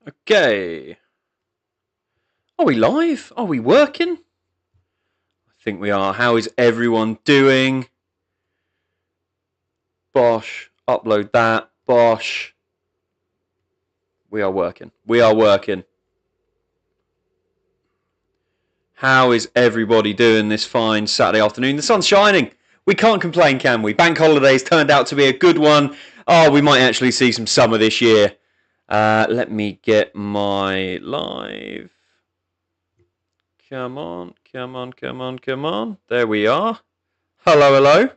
Okay. Are we live? Are we working? I think we are. How is everyone doing? Bosh. Upload that. Bosh. We are working. We are working. How is everybody doing this fine Saturday afternoon? The sun's shining. We can't complain, can we? Bank holidays turned out to be a good one. Oh, we might actually see some summer this year. Let me get my live. Come on, come on, come on, come on. There we are. Hello, hello.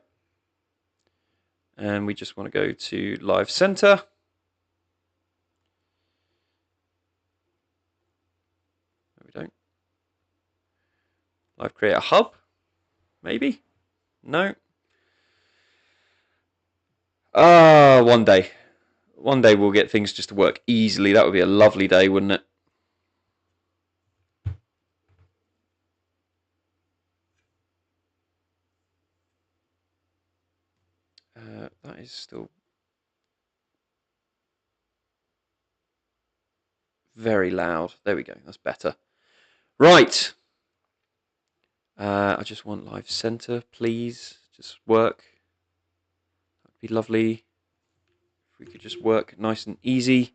And we just want to go to Live Center. No, we don't. Live Create a Hub? Maybe? No. One day. One day we'll get things just to work easily. That would be a lovely day, wouldn't it? That is still very loud. There we go. That's better. Right. I just want Live Center, please. Just work. That'd be lovely. If we could just work nice and easy.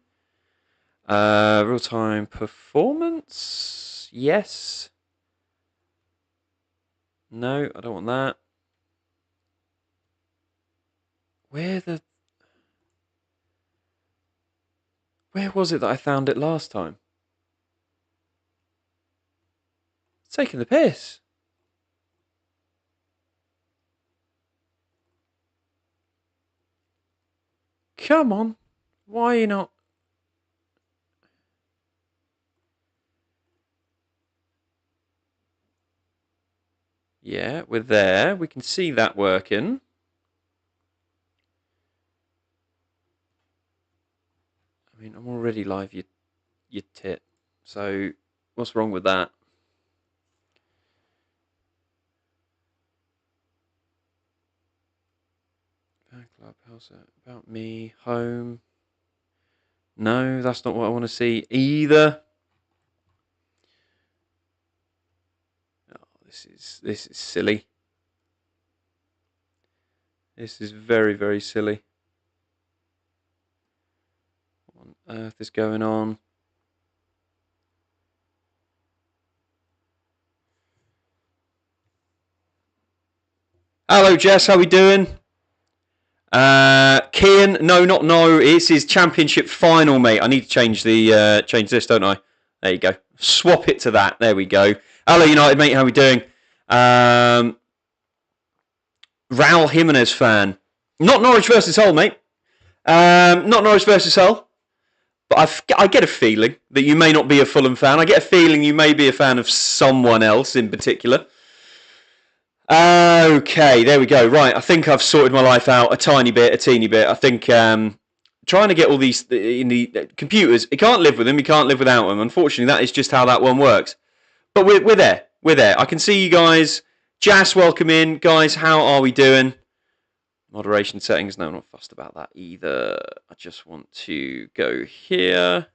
Real-time performance. Yes. No, I don't want that. Where was it that I found it last time? It's taking the piss. Come on. Why are you not? Yeah, we're there. We can see that working. I mean, I'm already live, you tit. So, what's wrong with that? Clubhouse, about me, home. No, that's not what I want to see either. Oh, this is silly. This is very, very silly. What on earth is going on? Hello, Jess. How we doing? Kian, no. It's his championship final, mate. I need to change this, don't I? There you go. Swap it to that. There we go. Hello, United, mate. How we doing? Raul Jimenez fan. Not Norwich versus Hull, mate. Not Norwich versus Hull. But I get a feeling that you may not be a Fulham fan. I get a feeling you may be a fan of someone else in particular. Okay, there we go. Right, I think I've sorted my life out a teeny bit. I think trying to get all these in the computers, you can't live with them, you can't live without them. Unfortunately, that is just how that one works. But we're there. We're there. I can see you guys. Jas, welcome in. Guys, how are we doing? Moderation settings. No, I'm not fussed about that either. I just want to go here.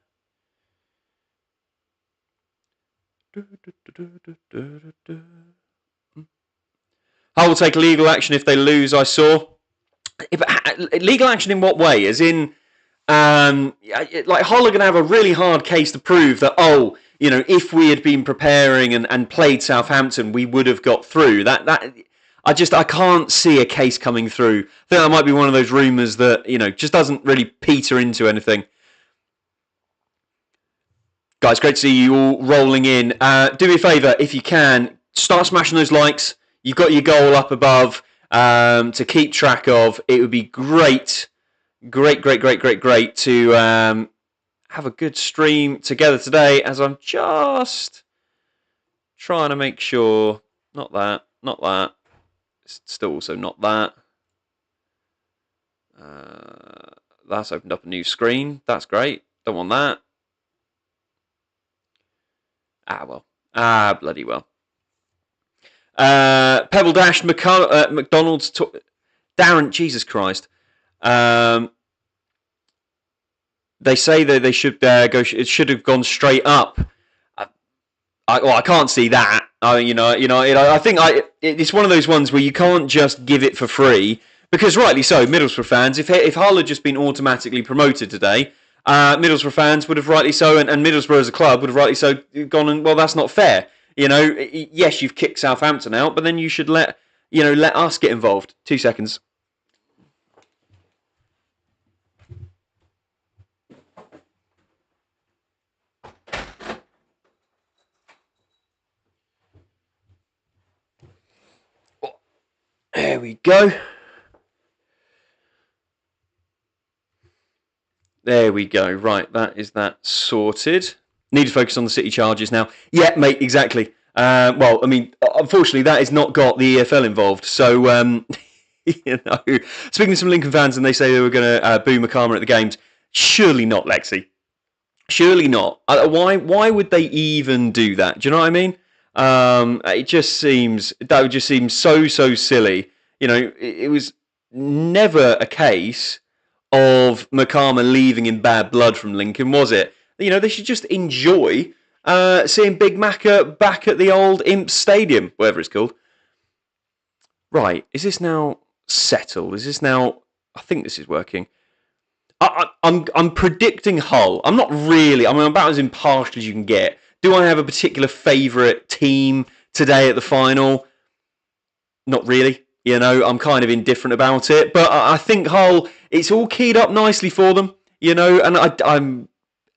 Hull will take legal action if they lose, I saw. Legal action in what way? As in, like Hull are going to have a really hard case to prove that, if we had been preparing and played Southampton, we would have got through. I can't see a case coming through. I think that might be one of those rumours that, just doesn't really peter into anything. Guys, great to see you all rolling in. Do me a favour, if you can, start smashing those likes. You've got your goal up above to keep track of. It would be great to have a good stream together today, as I'm just trying to make sure. Not that. It's still also not that. That's opened up a new screen. That's great. Don't want that. Bloody well. Pebble Dash, McDonald's, Darren, Jesus Christ. They say that they should go. It should have gone straight up. I can't see that. I think it's one of those ones where you can't just give it for free, because rightly so, Middlesbrough fans, if Hull had just been automatically promoted today, Middlesbrough fans would have rightly so, and Middlesbrough as a club would have rightly so gone and, well, that's not fair. Yes, you've kicked Southampton out, but then you should let us get involved. 2 seconds. There we go. There we go. Right, that is that sorted. Need to focus on the City charges now. Yeah, mate, exactly. Well, I mean, unfortunately, that has not got the EFL involved. So, speaking to some Lincoln fans, and they say they were going to boo McCarmer at the games. Surely not, Lexi. Surely not. Why would they even do that? Do you know what I mean? That would just seem so silly. It was never a case of McCarmer leaving in bad blood from Lincoln, was it? They should just enjoy seeing Big Macca back at the old Imps Stadium, whatever it's called. Right, is this now settled? Is this now... I think this is working. I'm predicting Hull. I'm not really... I'm about as impartial as you can get. Do I have a particular favourite team today at the final? Not really. I'm kind of indifferent about it. But I think Hull, it's all keyed up nicely for them. And I'm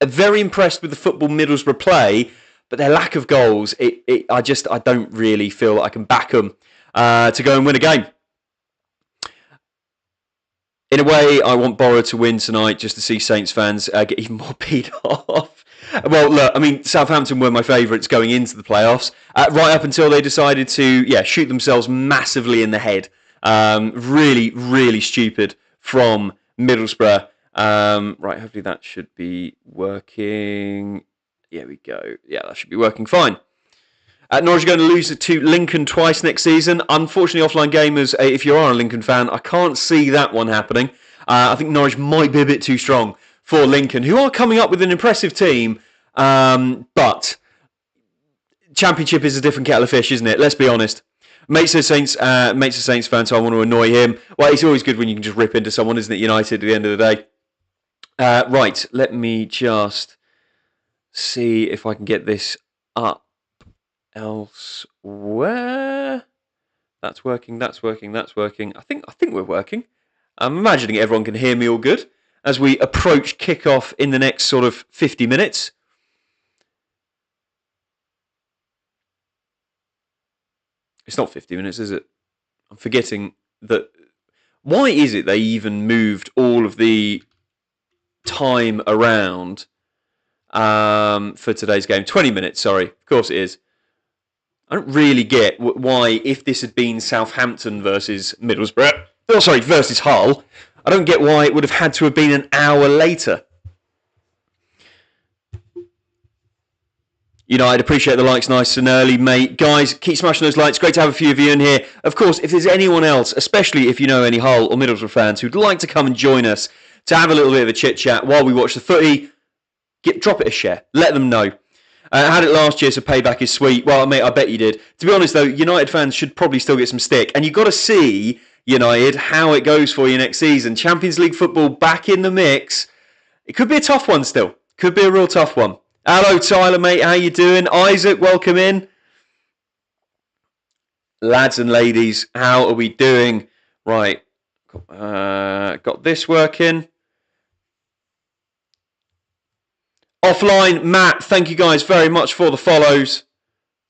very impressed with the football Middlesbrough play. But their lack of goals, I don't really feel I can back them to go and win a game. In a way, I want Borough to win tonight just to see Saints fans get even more peed off. Well, look, I mean, Southampton were my favourites going into the playoffs, right up until they decided to, shoot themselves massively in the head. Really, really stupid from Middlesbrough. Right, hopefully that should be working. There we go. Yeah, that should be working fine. Norwich are going to lose to Lincoln twice next season. Unfortunately, offline gamers, if you are a Lincoln fan, I can't see that one happening. I think Norwich might be a bit too strong for Lincoln, who are coming up with an impressive team. But Championship is a different kettle of fish, isn't it? Let's be honest. Mate's a Saints fan, so I want to annoy him. Well, it's always good when you can just rip into someone, isn't it, United, at the end of the day. Right, let me just see if I can get this up elsewhere. That's working. I think we're working. I'm imagining everyone can hear me all good as we approach kickoff in the next sort of 50 minutes. It's not 50 minutes, is it? I'm forgetting that. Why is it they even moved all of the time around for today's game? 20 minutes, sorry. Of course it is. I don't really get why, if this had been Southampton versus Middlesbrough, versus Hull, I don't get why it would have had to have been an hour later. I'd appreciate the likes nice and early, mate. Guys, keep smashing those likes. Great to have a few of you in here. Of course, if there's anyone else, especially if you know any Hull or Middlesbrough fans who'd like to come and join us to have a little bit of a chit-chat while we watch the footy, drop it a share. Let them know. I had it last year, so payback is sweet. Well, mate, I bet you did. To be honest, though, United fans should probably still get some stick. And you've got to see, United, how it goes for you next season. Champions League football back in the mix. It could be a tough one still. Could be a real tough one. Hello, Tyler, mate. How you doing? Isaac, welcome in. Lads and ladies, how are we doing? Right. Got this working. Offline, Matt, thank you guys very much for the follows.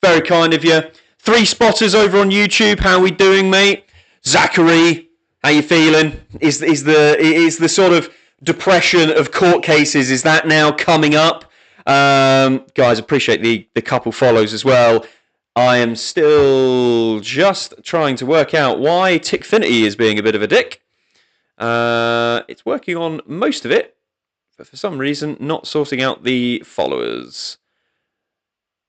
Very kind of you. 3 spotters over on YouTube. How are we doing, mate? Zachary, how you feeling? Is the sort of depression of court cases, is that now coming up? Guys, appreciate the couple follows as well. I am still just trying to work out why Tickfinity is being a bit of a dick. It's working on most of it, but for some reason not sorting out the followers.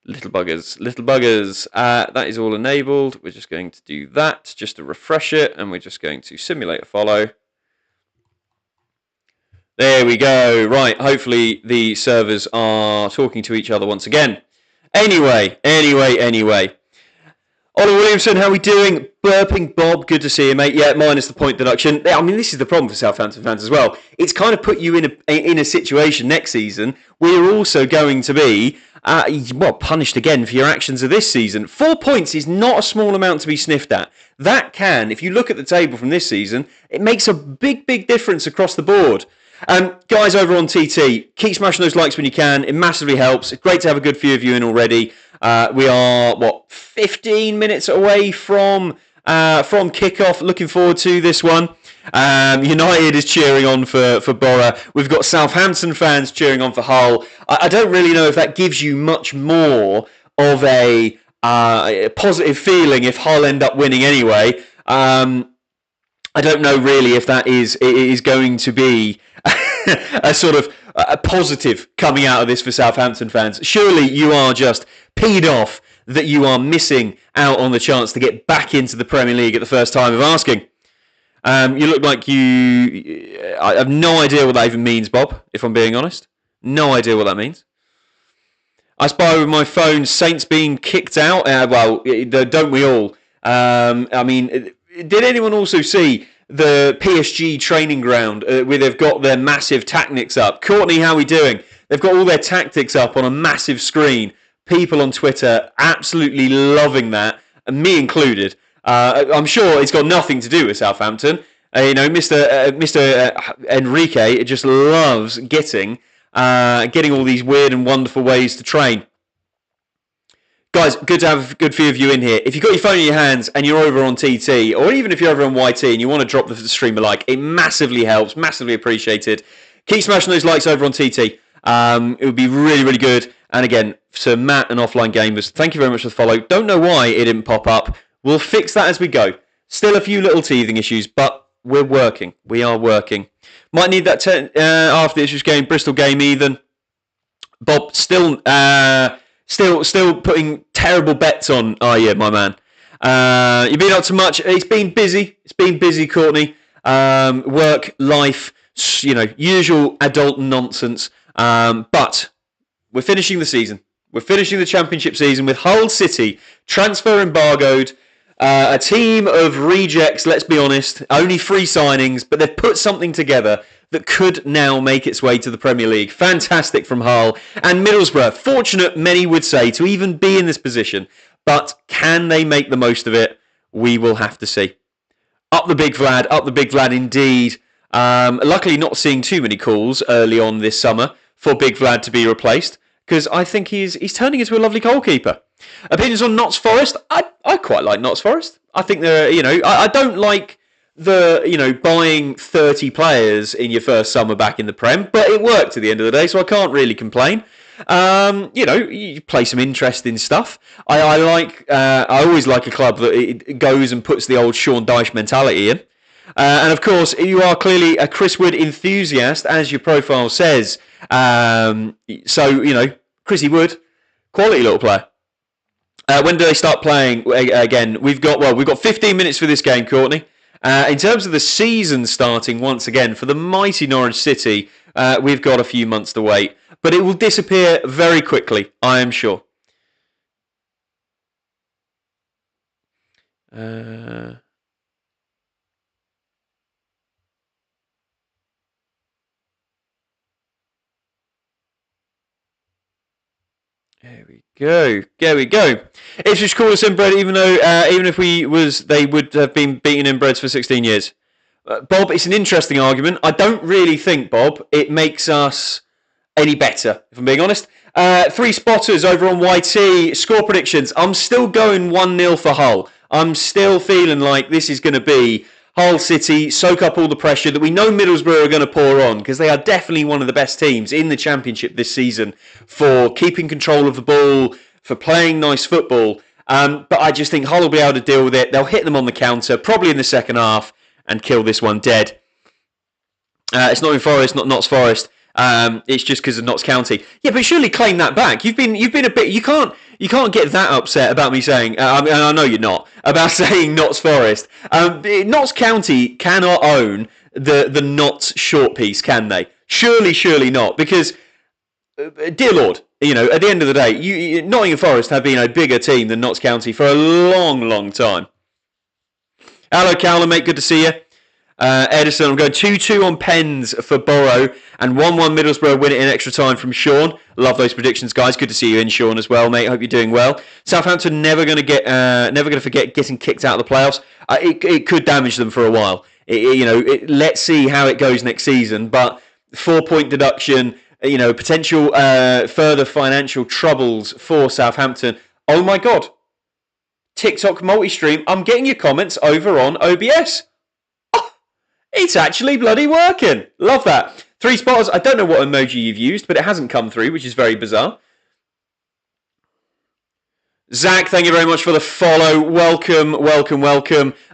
Little buggers. That is all enabled. We're just going to do that just to refresh it, and we're just going to simulate a follow. There we go. Right, hopefully the servers are talking to each other once again. Anyway. Ollie Williamson, how are we doing? Burping Bob, good to see you, mate. Yeah, minus the point deduction. I mean, this is the problem for Southampton fans as well. It's kind of put you in a situation next season where you're also going to be, punished again for your actions of this season. 4 points is not a small amount to be sniffed at. That can, if you look at the table from this season, it makes a big difference across the board. Guys over on TT, keep smashing those likes when you can. It massively helps. It's great to have a good few of you in already. We are 15 minutes away from kickoff. Looking forward to this one. United is cheering on for Borough. We've got Southampton fans cheering on for Hull. I don't really know if that gives you much more of a positive feeling if Hull end up winning anyway. I don't know really if that is going to be a sort of a positive coming out of this for Southampton fans. Surely you are just peed off that you are missing out on the chance to get back into the Premier League at the first time of asking. You look like I have no idea what that even means, Bob, if I'm being honest. No idea what that means. I spy with my phone Saints being kicked out. Don't we all? I mean, did anyone also see the PSG training ground where they've got their massive tactics up? Courtney, how are we doing? They've got all their tactics up on a massive screen. People on Twitter absolutely loving that, and me included. I'm sure it's got nothing to do with Southampton. Mr. Enrique just loves getting all these weird and wonderful ways to train. Guys, good to have a good few of you in here. If you've got your phone in your hands and you're over on TT, or even if you're over on YT and you want to drop the stream a like, it massively helps, massively appreciated. Keep smashing those likes over on TT. It would be really good. And again, to Matt and Offline Gamers, thank you very much for the follow. Don't know why it didn't pop up. We'll fix that as we go. Still a few little teething issues, but we're working. We are working. Might need that after this game, Bristol game, Ethan. Bob, still putting terrible bets on, are you, my man? You've been up to much. It's been busy, Courtney. Work, life, usual adult nonsense. But we're finishing the season. We're finishing the championship season with Hull City transfer embargoed. A team of rejects, let's be honest. Only 3 signings, but they've put something together that could now make its way to the Premier League. Fantastic from Hull. And Middlesbrough, fortunate, many would say, to even be in this position. But can they make the most of it? We will have to see. Up the big Vlad indeed. Luckily not seeing too many calls early on this summer for Big Vlad to be replaced, because I think he's turning into a lovely goalkeeper. Opinions on Notts Forest? I quite like Notts Forest. I think they're, I don't like the, buying 30 players in your first summer back in the Prem, but it worked at the end of the day, so I can't really complain. You play some interesting stuff. I always like a club that it goes and puts the old Sean Dyche mentality in. And of course, you are clearly a Chris Wood enthusiast, as your profile says. Chrissy Wood, quality little player. When do they start playing again? We've got 15 minutes for this game, Courtney. In terms of the season starting once again for the mighty Norwich City, we've got a few months to wait, but it will disappear very quickly, I am sure. There we go. It's just called us inbred, even if they would have been beaten inbreds for 16 years. Bob, it's an interesting argument. I don't really think, Bob, it makes us any better, if I'm being honest. 3 spotters over on YT. Score predictions. I'm still going 1-0 for Hull. I'm still feeling like this is going to be Hull City soak up all the pressure that we know Middlesbrough are going to pour on, because they are definitely one of the best teams in the Championship this season for keeping control of the ball, for playing nice football. But I just think Hull will be able to deal with it. They'll hit them on the counter, probably in the second half, and kill this one dead. It's not in Forest, not Notts Forest. It's just because of Notts County. Yeah, but surely claim that back. You've been a bit. You can't get that upset about me saying. I know you're not about saying Notts Forest. Notts County cannot own the Notts short piece, can they? Surely not, because, dear Lord, at the end of the day, Nottingham Forest have been a bigger team than Notts County for a long time. Hello, Cowler, mate. Good to see you. Edison, I'm going 2-2 on Pens for Borough and 1-1 Middlesbrough win it in extra time from Sean. Love those predictions, guys. Good to see you in, Sean, as well, mate. Hope you're doing well. Southampton never going to forget getting kicked out of the playoffs. It could damage them for a while. Let's see how it goes next season. But 4-point deduction, potential further financial troubles for Southampton. Oh my God. TikTok multi-stream. I'm getting your comments over on OBS. It's actually bloody working. Love that. 3 spotters. I don't know what emoji you've used, but it hasn't come through, which is very bizarre. Zach, thank you very much for the follow. Welcome.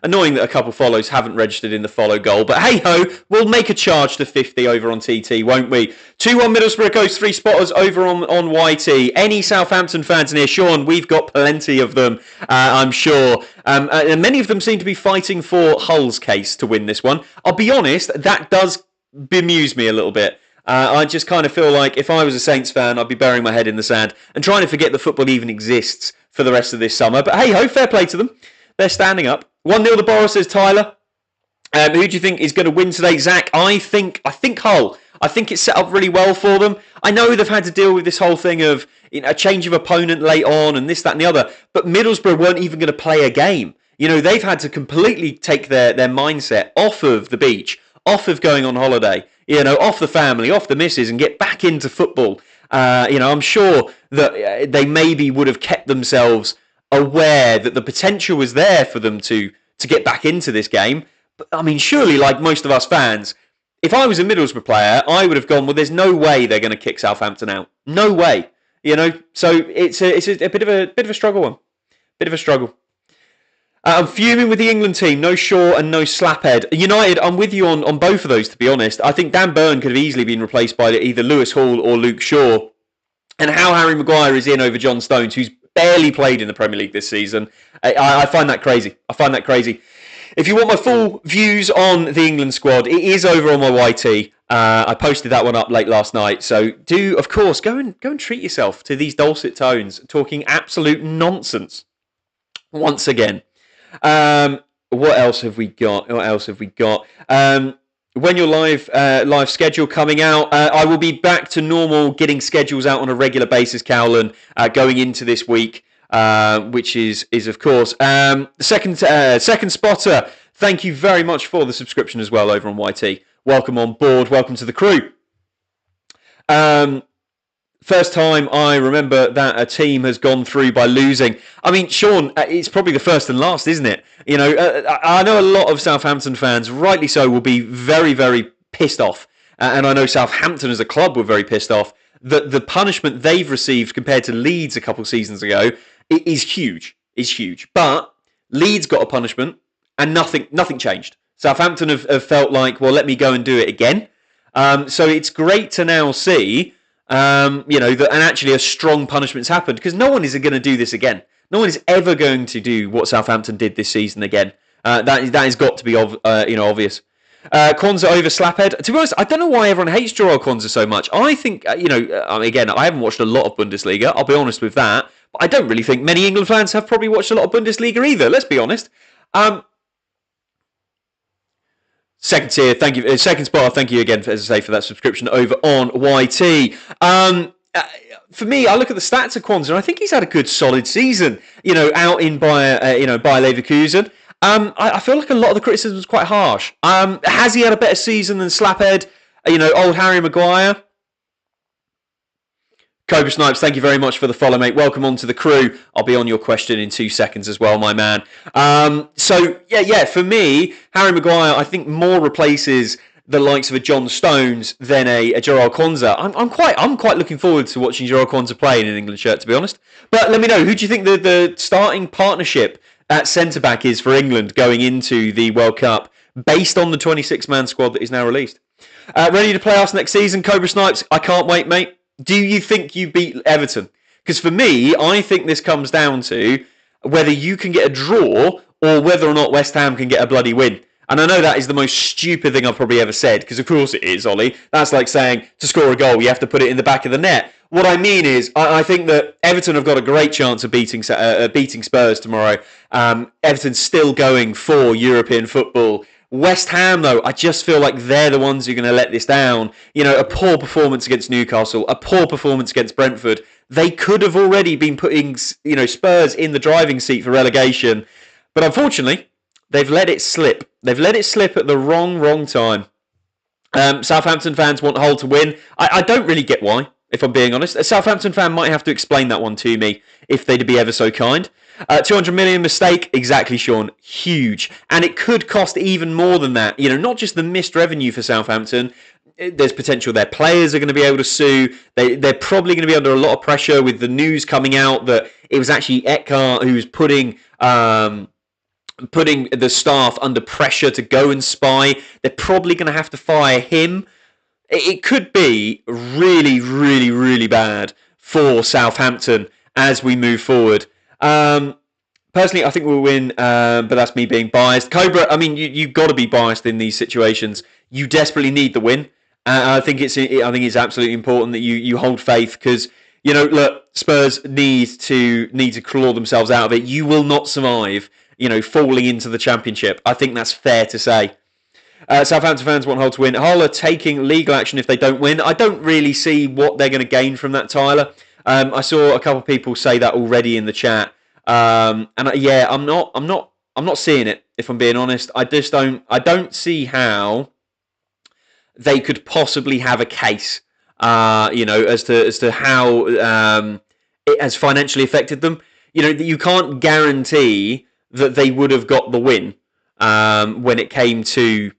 Annoying that a couple follows haven't registered in the follow goal, but hey ho, we'll make a charge to 50 over on TT, won't we? 2-1 Middlesbrough goes 3 spotters over on YT. Any Southampton fans near Sean? We've got plenty of them, I'm sure. And many of them seem to be fighting for Hull's case to win this one. I'll be honest, that does bemuse me a little bit. I just kind of feel like if I was a Saints fan, I'd be burying my head in the sand and trying to forget that football even exists for the rest of this summer. But hey ho, fair play to them. They're standing up. 1-0 the Borough, says Tyler. Who do you think is going to win today, Zach? I think Hull. I think it's set up really well for them. I know they've had to deal with this whole thing of a change of opponent late on and this, that and the other. But Middlesbrough weren't even going to play a game. They've had to completely take their mindset off of the beach, off of going on holiday, off the family, off the missus, and get back into football. I'm sure that they maybe would have kept themselves aware that the potential was there for them to get back into this game. But I mean, surely, like most of us fans, if I was a Middlesbrough player, I would have gone, well, there's no way they're going to kick Southampton out. No way. So it's a bit of a struggle one. Bit of a struggle. I'm fuming with the England team. No Shaw and no Slaphead. United, I'm with you on both of those, to be honest. I think Dan Burn could have easily been replaced by either Lewis Hall or Luke Shaw. And how Harry Maguire is in over John Stones, who's barely played in the Premier League this season, I find that crazy. If you want my full views on the England squad, it is over on my YT. I posted that one up late last night. So do, of course, go and treat yourself to these dulcet tones, talking absolute nonsense once again. What else have we got? When your live schedule coming out, I will be back to normal, getting schedules out on a regular basis, Cowlan, going into this week, which is of course second spotter. Thank you very much for the subscription as well over on YT. Welcome on board. Welcome to the crew. First time I remember that a team has gone through by losing. I mean, Sean, it's probably the first and last, isn't it? I know a lot of Southampton fans, rightly so, will be very, very pissed off. And I know Southampton as a club were very pissed off. The punishment they've received compared to Leeds a couple of seasons ago is huge. But Leeds got a punishment and nothing changed. Southampton have felt like, well, let me go and do it again. So it's great to now see... that and actually a strong punishment's happened, because no one is going to do this again. No one is ever going to do what Southampton did this season again. That has got to be obvious. Konza over Slaphead. To be honest, I don't know why everyone hates Joel Konza so much. I think again, I haven't watched a lot of Bundesliga. I'll be honest with that. But I don't really think many England fans have probably watched a lot of Bundesliga either. Let's be honest. Second tier, thank you. Second spot, thank you again, as I say, for that subscription over on YT. For me, I look at the stats of Kwanzaa, and I think he's had a good, solid season. Out in by Leverkusen. I feel like a lot of the criticism was quite harsh. Has he had a better season than Slaphead? Old Harry Maguire. Cobra Snipes, thank you very much for the follow, mate. Welcome on to the crew. I'll be on your question in 2 seconds as well, my man. For me, Harry Maguire, I think more replaces the likes of a John Stones than a Gerard Konza. I'm quite looking forward to watching Gerard Konza play in an England shirt, to be honest. But let me know, who do you think the starting partnership at centre-back is for England going into the World Cup, based on the 26-man squad that is now released? Ready to play us next season, Cobra Snipes? I can't wait, mate. Do you think you beat Everton? Because for me, I think this comes down to whether you can get a draw or whether or not West Ham can get a bloody win. And I know that is the most stupid thing I've probably ever said, because of course it is, Ollie. That's like saying to score a goal, you have to put it in the back of the net. What I mean is, I think that Everton have got a great chance of beating Spurs tomorrow. Everton's still going for European football. West Ham, though, I just feel like they're the ones who are going to let this down. You know, a poor performance against Newcastle, a poor performance against Brentford. They could have already been putting, Spurs in the driving seat for relegation. But unfortunately, they've let it slip. They've let it slip at the wrong time. Southampton fans want Hull to win. I don't really get why, if I'm being honest. A Southampton fan might have to explain that one to me if they'd be ever so kind. 200 million mistake, exactly, Sean. Huge. And it could cost even more than that. You know, not just the missed revenue for Southampton. There's potential their players are going to be able to sue. They're probably going to be under a lot of pressure with the news coming out that it was actually Eckhart who was putting the staff under pressure to go and spy. They're probably going to have to fire him. It could be really, really, really bad for Southampton as we move forward. Personally, I think we'll win, but that's me being biased. Cobra, I mean, you've got to be biased in these situations. You desperately need the win. I think it's absolutely important that you hold faith because, look, Spurs need to claw themselves out of it. You will not survive, falling into the Championship. I think that's fair to say. Southampton fans want Hull to win. Hull are taking legal action if they don't win. I don't really see what they're going to gain from that, Tyler. I saw a couple of people say that already in the chat, I'm not seeing it. If I'm being honest, I don't see how they could possibly have a case, as to how it has financially affected them. You can't guarantee that they would have got the win when it came to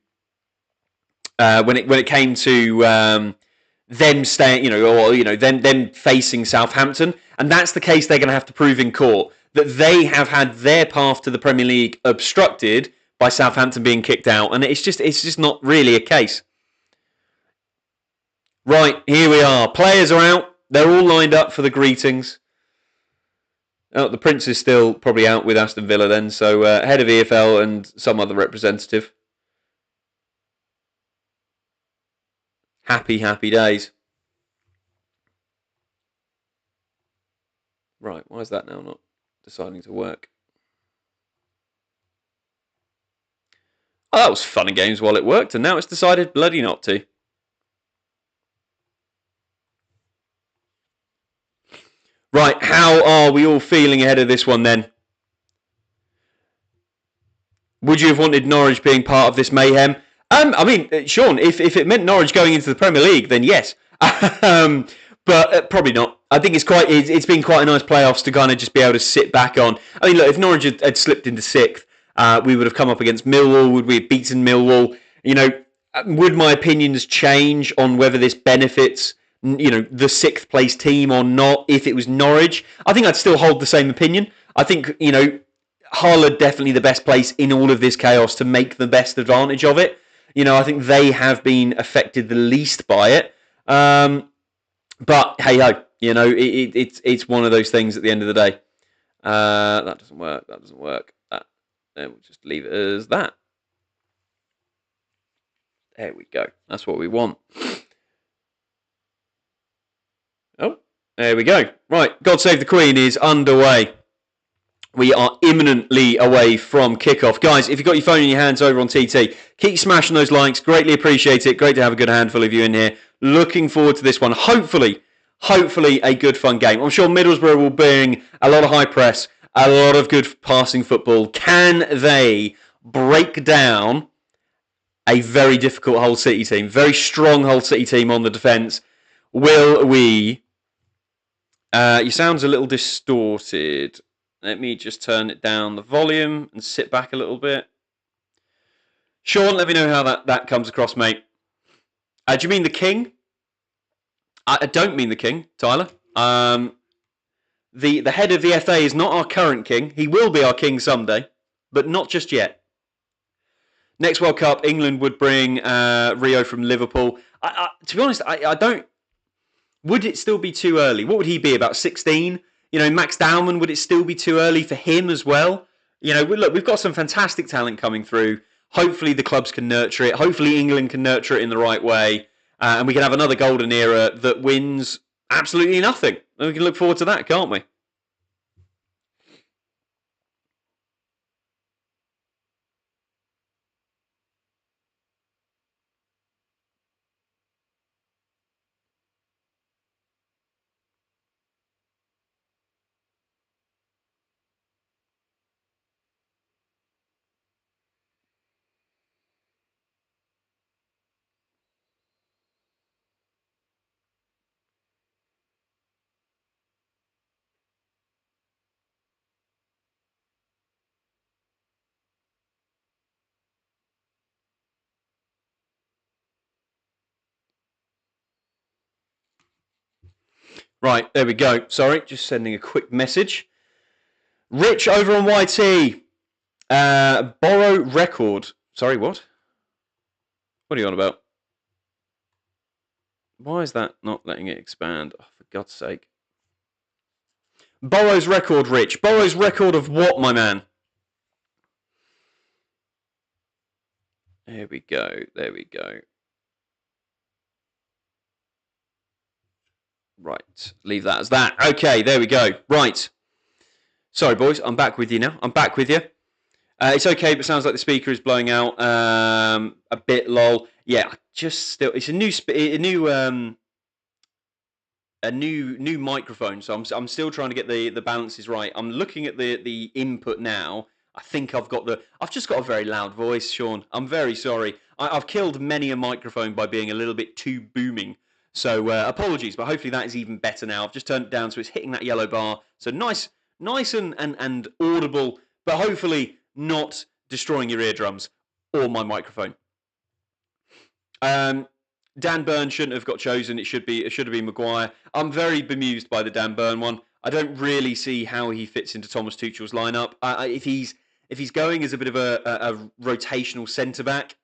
them staying, them facing Southampton, and that's the case they're going to have to prove in court, that they have had their path to the Premier League obstructed by Southampton being kicked out, and it's just not really a case. Right, here we are. Players are out. They're all lined up for the greetings. Oh, the Prince is still probably out with Aston Villa then, so head of EFL and some other representative. Happy days. Right, why is that now not deciding to work? Oh, that was fun and games while it worked, and now it's decided bloody not to. Right, how are we all feeling ahead of this one then? Would you have wanted Norwich being part of this mayhem? Sean, if it meant Norwich going into the Premier League, then yes. But probably not. I think it's been quite a nice playoffs to kind of just be able to sit back on. I mean, look, if Norwich had slipped into sixth, we would have come up against Millwall. Would we have beaten Millwall? Would my opinions change on whether this benefits the sixth place team or not if it was Norwich? I think I'd still hold the same opinion. I think, Hull are definitely the best place in all of this chaos to make the best advantage of it. I think they have been affected the least by it. But hey ho, it's one of those things at the end of the day. That doesn't work. We'll just leave it as that. There we go. That's what we want. Oh, there we go. Right, God Save the Queen is underway. We are imminently away from kickoff. Guys, if you've got your phone in your hands over on TT, keep smashing those likes. Greatly appreciate it. Great to have a good handful of you in here. Looking forward to this one. Hopefully a good fun game. I'm sure Middlesbrough will bring a lot of high press, a lot of good passing football. Can they break down a very difficult Hull City team? Very strong Hull City team on the defence. Will we... your sound's a little distorted. Let me just turn it down the volume and sit back a little bit. Sean, let me know how that comes across, mate. Do you mean the King? I don't mean the King, Tyler. The head of the FA is not our current King. He will be our King someday, but not just yet. Next World Cup, England would bring Rio from Liverpool. To be honest, I don't... Would it still be too early? What would he be, about 16? Max Dowman, would it still be too early for him as well? Look, we've got some fantastic talent coming through. Hopefully the clubs can nurture it. Hopefully England can nurture it in the right way. And we can have another golden era that wins absolutely nothing. And we can look forward to that, can't we? Right, there we go. Sorry, just sending a quick message. Rich over on YT. Borrow record. Sorry, what? What are you on about? Why is that not letting it expand? Oh, for God's sake. Borrow's record, Rich. Borrow's record of what, my man? There we go. There we go. Right. Leave that as that. Okay, there we go. Right. Sorry, boys. I'm back with you now. I'm back with you. It's okay, but sounds like the speaker is blowing out a bit. Lol. Yeah, just still. It's a new microphone, so I'm still trying to get the balances right. I'm looking at the input now. I think I've just got a very loud voice, Sean. I'm very sorry. I've killed many a microphone by being a little bit too booming. So apologies, but hopefully that is even better now. I've just turned it down so it's hitting that yellow bar. So nice and audible, but hopefully not destroying your eardrums or my microphone. Dan Burn shouldn't have got chosen. It should have been Maguire. I'm very bemused by the Dan Burn one. I don't really see how he fits into Thomas Tuchel's lineup. If he's going as a bit of a rotational centre back,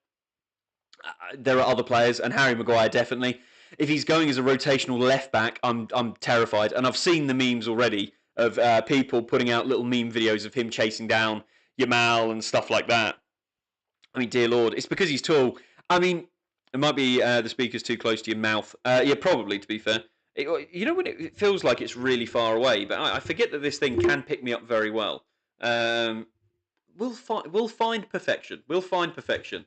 there are other players, and Harry Maguire definitely. If he's going as a rotational left back, I'm terrified, and I've seen the memes already of people putting out little meme videos of him chasing down Yamal and stuff like that. I mean, dear Lord, it's because he's tall. I mean, it might be the speaker's too close to your mouth. Yeah, probably, to be fair. You know when it feels like it's really far away, but I forget that this thing can pick me up very well. We'll find perfection. We'll find perfection.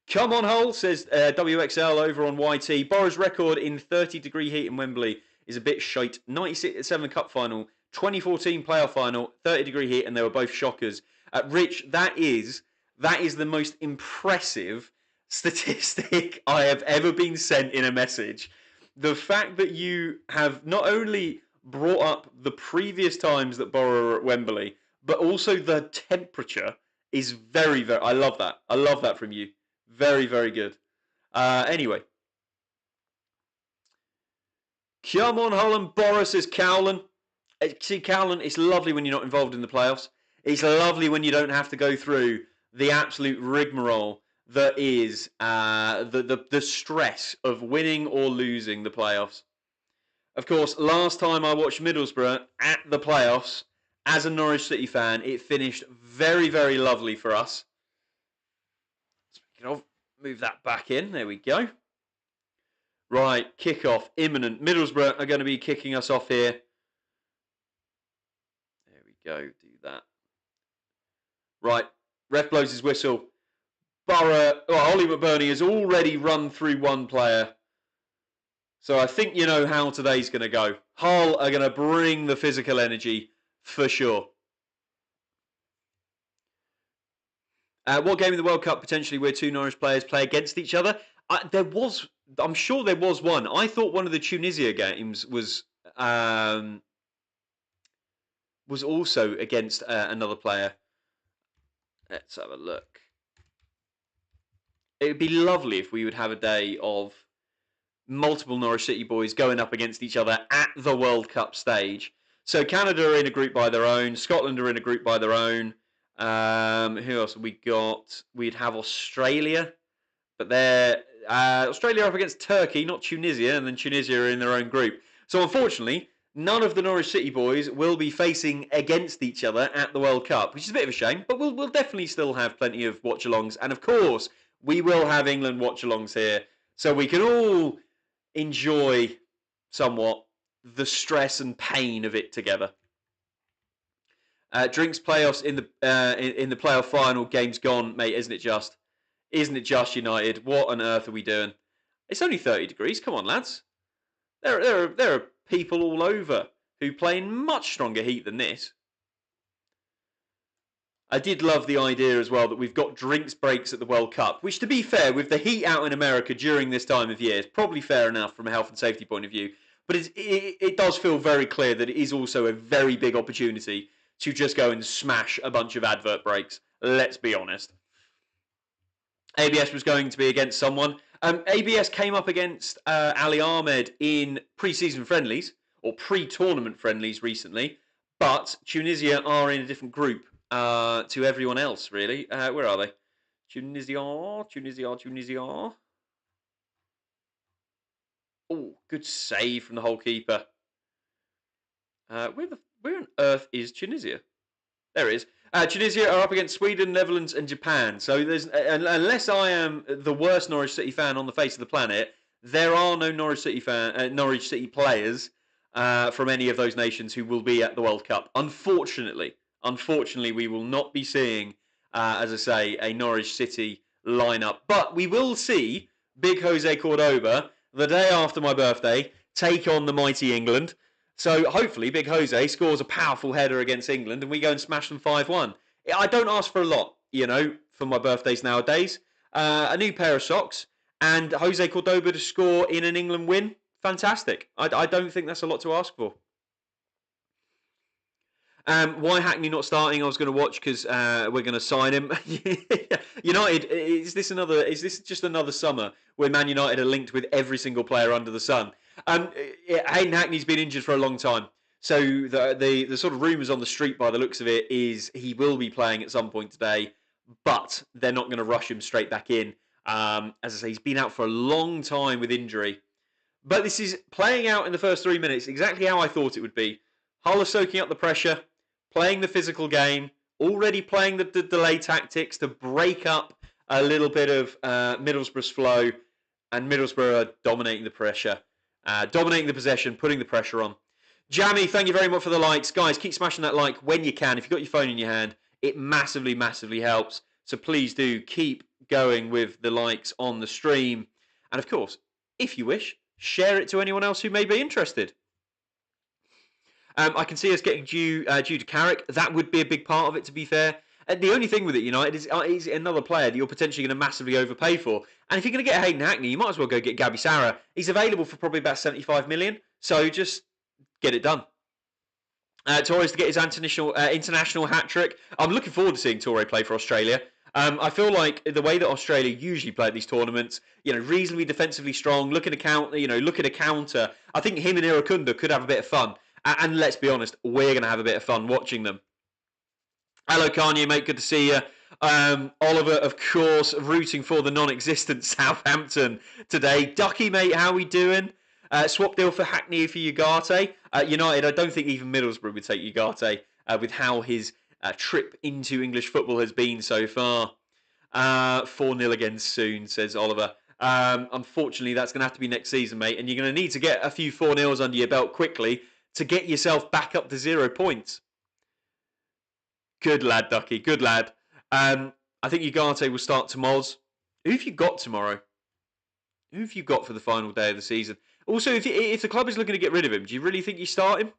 Come on, HUL, says WXL over on YT. Borrow's record in 30-degree heat in Wembley is a bit shite. 97 Cup final, 2014 playoff final, 30-degree heat, and they were both shockers. Rich, that is the most impressive statistic I have ever been sent in a message. The fact that you have not only brought up the previous times that Borough were at Wembley, but also the temperature is very, very... I love that. I love that from you. Very, very good. Anyway. Come on, Holland. Borough, says Cowlan. See, Cowlan, it's lovely when you're not involved in the playoffs. It's lovely when you don't have to go through the absolute rigmarole that is the stress of winning or losing the playoffs. Of course, last time I watched Middlesbrough at the playoffs, as a Norwich City fan, it finished very, very lovely for us. Speaking of, move that back in. There we go. Right, kickoff imminent. Middlesbrough are going to be kicking us off here. There we go. Do that. Right, ref blows his whistle. Ollie McBurney has already run through one player. So I think you know how today's going to go. Hull are going to bring the physical energy for sure. What game in the World Cup potentially where two Norwich players play against each other? I'm sure there was one. I thought one of the Tunisia games was also against another player. Let's have a look. It would be lovely if we would have a day of multiple Norwich City boys going up against each other at the World Cup stage. So Canada are in a group by their own. Scotland are in a group by their own. Who else have we got? We'd have Australia. But Australia are up against Turkey, not Tunisia. And then Tunisia are in their own group. So unfortunately, none of the Norwich City boys will be facing against each other at the World Cup, which is a bit of a shame, but we'll definitely still have plenty of watch-alongs. And of course, we will have England watch-alongs here, so we can all enjoy somewhat the stress and pain of it together. Drinks playoffs in the playoff final. Game's gone, mate. Isn't it just? Isn't it just, United? What on earth are we doing? It's only 30 degrees. Come on, lads. There are people all over who play in much stronger heat than this. I did love the idea as well that we've got drinks breaks at the World Cup, which, to be fair, with the heat out in America during this time of year, is probably fair enough from a health and safety point of view. But it does feel very clear that it is also a very big opportunity to just go and smash a bunch of advert breaks. Let's be honest. ABS was going to be against someone. ABS came up against Ali Ahmed in pre-season friendlies, or pre-tournament friendlies recently, but Tunisia are in a different group to everyone else, really. Where are they? Tunisia. Oh, good save from the HUL keeper. Where on earth is Tunisia? There it is. Tunisia are up against Sweden, Netherlands, and Japan. So there's, unless I am the worst Norwich City fan on the face of the planet, there are no Norwich City players from any of those nations who will be at the World Cup. Unfortunately, we will not be seeing, as I say, a Norwich City lineup. But we will see Big Jose Cordoba the day after my birthday take on the mighty England. So hopefully Big Jose scores a powerful header against England and we go and smash them 5-1. I don't ask for a lot, for my birthdays nowadays. A new pair of socks and Jose Cordoba to score in an England win. Fantastic. I don't think that's a lot to ask for. Why Hackney not starting? I was going to watch because we're going to sign him. United, is this just another summer where Man United are linked with every single player under the sun? Hayden Hackney's been injured for a long time. So the sort of rumours on the street by the looks of it is he will be playing at some point today, but they're not going to rush him straight back in. As I say, he's been out for a long time with injury. But this is playing out in the first 3 minutes exactly how I thought it would be. Hull are soaking up the pressure, playing the physical game, already playing the delay tactics to break up a little bit of Middlesbrough's flow, and Middlesbrough are dominating the pressure, dominating the possession, putting the pressure on. Jammy, thank you very much for the likes. Guys, keep smashing that like when you can. If you've got your phone in your hand, it massively, massively helps. So please do keep going with the likes on the stream. And of course, if you wish, share it to anyone else who may be interested. I can see us getting due to Carrick. That would be a big part of it, to be fair. The only thing with it, United, is he's another player that you're potentially going to massively overpay for. And if you're going to get Hayden Hackney, you might as well go get Gabby Sarah. He's available for probably about 75 million. So just get it done. Torres to get his international hat-trick. I'm looking forward to seeing Torre play for Australia. I feel like the way that Australia usually play at these tournaments, reasonably defensively strong, looking to counter. I think him and Irakunda could have a bit of fun. And let's be honest, we're going to have a bit of fun watching them. Hello, Kanye, mate. Good to see you. Oliver, of course, rooting for the non-existent Southampton today. Ducky, mate, how we doing? Swap deal for Hackney for Ugarte. United, I don't think even Middlesbrough would take Ugarte with how his trip into English football has been so far. 4-0 again soon, says Oliver. Unfortunately, that's going to have to be next season, mate. And you're going to need to get a few 4-0s under your belt quickly to get yourself back up to 0 points. Good lad, Ducky. Good lad. I think Ugarte will start tomorrow. Who have you got tomorrow? Who have you got for the final day of the season? Also, if the club is looking to get rid of him, do you really think you start him?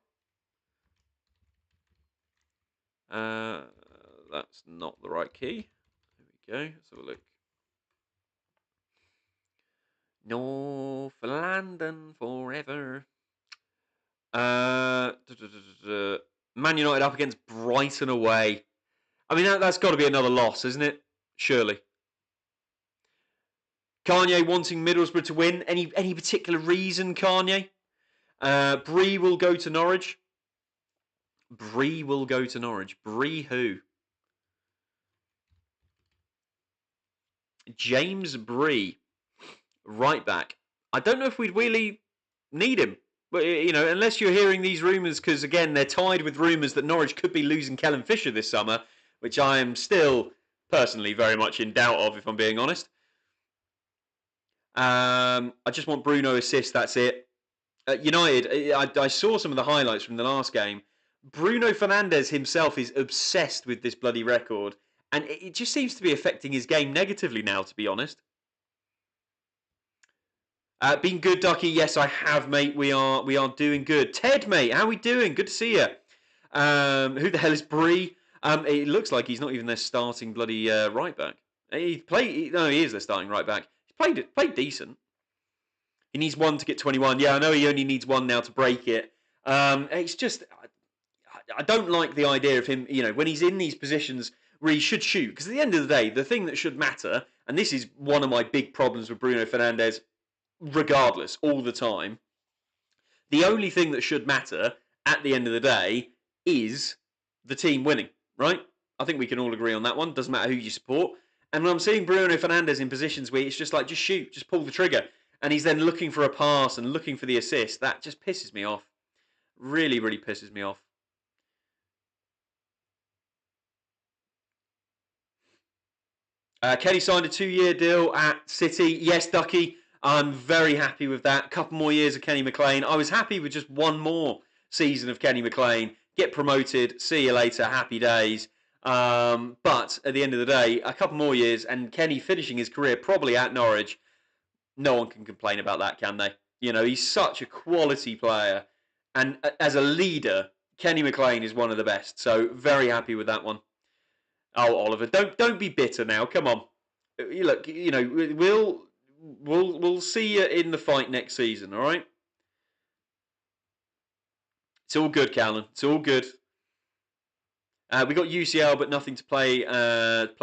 That's not the right key. There we go. Let's have a look. North London forever. Man United up against Brighton away. I mean, that's got to be another loss, isn't it? Surely. Kanye wanting Middlesbrough to win. Any particular reason, Kanye? Bree will go to Norwich. Bree will go to Norwich. Bree who? James Bree. Right back. I don't know if we'd really need him. But, you know, unless you're hearing these rumours, because, again, they're tied with rumours that Norwich could be losing Kellen Fisher this summer, which I am still, personally, very much in doubt of, if I'm being honest. I just want Bruno assist, that's it. United, I saw some of the highlights from the last game. Bruno Fernandes himself is obsessed with this bloody record, and it just seems to be affecting his game negatively now, to be honest. Been good, Ducky? Yes, I have, mate. We are doing good. Ted, mate, how are we doing? Good to see you. Who the hell is Bree? It looks like he's not even their starting bloody right back. No, he is their starting right back. He's played decent. He needs one to get 21. Yeah, I know he only needs one now to break it. It's just, I don't like the idea of him, you know, when he's in these positions where he should shoot. Because at the end of the day, the thing that should matter, and this is one of my big problems with Bruno Fernandes, regardless, all the time, the only thing that should matter at the end of the day is the team winning, right? I think we can all agree on that one. Doesn't matter who you support. And when I'm seeing Bruno Fernandes in positions where it's just like, just shoot, just pull the trigger, and he's then looking for a pass and looking for the assist, that just pisses me off. Really, really pisses me off. Kenny signed a 2-year deal at City. Yes, Ducky, I'm very happy with that. A couple more years of Kenny McLean. I was happy with just one more season of Kenny McLean. Get promoted, see you later, happy days. But at the end of the day, a couple more years and Kenny finishing his career probably at Norwich. No one can complain about that, can they? You know, he's such a quality player. And as a leader, Kenny McLean is one of the best. So very happy with that one. Oh, Oliver, don't be bitter now. Come on. Look, you know, we'll see you in the fight next season, all right? It's all good, Callan. It's all good. We got UCL, but nothing to play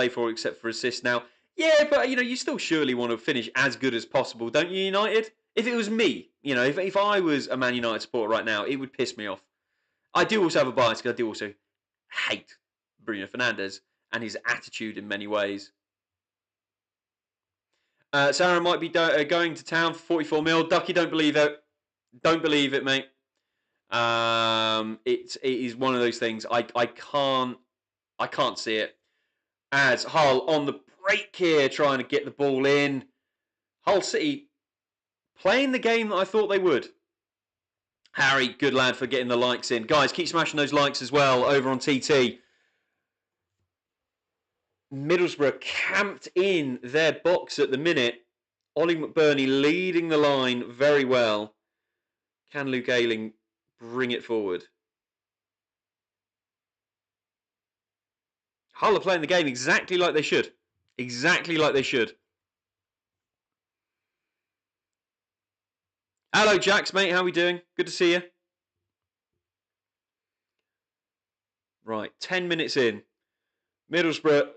for except for assists now. Yeah, but you know, you still surely want to finish as good as possible, don't you, United? If it was me, you know, if I was a Man United supporter right now, it would piss me off. I do also have a bias because I do also hate Bruno Fernandes and his attitude in many ways. Sarah might be going to town for 44 mil. Ducky, don't believe it. Don't believe it, mate. It is one of those things. I can't see it. As Hull on the break here, trying to get the ball in. Hull City playing the game that I thought they would. Harry, good lad for getting the likes in. Guys, keep smashing those likes as well over on TT. Middlesbrough camped in their box at the minute. Ollie McBurney leading the line very well. Can Luke Ayling bring it forward? Hull are playing the game exactly like they should. Exactly like they should. Hello, Jax, mate. How are we doing? Good to see you. Right, 10 minutes in. Middlesbrough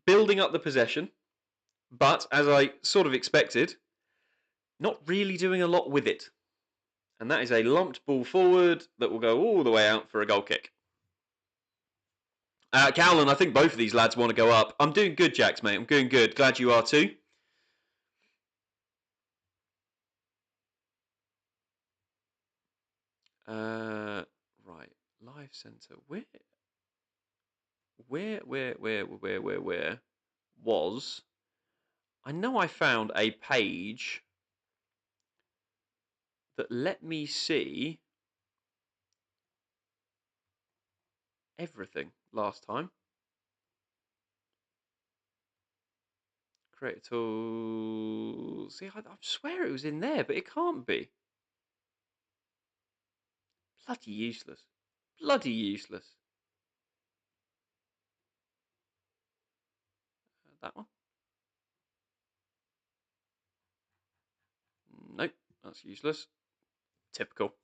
building up the possession, but as I sort of expected, not really doing a lot with it. And that is a lumped ball forward that will go all the way out for a goal kick. Cowlan, I think both of these lads want to go up. I'm doing good, Jax, mate. I'm doing good. Glad you are too. Right. Live centre. Where was... I know I found a page that let me see everything last time. Create tools. See, I swear it was in there, but it can't be. Bloody useless. Bloody useless. That one. Nope, that's useless. Typical.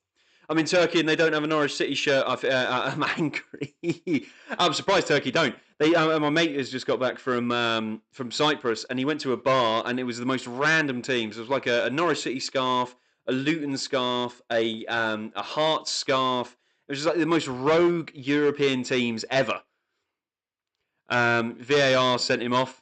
I'm in Turkey and they don't have a Norwich City shirt. I'm angry. I'm surprised Turkey don't. My mate has just got back from Cyprus and he went to a bar and it was the most random teams. It was like a Norwich City scarf, a Luton scarf, a Hearts scarf. It was just like the most rogue European teams ever. VAR sent him off.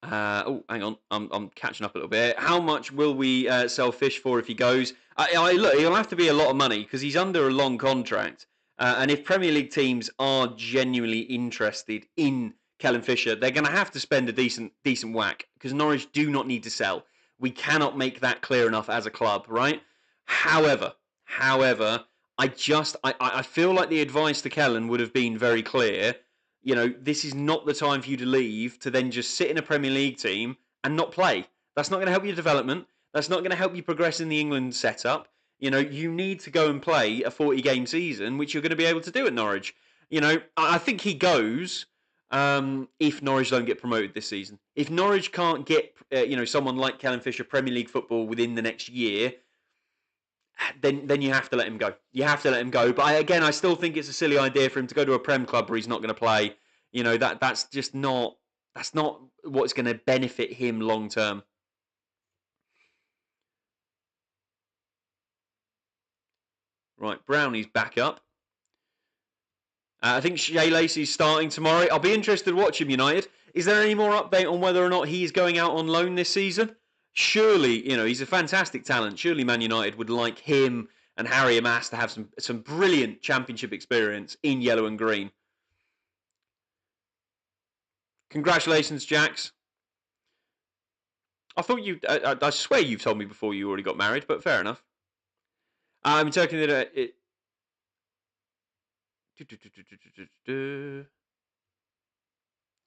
Oh, hang on. I'm catching up a little bit. How much will we sell Fish for if he goes? Look, he'll have to be a lot of money because he's under a long contract. And if Premier League teams are genuinely interested in Kellen Fisher, they're going to have to spend a decent whack because Norwich do not need to sell. We cannot make that clear enough as a club, right? However, I feel like the advice to Kellen would have been very clear. You know, this is not the time for you to leave to then just sit in a Premier League team and not play. That's not going to help your development. That's not going to help you progress in the England setup. You know, you need to go and play a 40-game season, which you're going to be able to do at Norwich. You know, I think he goes if Norwich don't get promoted this season. If Norwich can't get, someone like Kellen Fisher Premier League football within the next year, then you have to let him go. You have to let him go. But I still think it's a silly idea for him to go to a Prem club where he's not going to play. You know, that's just not what's going to benefit him long term. Right, Brownie's back up. I think Shea Lacey's starting tomorrow. I'll be interested to watch him, United. Is there any more update on whether or not he's going out on loan this season? Surely, you know, he's a fantastic talent. Surely Man United would like him and Harry Amass to have some brilliant championship experience in yellow and green. Congratulations, Jax. I thought I swear you've told me before you already got married, but fair enough. I'm talking that it.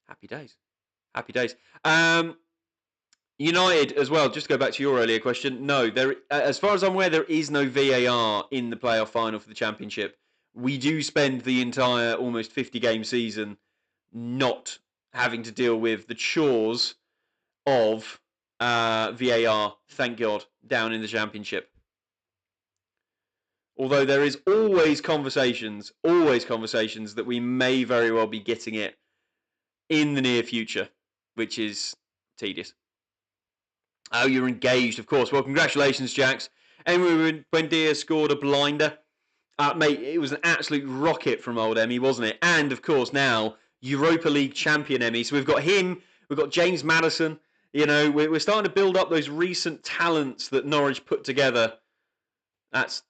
Happy days. Happy days. United as well, just to go back to your earlier question, no, as far as I'm aware, there is no VAR in the playoff final for the Championship. We do spend the entire almost 50-game season not having to deal with the chores of VAR, thank God, down in the Championship. Although there is always conversations that we may very well be getting it in the near future, which is tedious. Oh, you're engaged, of course. Well, congratulations, Jax. Anyway, Buendia scored a blinder. Mate, it was an absolute rocket from old Emmy, wasn't it? And, of course, now, Europa League champion Emmy. So we've got him, we've got James Maddison. You know, we're starting to build up those recent talents that Norwich put together. That's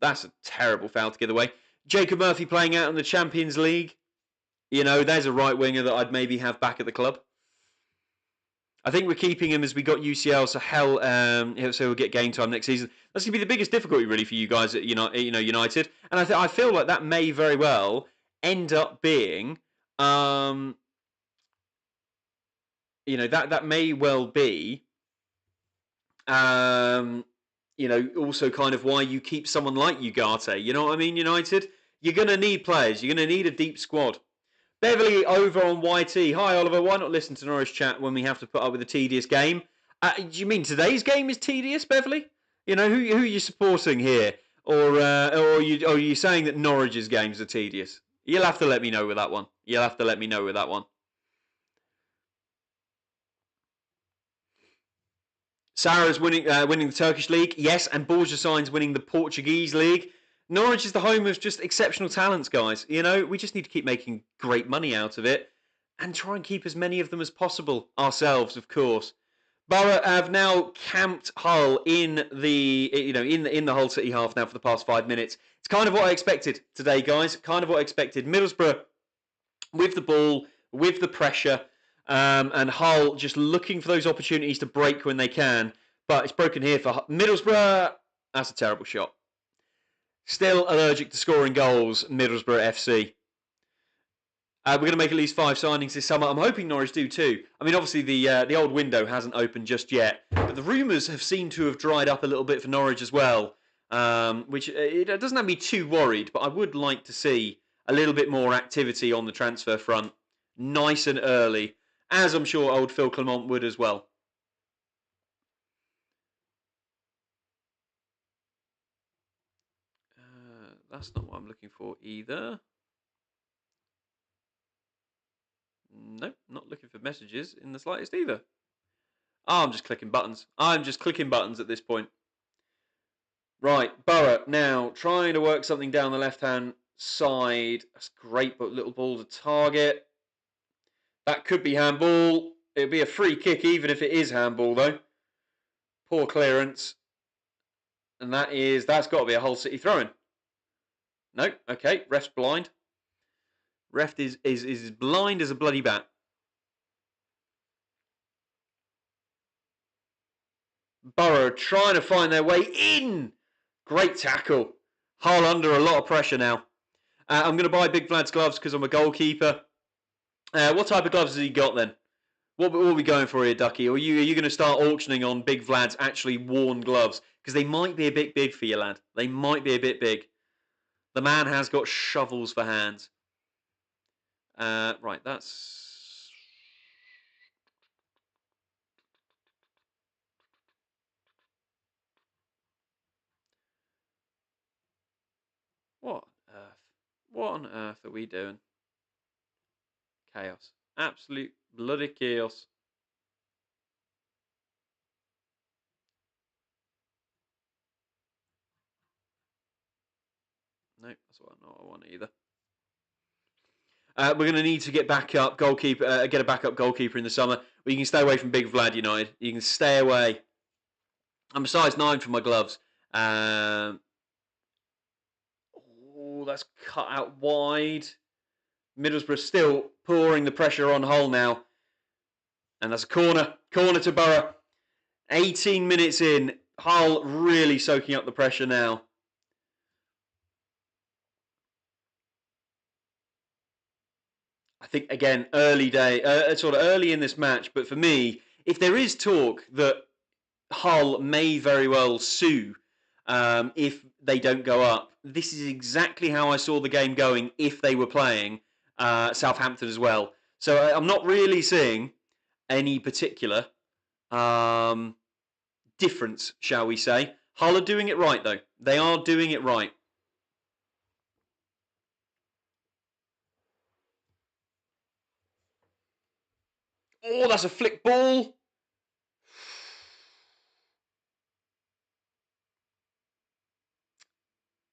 a terrible foul to get away. Jacob Murphy playing out in the Champions League. You know, there's a right winger that I'd maybe have back at the club. I think we're keeping him as we got UCL, so he'll get game time next season. That's going to be the biggest difficulty, really, for you guys at United. And I feel like that may very well end up being, that may well be, also kind of why you keep someone like Ugarte. You know what I mean, United? You're going to need players. You're going to need a deep squad. Beverly over on YT. Hi, Oliver. Why not listen to Norwich chat when we have to put up with a tedious game? Do you mean today's game is tedious, Beverly? You know, who are you supporting here? Or are you saying that Norwich's games are tedious? You'll have to let me know with that one. Sarah's winning the Turkish league, yes, and Borja Sainz winning the Portuguese league. Norwich is the home of just exceptional talents, guys. You know, we just need to keep making great money out of it and try and keep as many of them as possible ourselves, of course. Borough have now camped Hull in the Hull City half now for the past 5 minutes. It's kind of what I expected today, guys. Kind of what I expected. Middlesbrough with the ball, with the pressure, and Hull just looking for those opportunities to break when they can. But it's broken here for Middlesbrough. That's a terrible shot. Still allergic to scoring goals, Middlesbrough FC. We're going to make at least 5 signings this summer. I'm hoping Norwich do too. I mean, obviously the old window hasn't opened just yet, but the rumours have seemed to have dried up a little bit for Norwich as well, which it doesn't have me too worried, but I would like to see a little bit more activity on the transfer front, nice and early, as I'm sure old Phil Clement would as well. That's not what I'm looking for either. Nope, not looking for messages in the slightest either. Oh, I'm just clicking buttons. I'm just clicking buttons at this point. Right, Borough now trying to work something down the left-hand side. That's great, but little ball to target. That could be handball. It'll be a free kick even if it is handball though. Poor clearance. And that's got to be a Hull City throw-in. No, okay, ref's blind. Ref is as blind as a bloody bat. Borough trying to find their way in. Great tackle. Hull under a lot of pressure now. I'm going to buy Big Vlad's gloves because I'm a goalkeeper. What type of gloves has he got then? What are we going for here, Ducky? Are you going to start auctioning on Big Vlad's actually worn gloves? Because they might be a bit big for you, lad. They might be a bit big. The man has got shovels for hands. Right, that's... What on earth? What on earth are we doing? Chaos. Absolute bloody chaos. Nope, that's not what I want either. We're going to need to get back up goalkeeper, get a backup goalkeeper in the summer. You can stay away from Big Vlad United. You can stay away. I'm a size 9 for my gloves. Oh, that's cut out wide. Middlesbrough still pouring the pressure on Hull now. And that's a corner. Corner to Borough. 18 minutes in. Hull really soaking up the pressure now. I think, again, sort of early in this match. But for me, if there is talk that Hull may very well sue if they don't go up, this is exactly how I saw the game going if they were playing Southampton as well. So I'm not really seeing any particular difference, shall we say. Hull are doing it right, though. They are doing it right. Oh, that's a flick ball.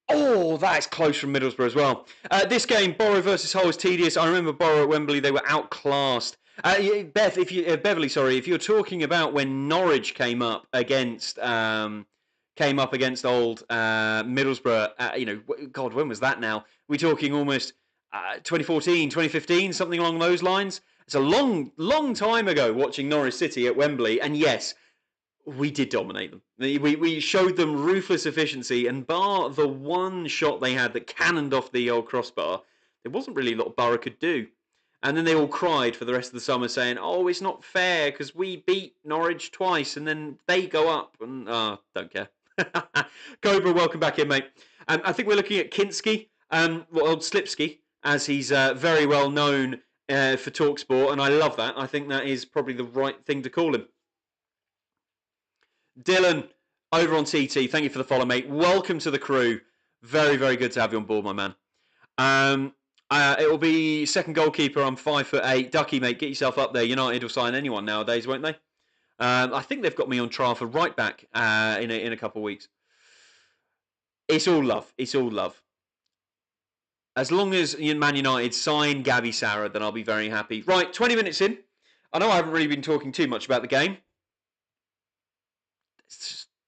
Oh, that is close from Middlesbrough as well. This game, Borough versus Hull, is tedious. I remember Borough at Wembley; they were outclassed. Beverly, sorry, if you're talking about when Norwich came up against old Middlesbrough, God, when was that now? We're talking almost 2014, 2015, something along those lines. It's a long time ago watching Norwich City at Wembley, and yes, we did dominate them. We showed them ruthless efficiency, and bar the one shot they had that cannoned off the old crossbar, there wasn't really a lot Borough could do. And then they all cried for the rest of the summer saying, oh, it's not fair because we beat Norwich twice and then they go up. And don't care. Cobra, welcome back in, mate. I think we're looking at Kinski, Slipsky, as he's very well known for TalkSport, and I love that. I think that is probably the right thing to call him. Dylan, over on TT, thank you for the follow, mate. Welcome to the crew. Very, very good to have you on board, my man. It will be second goalkeeper. I'm 5'8". Ducky, mate, get yourself up there. United will sign anyone nowadays, won't they? I think they've got me on trial for right back in a couple of weeks. It's all love. It's all love. As long as Man United sign Gabby Sarah, then I'll be very happy. Right, 20 minutes in. I know I haven't really been talking too much about the game.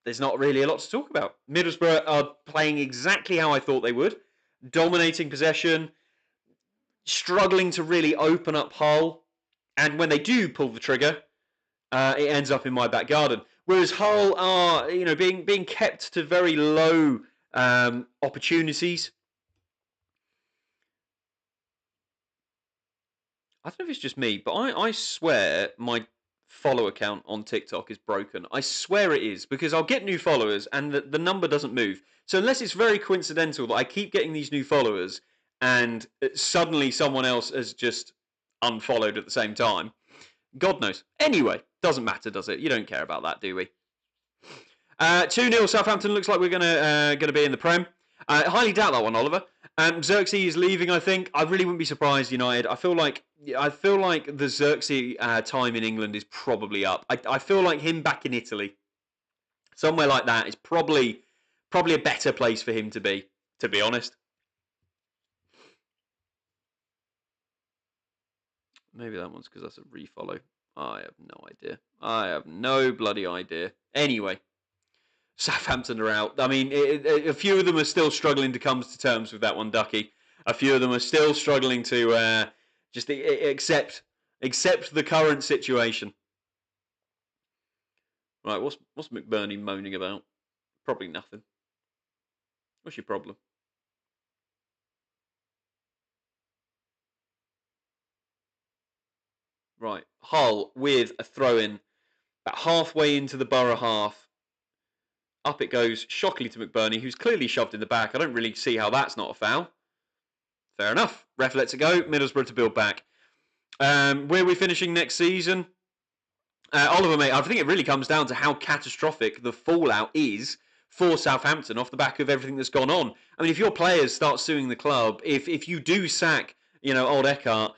There's not really a lot to talk about. Middlesbrough are playing exactly how I thought they would. Dominating possession, struggling to really open up Hull. And when they do pull the trigger, it ends up in my back garden. Whereas Hull are, being kept to very low opportunities. I don't know if it's just me, but I swear my follow account on TikTok is broken. I swear it is, because I'll get new followers and the number doesn't move. So unless it's very coincidental that I keep getting these new followers and suddenly someone else has just unfollowed at the same time, God knows. Anyway, doesn't matter, does it? You don't care about that, do we? 2-0 Southampton. Looks like we're going to be in the Prem. I highly doubt that one, Oliver. Xerxes is leaving, I think. I really wouldn't be surprised, United. I feel like the Xerxes time in England is probably up. I feel like him back in Italy, somewhere like that, is probably a better place for him to be honest. Maybe that one's because that's a refollow. I have no idea. I have no bloody idea. Anyway, Southampton are out. I mean, a few of them are still struggling to come to terms with that one, Ducky. A few of them are still struggling to just accept the current situation. Right, what's McBurney moaning about? Probably nothing. What's your problem? Right, Hull with a throw-in about halfway into the Borough half. Up it goes, shockingly to McBurney, who's clearly shoved in the back. I don't really see how that's not a foul. Fair enough. Ref lets it go. Middlesbrough to build back. Where are we finishing next season? Oliver, mate, I think it really comes down to how catastrophic the fallout is for Southampton off the back of everything that's gone on. I mean, if your players start suing the club, if you do sack, old Eckhart,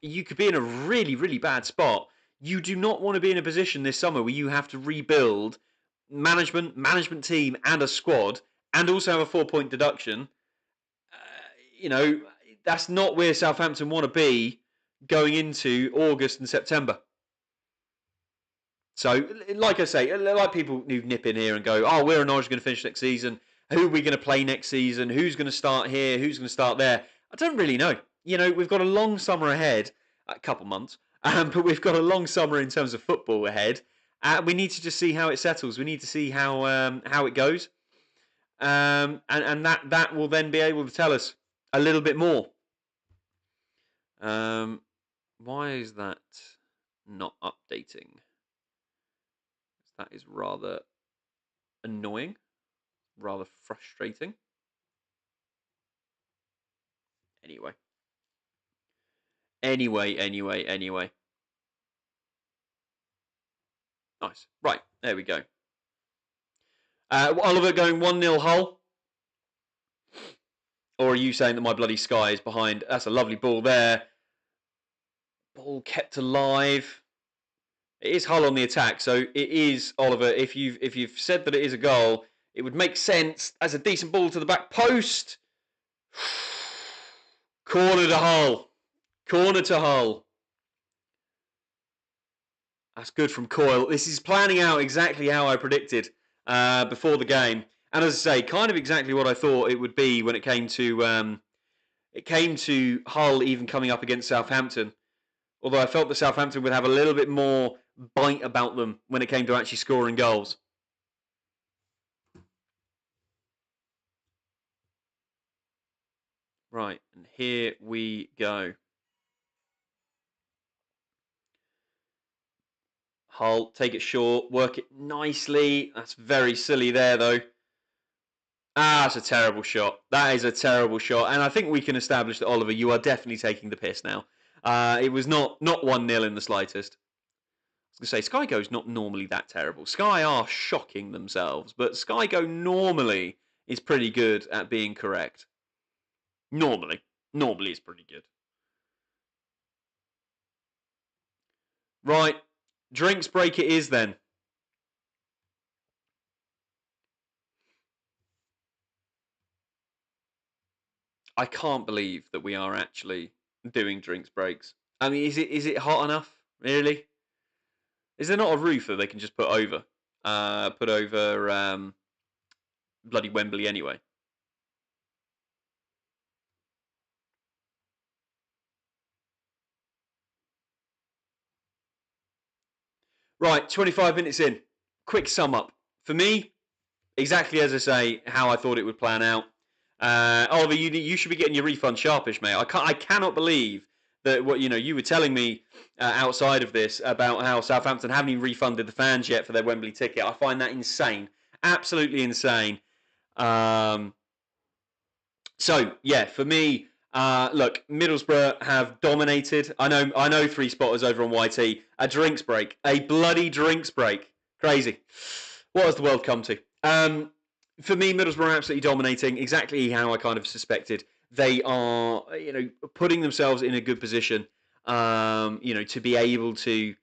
you could be in a really, really bad spot. You do not want to be in a position this summer where you have to rebuild management team and a squad and also have a 4-point deduction. That's not where Southampton want to be going into August and September. So, like I say, like people who nip in here and go, oh, where are Norwich going to finish next season? Who are we going to play next season? Who's going to start here? Who's going to start there? I don't really know. We've got a long summer ahead, a couple months, but we've got a long summer in terms of football ahead. We need to just see how it settles. We need to see how it goes. And that will then be able to tell us a little bit more. Why is that not updating? That is rather annoying, rather frustrating. Anyway. Nice. Right, there we go. Oliver going 1-0 Hull. Or are you saying that my bloody Sky is behind? That's a lovely ball there. Ball kept alive. It is Hull on the attack, so it is, Oliver, if you've said that it is a goal, it would make sense as a decent ball to the back post. Corner to Hull. That's good from Coyle. This is planning out exactly how I predicted before the game. And as I say, kind of exactly what I thought it would be when it came to Hull even coming up against Southampton. Although I felt that Southampton would have a little bit more bite about them when it came to actually scoring goals. Right, and here we go. Hull, take it short, work it nicely. That's very silly there, though. That's a terrible shot. That is a terrible shot. And I think we can establish that, Oliver, you are definitely taking the piss now. It was not 1-0 in the slightest. I was going to say, Sky Go's not normally that terrible. Sky are shocking themselves, but Sky Go normally is pretty good at being correct. Normally it's pretty good. Right, drinks break it is then. I can't believe that we are actually doing drinks breaks. I mean, is it hot enough? Really? Is there not a roof that they can just put over bloody Wembley anyway? Right, 25 minutes in. Quick sum up. For me, exactly as I say, how I thought it would plan out. Oliver, you should be getting your refund sharpish, mate. I cannot believe that what you were telling me outside of this about how Southampton haven't even refunded the fans yet for their Wembley ticket. I find that insane, absolutely insane. So yeah, for me, look, Middlesbrough have dominated. I know 3 spotters over on YT. A drinks break, a bloody drinks break, crazy. What has the world come to? For me, Middlesbrough are absolutely dominating, exactly how I kind of suspected. They are, putting themselves in a good position, to be able to,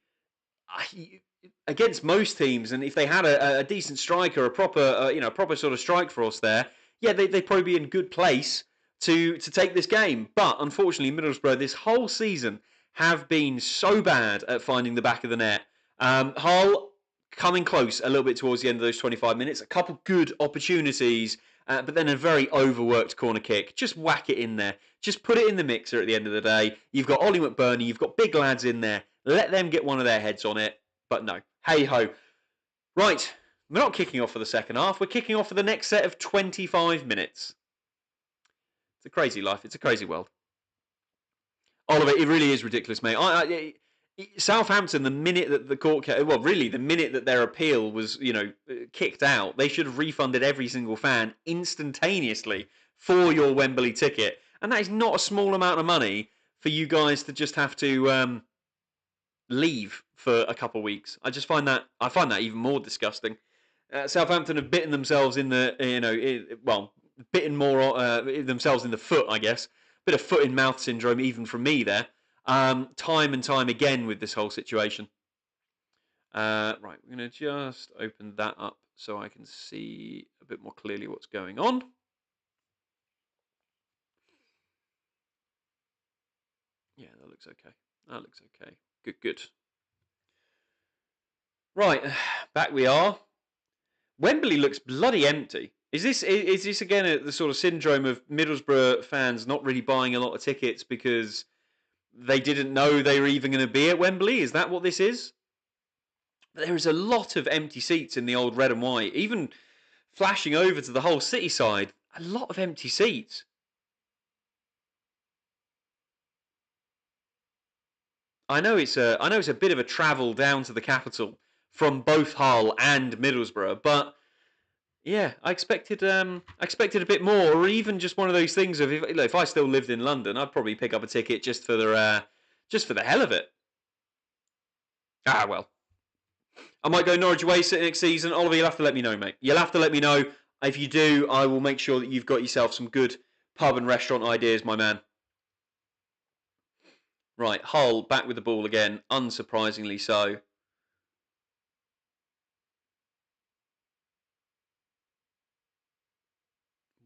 against most teams, and if they had a decent striker, a proper sort of strike force there, yeah, they'd probably be in good place to take this game. But unfortunately, Middlesbrough this whole season have been so bad at finding the back of the net. Hull coming close a little bit towards the end of those 25 minutes. A couple good opportunities, but then a very overworked corner kick. Just whack it in there. Just put it in the mixer at the end of the day. You've got Ollie McBurney. You've got big lads in there. Let them get one of their heads on it. But no. Hey-ho. Right. We're not kicking off for the second half. We're kicking off for the next set of 25 minutes. It's a crazy life. It's a crazy world. Oliver, it really is ridiculous, mate. Southampton, the minute that the court case, well, really, the minute that their appeal was, kicked out, they should have refunded every single fan instantaneously for your Wembley ticket. And that is not a small amount of money for you guys to just have to leave for a couple of weeks. I find that even more disgusting. Southampton have bitten themselves in the, bitten more themselves in the foot, I guess. Bit of foot in mouth syndrome even from me there. Time and time again with this whole situation. Right, we're going to just open that up so I can see a bit more clearly what's going on. Yeah, that looks okay. Good. Right, back we are. Wembley looks bloody empty. Is this again the sort of syndrome of Middlesbrough fans not really buying a lot of tickets because they didn't know they were even going to be at Wembley? Is that what this is? There is a lot of empty seats in the old red and white. Even flashing over to the whole city side, a lot of empty seats. I know it's a bit of a travel down to the capital from both Hull and Middlesbrough, but yeah, I expected a bit more, or even just one of those things of if I still lived in London, I'd probably pick up a ticket just for the hell of it. Ah well, I might go Norwich away next season. Oliver, you'll have to let me know, mate. You'll have to let me know. If you do, I will make sure that you've got yourself some good pub and restaurant ideas, my man. Right, Hull back with the ball again, unsurprisingly so.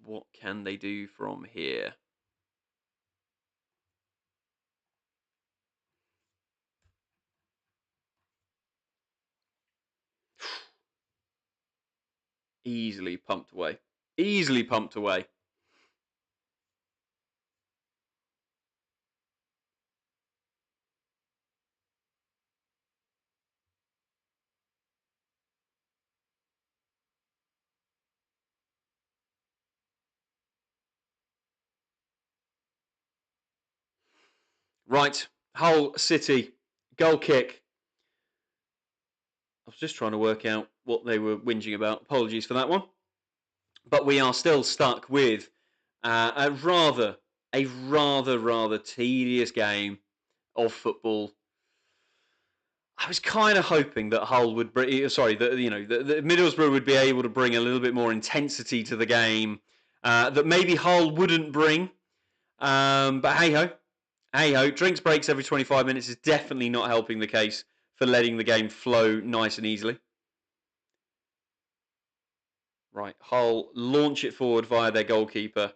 What can they do from here? Easily pumped away. Right, Hull City, goal kick. I was just trying to work out what they were whinging about. Apologies for that one. But we are still stuck with a rather tedious game of football. I was kind of hoping that Hull would bring, the Middlesbrough would be able to bring a little bit more intensity to the game that maybe Hull wouldn't bring. But hey-ho, drinks breaks every 25 minutes is definitely not helping the case for letting the game flow nice and easily. Right, Hull launch it forward via their goalkeeper.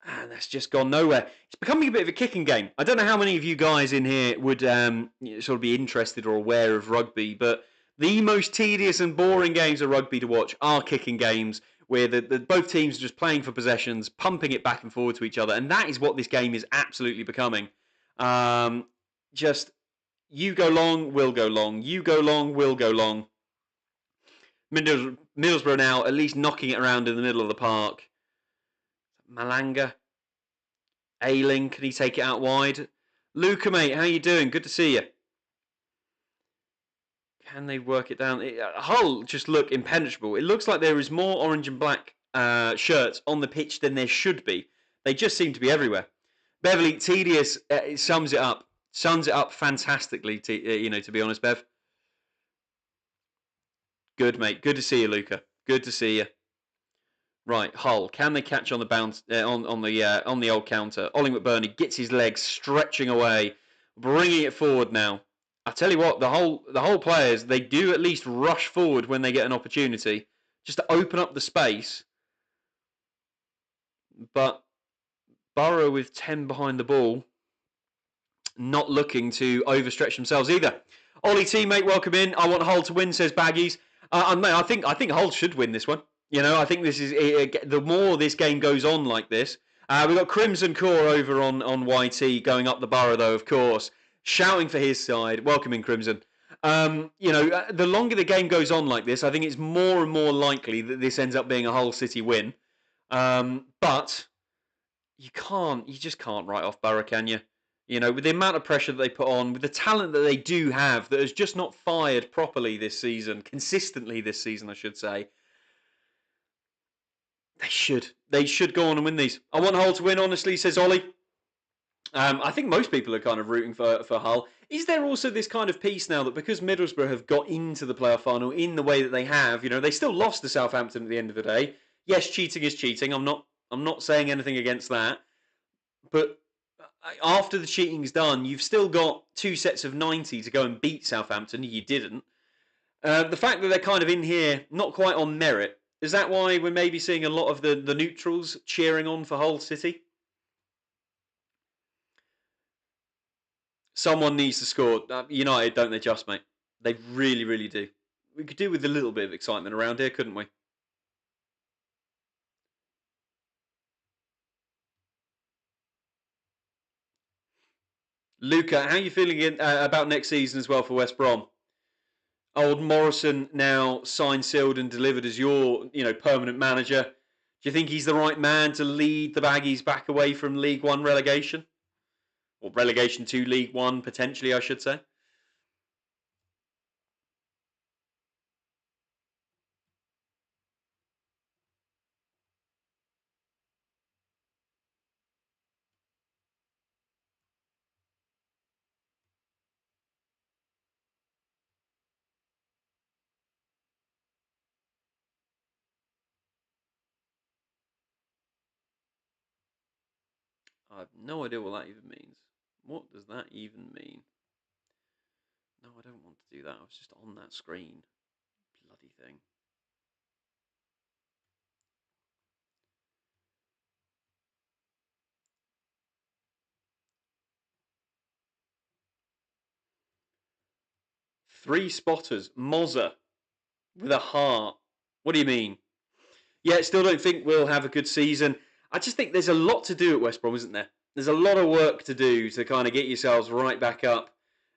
And that's just gone nowhere. It's becoming a bit of a kicking game. I don't know how many of you guys in here would sort of be interested or aware of rugby, but the most tedious and boring games of rugby to watch are kicking games where both teams are just playing for possessions, pumping it back and forward to each other, and that is what this game is absolutely becoming. Just, you go long, we'll go long. You go long, we'll go long. Middlesbrough now at least knocking it around in the middle of the park. Malanga. Ayling, can he take it out wide? Luca, mate, how you doing? Good to see you. Can they work it down? Hull just look impenetrable. It looks like there is more orange and black shirts on the pitch than there should be. They just seem to be everywhere. Beverly, tedious, sums it up. Sums it up fantastically, to be honest, Bev. Good, mate. Good to see you, Luca. Good to see you. Right, Hull. Can they catch on the bounce on the old counter? Ollie McBurney gets his legs stretching away, bringing it forward now. I tell you what, the whole players, they do at least rush forward when they get an opportunity, just to open up the space. But Borough with 10 behind the ball. not looking to overstretch themselves either. Ollie teammate, welcome in. I want Hull to win, says Baggies. Mate, I think Hull should win this one. You know, I think this is the more this game goes on like this. We've got Crimson Core over on YT going up the borough, though, of course, shouting for his side. Welcome in, Crimson. You know, the longer the game goes on like this, I think it's more and more likely that this ends up being a Hull City win. But you just can't write off Borough, can you? You know, with the amount of pressure that they put on, with the talent that they do have that has just not fired properly this season, consistently this season, I should say. They should go on and win these. I want Hull to win, honestly, says Ollie. I think most people are kind of rooting for Hull. Is there also this kind of piece now that because Middlesbrough have got into the playoff final in the way that they have, you know, they still lost to Southampton at the end of the day. Yes, cheating is cheating. I'm not saying anything against that. But after the cheating's done, you've still got 2 sets of 90 to go and beat Southampton. You didn't. The fact that they're kind of in here, not quite on merit, is that why we're maybe seeing a lot of the neutrals cheering on for Hull City? Someone needs to score. United, don't they just, mate? They really, really do. We could do with a little bit of excitement around here, couldn't we? Luca, how are you feeling about next season as well for West Brom? Old Morrison now signed, sealed and delivered as your permanent manager. Do you think he's the right man to lead the Baggies back away from League One relegation? Or relegation to League One, potentially, I should say? I have no idea what that even means. What does that even mean? No, I don't want to do that. I was just on that screen. Bloody thing. Three spotters. Mozza with a heart. What do you mean? Yeah, still don't think we'll have a good season. I just think there's a lot to do at West Brom, isn't there? There's a lot of work to do to kind of get yourselves right back up.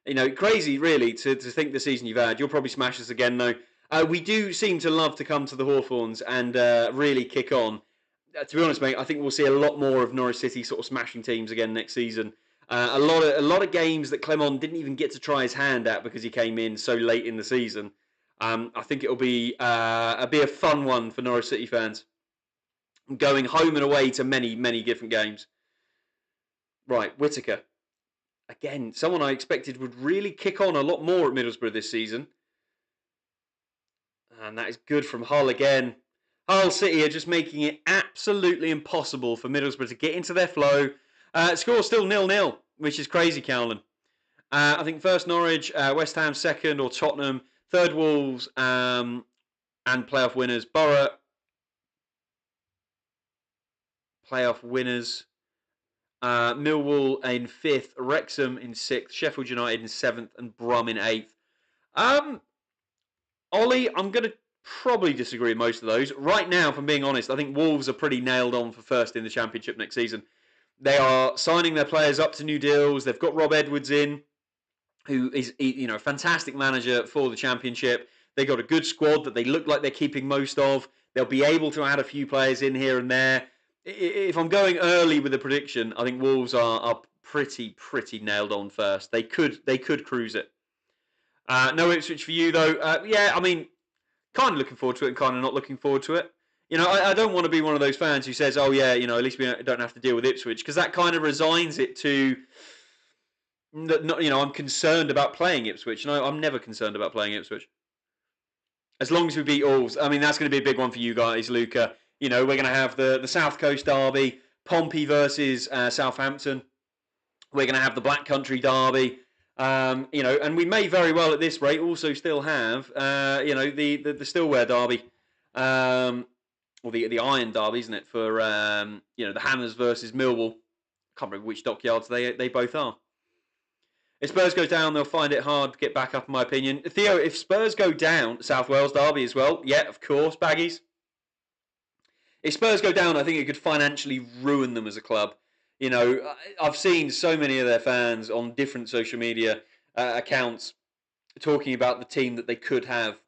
You know, crazy really to think the season you've had. You'll probably smash us again though. We do seem to love to come to the Hawthorns and really kick on. To be honest, mate, I think we'll see a lot more of Norwich City sort of smashing teams again next season. A lot of games that Clement didn't even get to try his hand at because he came in so late in the season. I think it'll be a fun one for Norwich City fans. Going home and away to many, many different games. Right, Whittaker. Again, someone I expected would really kick on a lot more at Middlesbrough this season. And that is good from Hull again. Hull City are just making it absolutely impossible for Middlesbrough to get into their flow. Score still 0-0, which is crazy, Cowlin. I think first Norwich, West Ham second, or Tottenham. Third Wolves, and playoff winners. Borough, playoff winners. Millwall in 5th, Wrexham in 6th, Sheffield United in 7th, and Brum in 8th. Ollie, I'm going to probably disagree with most of those. Right now, if I'm being honest, I think Wolves are pretty nailed on for first in the Championship next season. They are signing their players up to new deals. They've got Rob Edwards in, who is a fantastic manager for the Championship. They got a good squad that they look like they're keeping most of. They'll be able to add a few players in here and there. If I'm going early with a prediction, I think Wolves are pretty nailed on first. They could cruise it. No Ipswich for you though. Yeah, I mean, kind of looking forward to it and kind of not looking forward to it. You know, I don't want to be one of those fans who says, "Oh yeah, at least we don't have to deal with Ipswich," because that kind of resigns it to. I'm concerned about playing Ipswich. No, I'm never concerned about playing Ipswich. As long as we beat Wolves, I mean, that's going to be a big one for you guys, Luca. We're going to have the South Coast derby, Pompey versus Southampton. We're going to have the Black Country derby. And we may very well at this rate also still have, the Stillware derby, or the Iron derby, isn't it? For the Hammers versus Millwall. I can't remember which dockyards they both are. If Spurs go down, they'll find it hard to get back up, in my opinion. Theo, if Spurs go down, South Wales derby as well, yeah, of course, Baggies. If Spurs go down, I think it could financially ruin them as a club. You know, I've seen so many of their fans on different social media accounts talking about the team that they could have,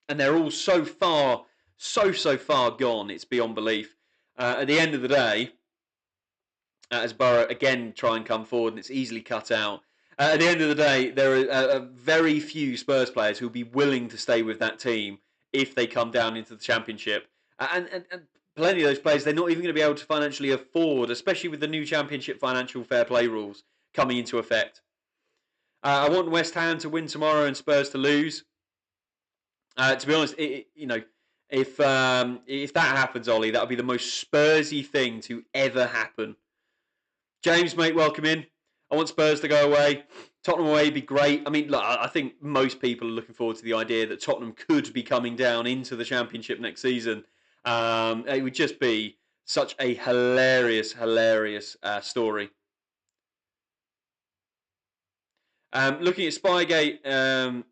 and they're all so far gone. It's beyond belief. At the end of the day, as Borough again try and come forward, and it's easily cut out. At the end of the day, there are very few Spurs players who will be willing to stay with that team if they come down into the Championship. And plenty of those players, they're not even going to be able to financially afford, especially with the new Championship financial fair play rules coming into effect. I want West Ham to win tomorrow and Spurs to lose. To be honest, if that happens, Ollie, that would be the most Spursy thing to ever happen. James, mate, welcome in. I want Spurs to go away. Tottenham away would be great. I mean, look, I think most people are looking forward to the idea that Tottenham could be coming down into the Championship next season. It would just be such a hilarious story. Looking at Spygate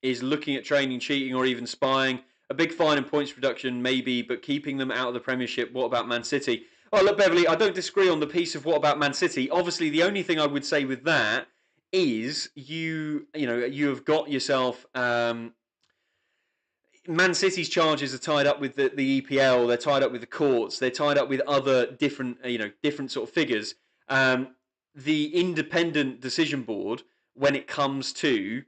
is looking at training, cheating, or even spying. A big fine and points reduction, maybe, but keeping them out of the Premiership. What about Man City? Oh, look, Beverly, I don't disagree on the piece of what about Man City. Obviously, the only thing I would say with that is you have got yourself. Man City's charges are tied up with the EPL. They're tied up with the courts. They're tied up with other different sort of figures. The independent decision board, when it comes to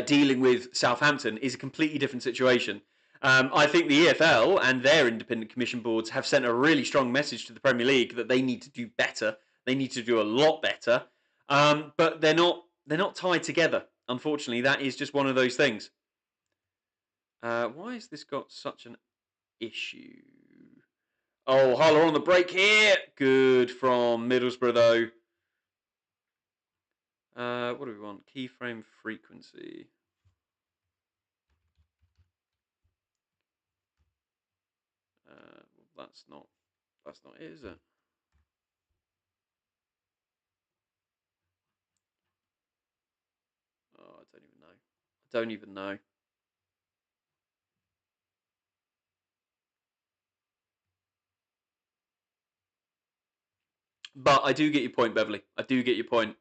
dealing with Southampton, is a completely different situation. I think the EFL and their independent commission boards have sent a really strong message to the Premier League that they need to do better. They need to do a lot better, but they're not tied together. Unfortunately, that is just one of those things. Why has this got such an issue? Oh, HUL are on the break here. Good from Middlesbrough though. What do we want? Keyframe frequency. That's not it, is it? Oh, I don't even know. But I do get your point, Beverly. I do get your point.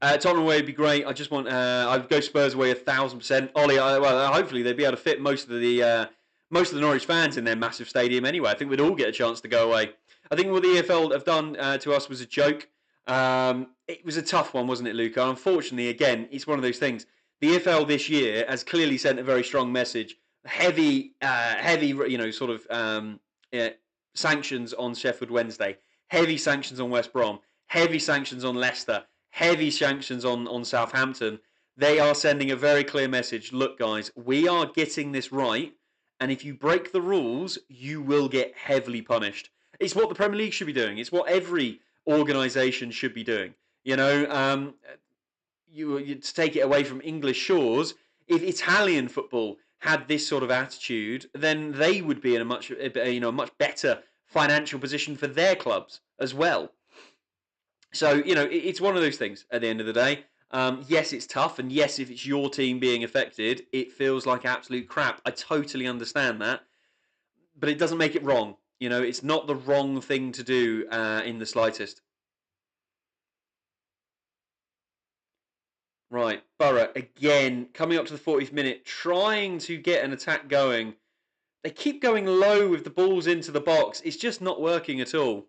Tottenham away would be great. I just want. I'd go Spurs away 1,000%. Ollie, hopefully they'd be able to fit most of the Norwich fans in their massive stadium anyway. I think we'd all get a chance to go away. I think what the EFL have done to us was a joke. It was a tough one, wasn't it, Luca? Unfortunately, again, it's one of those things. The EFL this year has clearly sent a very strong message. Heavy, sanctions on Sheffield Wednesday. Heavy sanctions on West Brom. Heavy sanctions on Leicester. Heavy sanctions on Southampton. They are sending a very clear message. Look, guys, we are getting this right. And if you break the rules, you will get heavily punished. It's what the Premier League should be doing. It's what every organisation should be doing. You know, you to take it away from English shores. If Italian football had this sort of attitude, then they would be in a much better financial position for their clubs as well. So it's one of those things. At the end of the day, yes, it's tough, and yes, if it's your team being affected, it feels like absolute crap. I totally understand that, but it doesn't make it wrong. It's not the wrong thing to do in the slightest. Right, Borough again coming up to the 40th minute, trying to get an attack going. They keep going low with the balls into the box. It's just not working at all.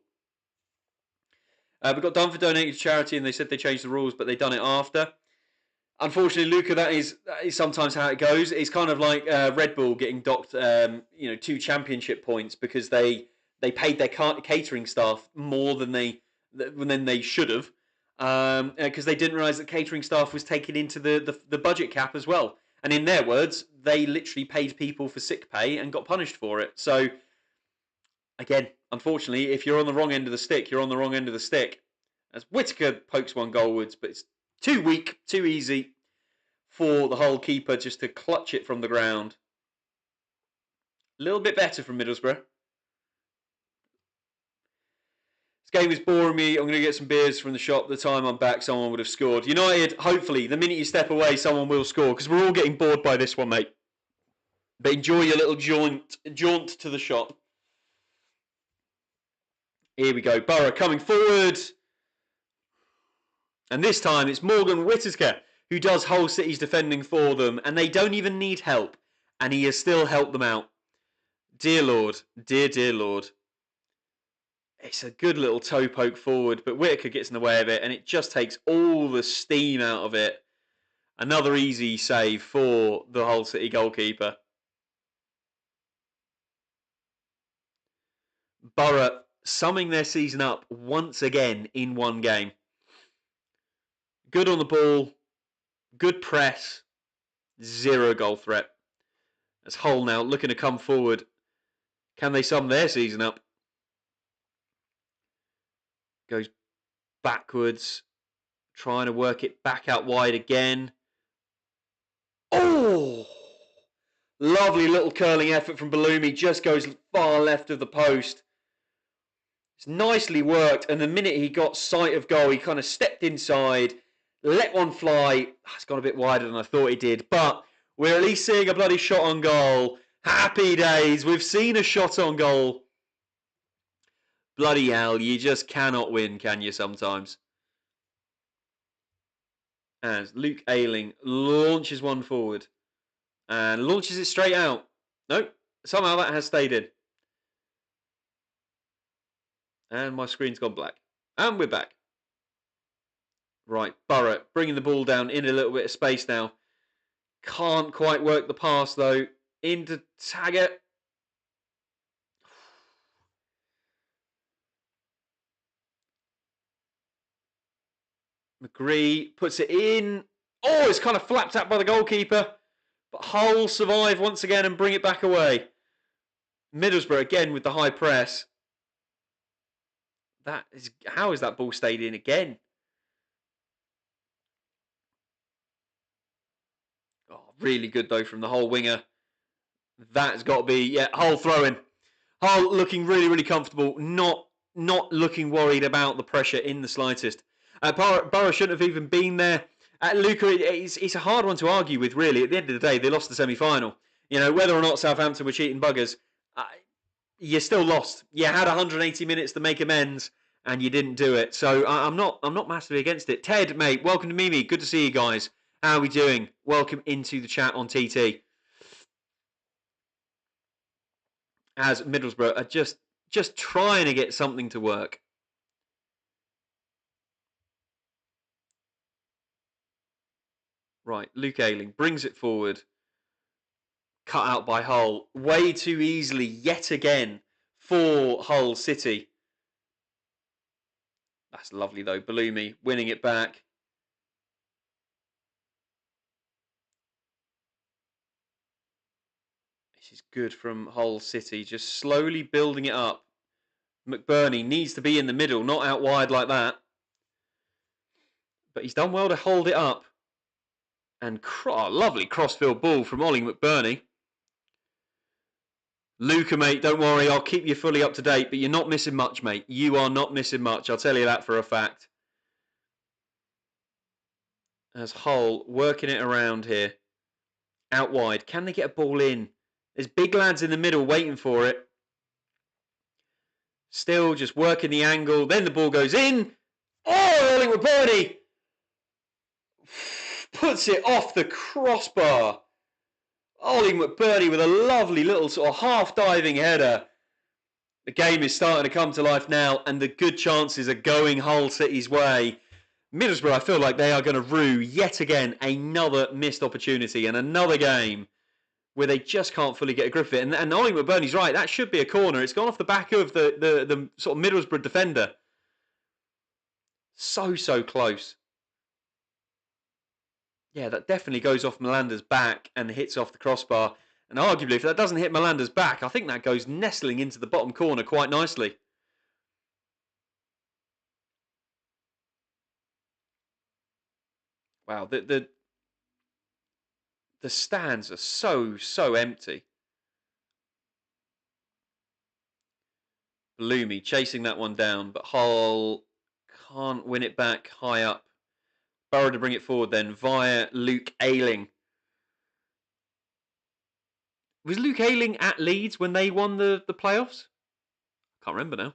We got done for donating to charity, and they said they changed the rules, but they done it after. Unfortunately, Luca, that is sometimes how it goes. It's kind of like Red Bull getting docked, 2 championship points because they paid their catering staff more than they should have, because they didn't realise that catering staff was taken into the budget cap as well. And in their words, they literally paid people for sick pay and got punished for it. So, again, unfortunately, if you're on the wrong end of the stick, you're on the wrong end of the stick. As Whittaker pokes one goalwards, but it's too weak, too easy for the Hull keeper just to clutch it from the ground. A little bit better from Middlesbrough. This game is boring me. I'm going to get some beers from the shop. The time I'm back, someone would have scored. United, hopefully, the minute you step away, someone will score, because we're all getting bored by this one, mate. But enjoy your little jaunt to the shop. Here we go. Borough coming forward. And this time it's Morgan Whittaker who does Hull City's defending for them. And they don't even need help. And he has still helped them out. Dear Lord. Dear Lord. It's a good little toe poke forward, but Whittaker gets in the way of it, and it just takes all the steam out of it. Another easy save for the Hull City goalkeeper. Borough summing their season up once again in one game. Good on the ball, good press, zero goal threat. As Hull now looking to come forward. Can they sum their season up? Goes backwards, trying to work it back out wide again. Oh! Lovely little curling effort from Bellumi. Just goes far left of the post. It's nicely worked. And the minute he got sight of goal, he kind of stepped inside, let one fly. It's gone a bit wider than I thought it did. But we're at least seeing a bloody shot on goal. Happy days. We've seen a shot on goal. Bloody hell, you just cannot win, can you, sometimes? As Luke Ayling launches one forward. And launches it straight out. Nope, somehow that has stayed in. And my screen's gone black. And we're back. Right, Borough bringing the ball down in a little bit of space now. Can't quite work the pass, though. Into Taggart. McGree puts it in. Oh, it's kind of flapped out by the goalkeeper. But Hull survive once again and bring it back away. Middlesbrough again with the high press. How has that ball stayed in again? Oh, really good though from the Hull winger. That's got to be Hull throwing. Hull looking really comfortable. Not looking worried about the pressure in the slightest. Borough shouldn't have even been there. Luca, it's a hard one to argue with, really. At the end of the day, they lost the semi-final. You know, whether or not Southampton were cheating buggers, you still lost. You had 180 minutes to make amends, and you didn't do it. So I'm not massively against it. Ted, mate, welcome to Mimi. Good to see you guys. How are we doing? Welcome into the chat on TT. As Middlesbrough are just trying to get something to work. Right, Luke Ayling brings it forward. Cut out by Hull. Way too easily, yet again, for Hull City. That's lovely, though. Bellumi winning it back. This is good from Hull City. Just slowly building it up. McBurney needs to be in the middle, not out wide like that. But he's done well to hold it up. And lovely crossfield ball from Ollie McBurney. Luca, mate, don't worry. I'll keep you fully up to date, but you're not missing much, mate. You are not missing much. I'll tell you that for a fact. As Hull working it around here. Out wide. Can they get a ball in? There's big lads in the middle waiting for it. Still just working the angle. Then the ball goes in. Oh, Ollie McBurney puts it off the crossbar. Ollie McBurney with a lovely little sort of half-diving header. The game is starting to come to life now, and the good chances are going Hull City's way. Middlesbrough, I feel like they are going to rue yet again another missed opportunity and another game where they just can't fully get a grip of it. And Ollie McBurney's right, that should be a corner. It's gone off the back of the sort of Middlesbrough defender. So close. Yeah, that definitely goes off Melander's back and hits off the crossbar. And arguably, if that doesn't hit Melander's back, I think that goes nestling into the bottom corner quite nicely. Wow, the stands are so empty. Bloomy chasing that one down, but Hull can't win it back high up. Borough to bring it forward then via Luke Ayling. Was Luke Ayling at Leeds when they won the playoffs? Can't remember now.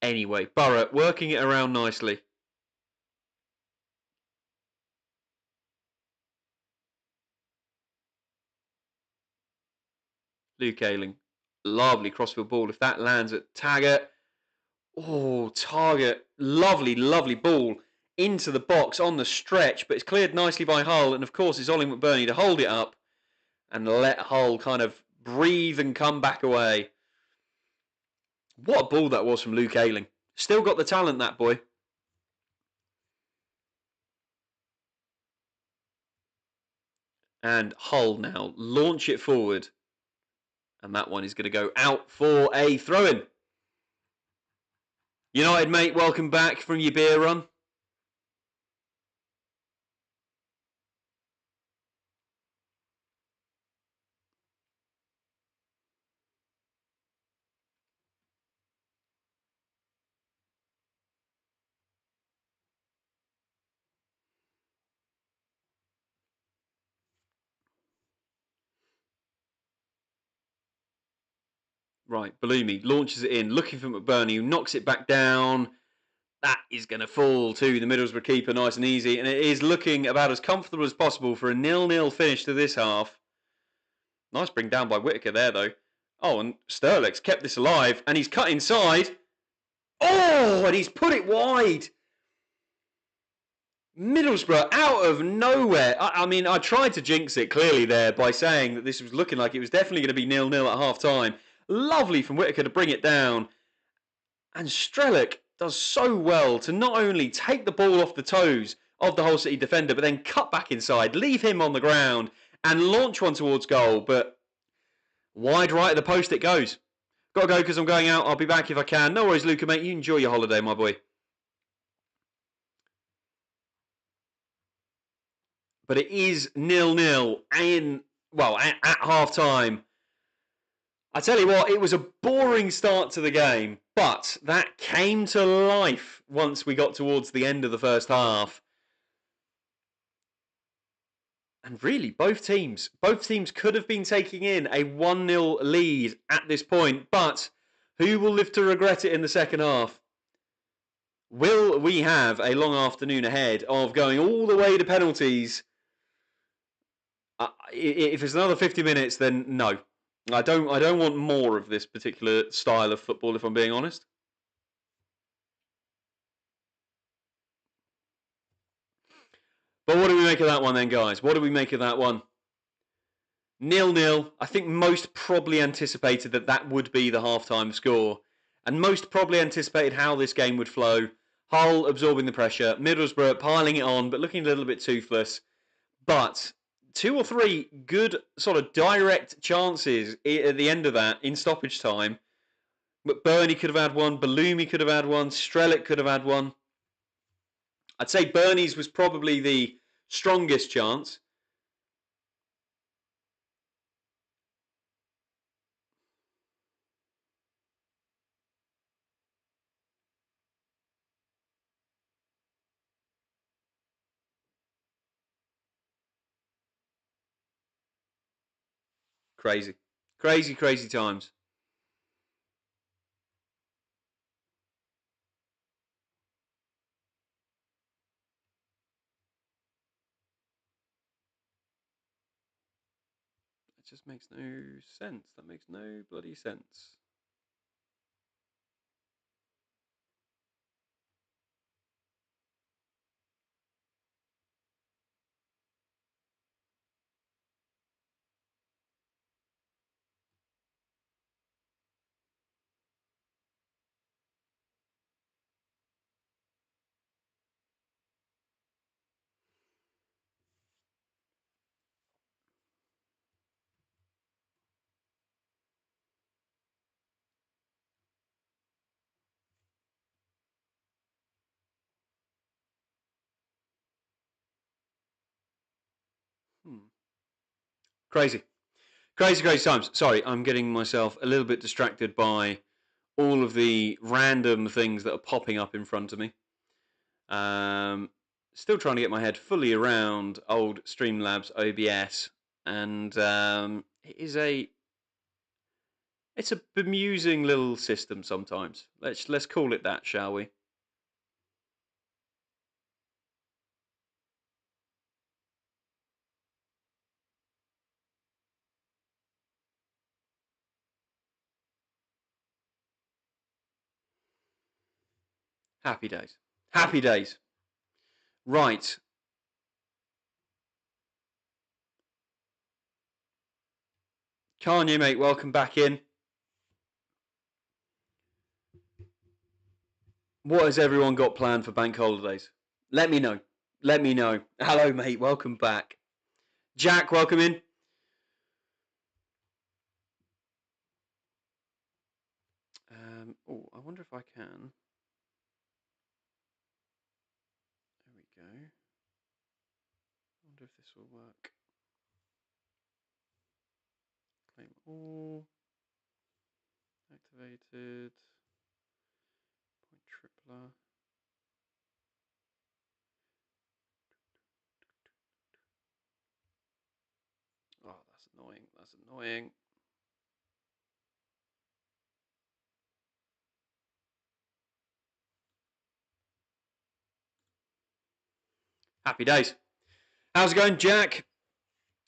Anyway, Borough working it around nicely. Luke Ayling. Lovely crossfield ball. If that lands at Taggart. Oh, Target. Lovely, lovely ball into the box on the stretch, but it's cleared nicely by Hull. And of course, it's Ollie McBurney to hold it up and let Hull kind of breathe and come back away. What a ball that was from Luke Ayling. Still got the talent, that boy. And Hull now launch it forward. And that one is going to go out for a throw-in. United, mate, welcome back from your beer run. Right, Bloomy launches it in, looking for McBurney, who knocks it back down. That is going to fall to the Middlesbrough keeper nice and easy. And it is looking about as comfortable as possible for a 0-0 finish to this half. Nice bring down by Whittaker there, though. Oh, and Sterlick's kept this alive, and he's cut inside. Oh, and he's put it wide. Middlesbrough out of nowhere. I mean, I tried to jinx it clearly there by saying that this was looking like it was definitely going to be 0-0 at half-time. Lovely from Whittaker to bring it down. And Strelic does so well to not only take the ball off the toes of the Hull City defender, but then cut back inside, leave him on the ground, and launch one towards goal. But wide right of the post it goes. Got to go because I'm going out. I'll be back if I can. No worries, Luca, mate. You enjoy your holiday, my boy. But it is 0-0 at half-time. I tell you what, it was a boring start to the game, but that came to life once we got towards the end of the first half. And really, both teams could have been taking in a 1-0 lead at this point, but who will live to regret it in the second half? Will we have a long afternoon ahead of going all the way to penalties? If it's another 50 minutes, then no. I don't want more of this particular style of football, if I'm being honest. But what do we make of that one then, guys? What do we make of that one? 0-0. I think most probably anticipated that would be the half-time score. And most probably anticipated how this game would flow. Hull absorbing the pressure. Middlesbrough piling it on, but looking a little bit toothless. But 2 or 3 good sort of direct chances at the end of that in stoppage time. McBurney could have had one. Bloomy could have had one. Strelic could have had one. I'd say Bernie's was probably the strongest chance. Crazy. Crazy, crazy times. It just makes no sense. That makes no bloody sense. Crazy. Crazy, crazy times. Sorry, I'm getting myself a little bit distracted by all of the random things that are popping up in front of me. Still trying to get my head fully around old Streamlabs OBS, and it's a bemusing little system sometimes. Let's call it that, shall we? Happy days. Happy days. Right. Kanye, mate, welcome back in. What has everyone got planned for bank holidays? Let me know. Let me know. Hello, mate. Welcome back. Jack, welcome in. I wonder if I can. There we go. I wonder if this will work. Claim all. Activated. Point tripler. Oh, that's annoying. That's annoying. Happy days. How's it going, Jack?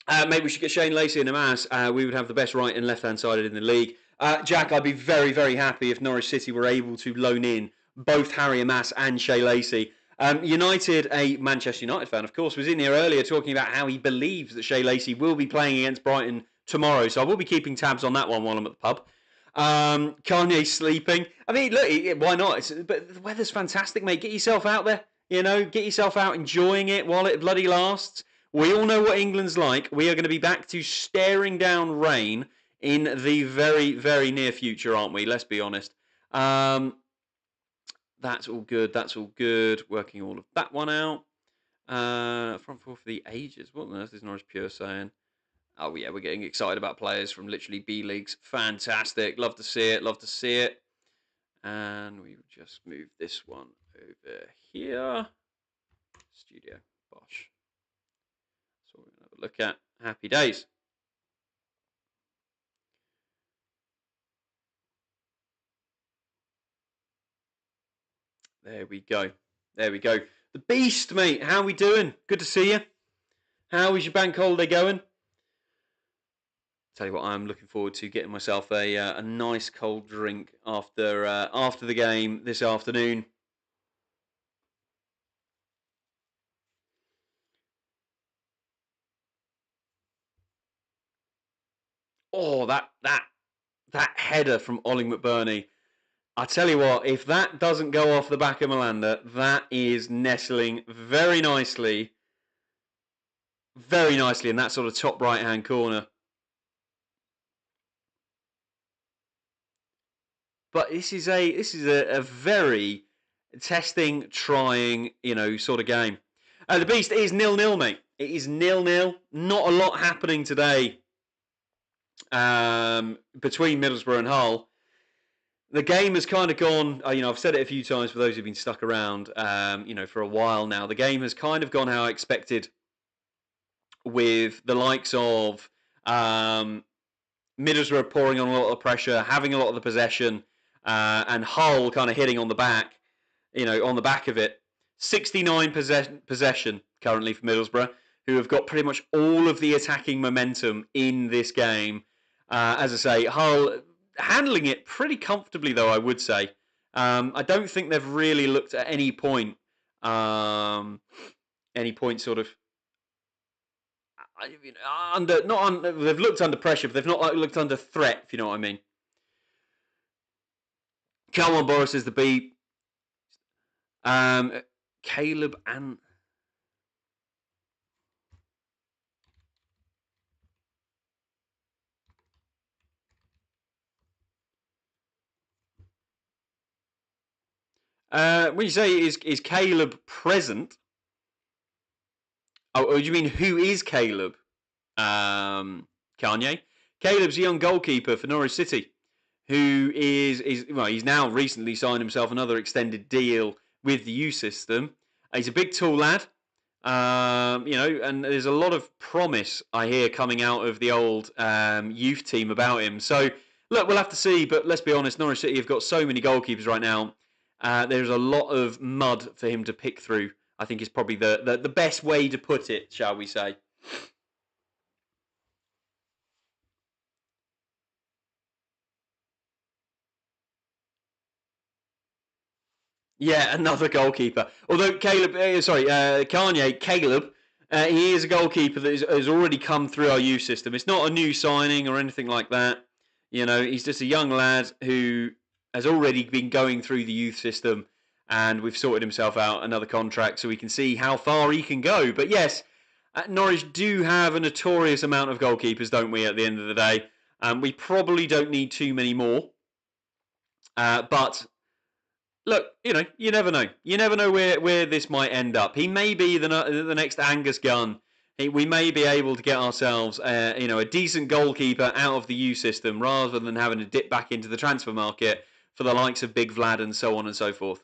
Maybe we should get Shane Lacey and Amas. We would have the best right and left-hand sided in the league. Jack, I'd be very, very happy if Norwich City were able to loan in both Harry Amas and Shea Lacey. United, a Manchester United fan, of course, was in here earlier talking about how he believes that Shea Lacey will be playing against Brighton tomorrow. So I will be keeping tabs on that one while I'm at the pub. Kanye's sleeping. I mean, look, why not? But the weather's fantastic, mate. Get yourself out there. You know, get yourself out enjoying it while it bloody lasts. We all know what England's like. We are going to be back to staring down rain in the very, very near future, aren't we? Let's be honest. That's all good. That's all good. Working all of that one out. Front four for the ages. What on earth is Norwich Pure saying? Oh, yeah, we're getting excited about players from literally B leagues. Fantastic. Love to see it. Love to see it. And we just move this one over here. Studio. Bosh. So we're going to have a look at. Happy days. There we go. There we go. The Beast, mate. How are we doing? Good to see you. How is your bank holiday going? Tell you what, I'm looking forward to getting myself a nice cold drink after the game this afternoon. Oh, that header from Ollie McBurney. I tell you what, if that doesn't go off the back of Malanda, that is nestling very nicely in that sort of top right-hand corner. But this is a very testing, trying, sort of game. The Beast is 0-0, mate. It is 0-0. Not a lot happening today between Middlesbrough and Hull. The game has kind of gone, I've said it a few times for those who've been stuck around, for a while now. The game has kind of gone how I expected, with the likes of Middlesbrough pouring on a lot of pressure, having a lot of the possession, and Hull kind of hitting on the back, on the back of it. 69 possession currently for Middlesbrough, who have got pretty much all of the attacking momentum in this game. As I say, Hull handling it pretty comfortably, though, I would say. I don't think they've really looked at any point sort of they've looked under pressure, but they've not looked under threat, if you know what I mean. Come on, Boris is the beat. Caleb and when you say is Caleb present? Oh, do you mean who is Caleb? Kanye. Caleb's a young goalkeeper for Norwich City, who is well, he's now recently signed himself another extended deal with the youth system. He's a big, tall lad, and there's a lot of promise I hear coming out of the old youth team about him. So, look, we'll have to see, but let's be honest, Norwich City have got so many goalkeepers right now. There's a lot of mud for him to pick through, I think is probably the best way to put it, shall we say. Yeah, another goalkeeper. Although Caleb, he is a goalkeeper that has already come through our youth system. It's not a new signing or anything like that. He's just a young lad who has already been going through the youth system, and we've sorted himself out another contract so we can see how far he can go. But yes, Norwich do have a notorious amount of goalkeepers, don't we, at the end of the day? We probably don't need too many more. But look, you never know. You never know where this might end up. He may be the next Angus Gunn. We may be able to get ourselves, a decent goalkeeper out of the U system rather than having to dip back into the transfer market for the likes of Big Vlad and so on and so forth.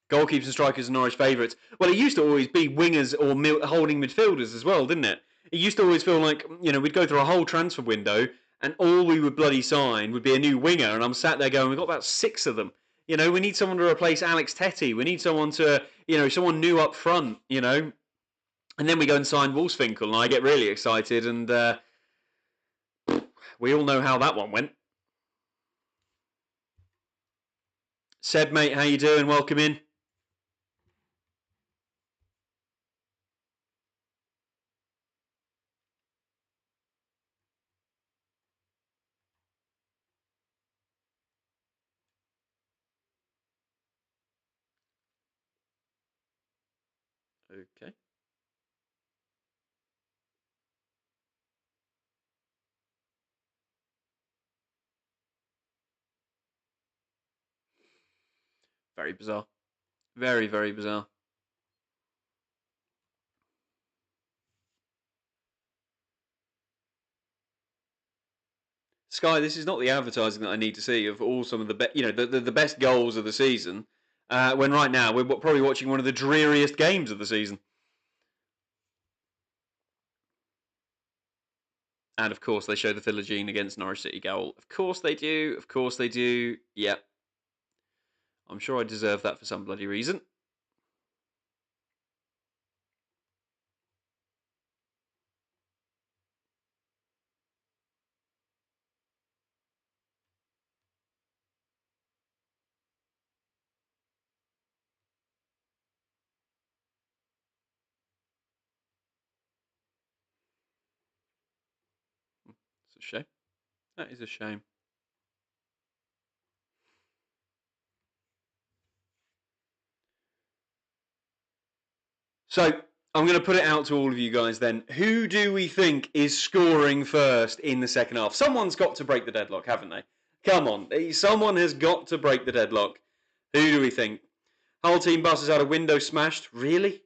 Goalkeepers and strikers are Norwich favourites. Well, it used to always be wingers or holding midfielders as well, didn't it? It used to always feel like, we'd go through a whole transfer window and all we would bloody sign would be a new winger, and I'm sat there going, we've got about 6 of them. We need someone to replace Alex Tetty. We need someone to, someone new up front, And then we go and sign Wolfswinkel, and I get really excited, and we all know how that one went. Seb, mate, how you doing? Welcome in. Okay. Very bizarre. Very, very bizarre. Sky, this is not the advertising that I need to see of all some of the best goals of the season. When right now we're probably watching one of the dreariest games of the season. And of course, they show the Philogene against Norwich City goal. Of course they do. Of course they do. Yep. I'm sure I deserve that for some bloody reason. It's a shame. That is a shame. So, I'm going to put it out to all of you guys then. Who do we think is scoring first in the second half? Someone's got to break the deadlock, haven't they? Come on. Someone has got to break the deadlock. Who do we think? Hull team bus has had a window smashed. Really?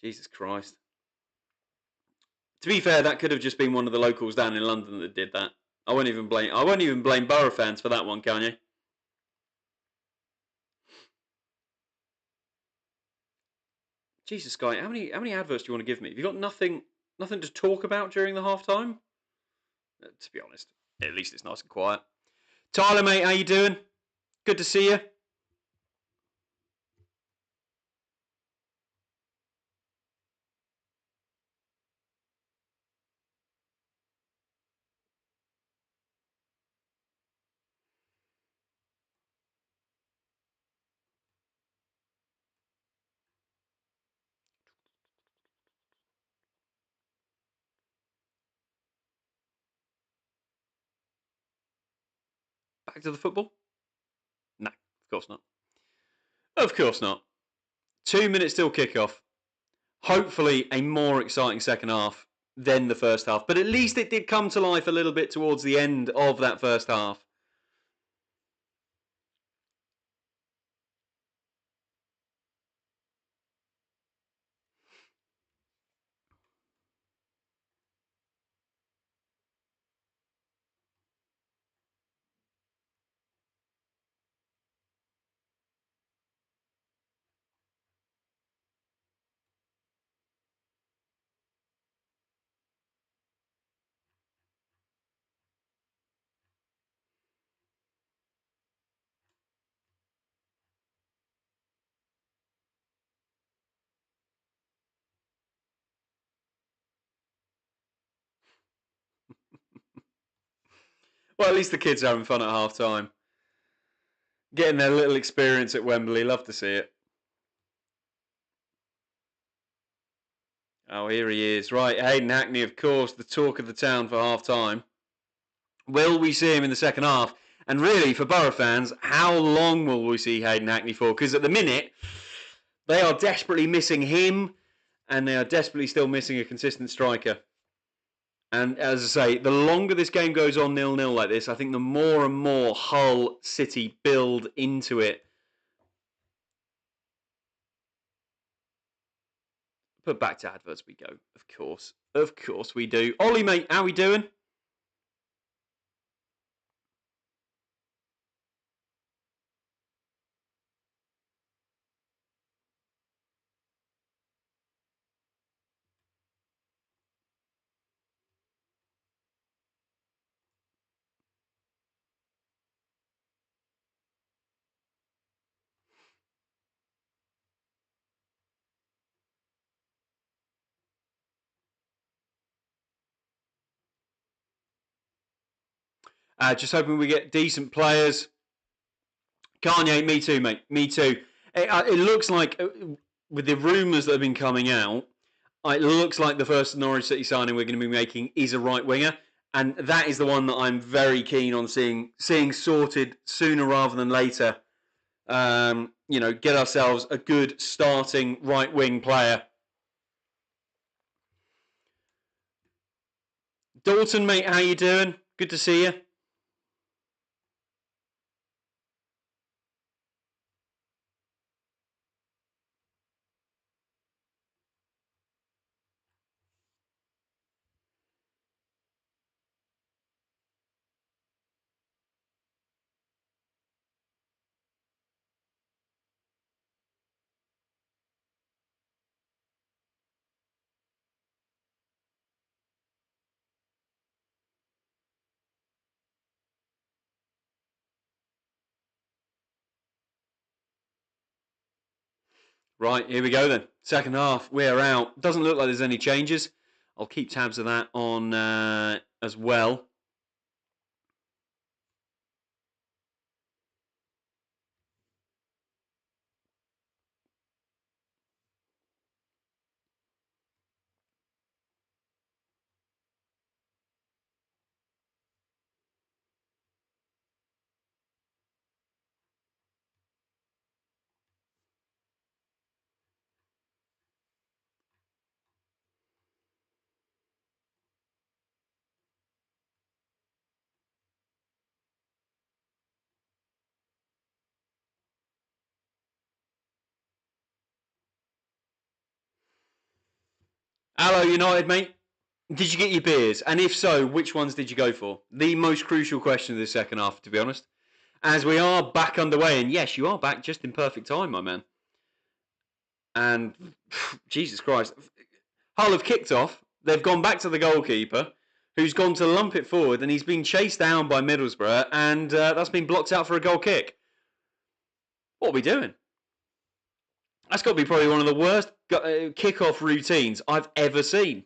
Jesus Christ. To be fair, that could have just been one of the locals down in London that did that. I won't even blame Borough fans for that one, can you? Jesus, Guy, how many adverts do you want to give me? Have you got nothing to talk about during the half time? To be honest, at least it's nice and quiet. Tyler, mate, how you doing? Good to see you. Back to the football? No, of course not. Of course not. 2 minutes till kickoff. Hopefully a more exciting second half than the first half. But at least it did come to life a little bit towards the end of that first half. Well, at least the kids are having fun at half time. Getting their little experience at Wembley. Love to see it. Oh, here he is. Right, Hayden Hackney, of course, the talk of the town for half time. Will we see him in the second half? And really, for Borough fans, how long will we see Hayden Hackney for? Because at the minute, they are desperately missing him, and they are desperately still missing a consistent striker. And as I say, the longer this game goes on 0-0 like this, I think the more and more Hull City build into it. But back to adverts we go, of course. Of course we do. Ollie, mate, how we doing? Just hoping we get decent players. Kanye, me too, mate. Me too. It looks like, with the rumours that have been coming out, it looks like the first Norwich City signing we're going to be making is a right winger, and that is the one that I'm very keen on seeing sorted sooner rather than later. Get ourselves a good starting right wing player. Dalton, mate, how you doing? Good to see you. Right, here we go then. Second half, we're out. Doesn't look like there's any changes. I'll keep tabs of that on as well. Hello, United, mate. Did you get your beers? And if so, which ones did you go for? The most crucial question of the second half, to be honest. As we are back underway, and yes, you are back just in perfect time, my man. And Jesus Christ, Hull have kicked off. They've gone back to the goalkeeper, who's gone to lump it forward, and he's been chased down by Middlesbrough, and that's been blocked out for a goal kick. What are we doing? That's got to be probably one of the worst kick-off routines I've ever seen.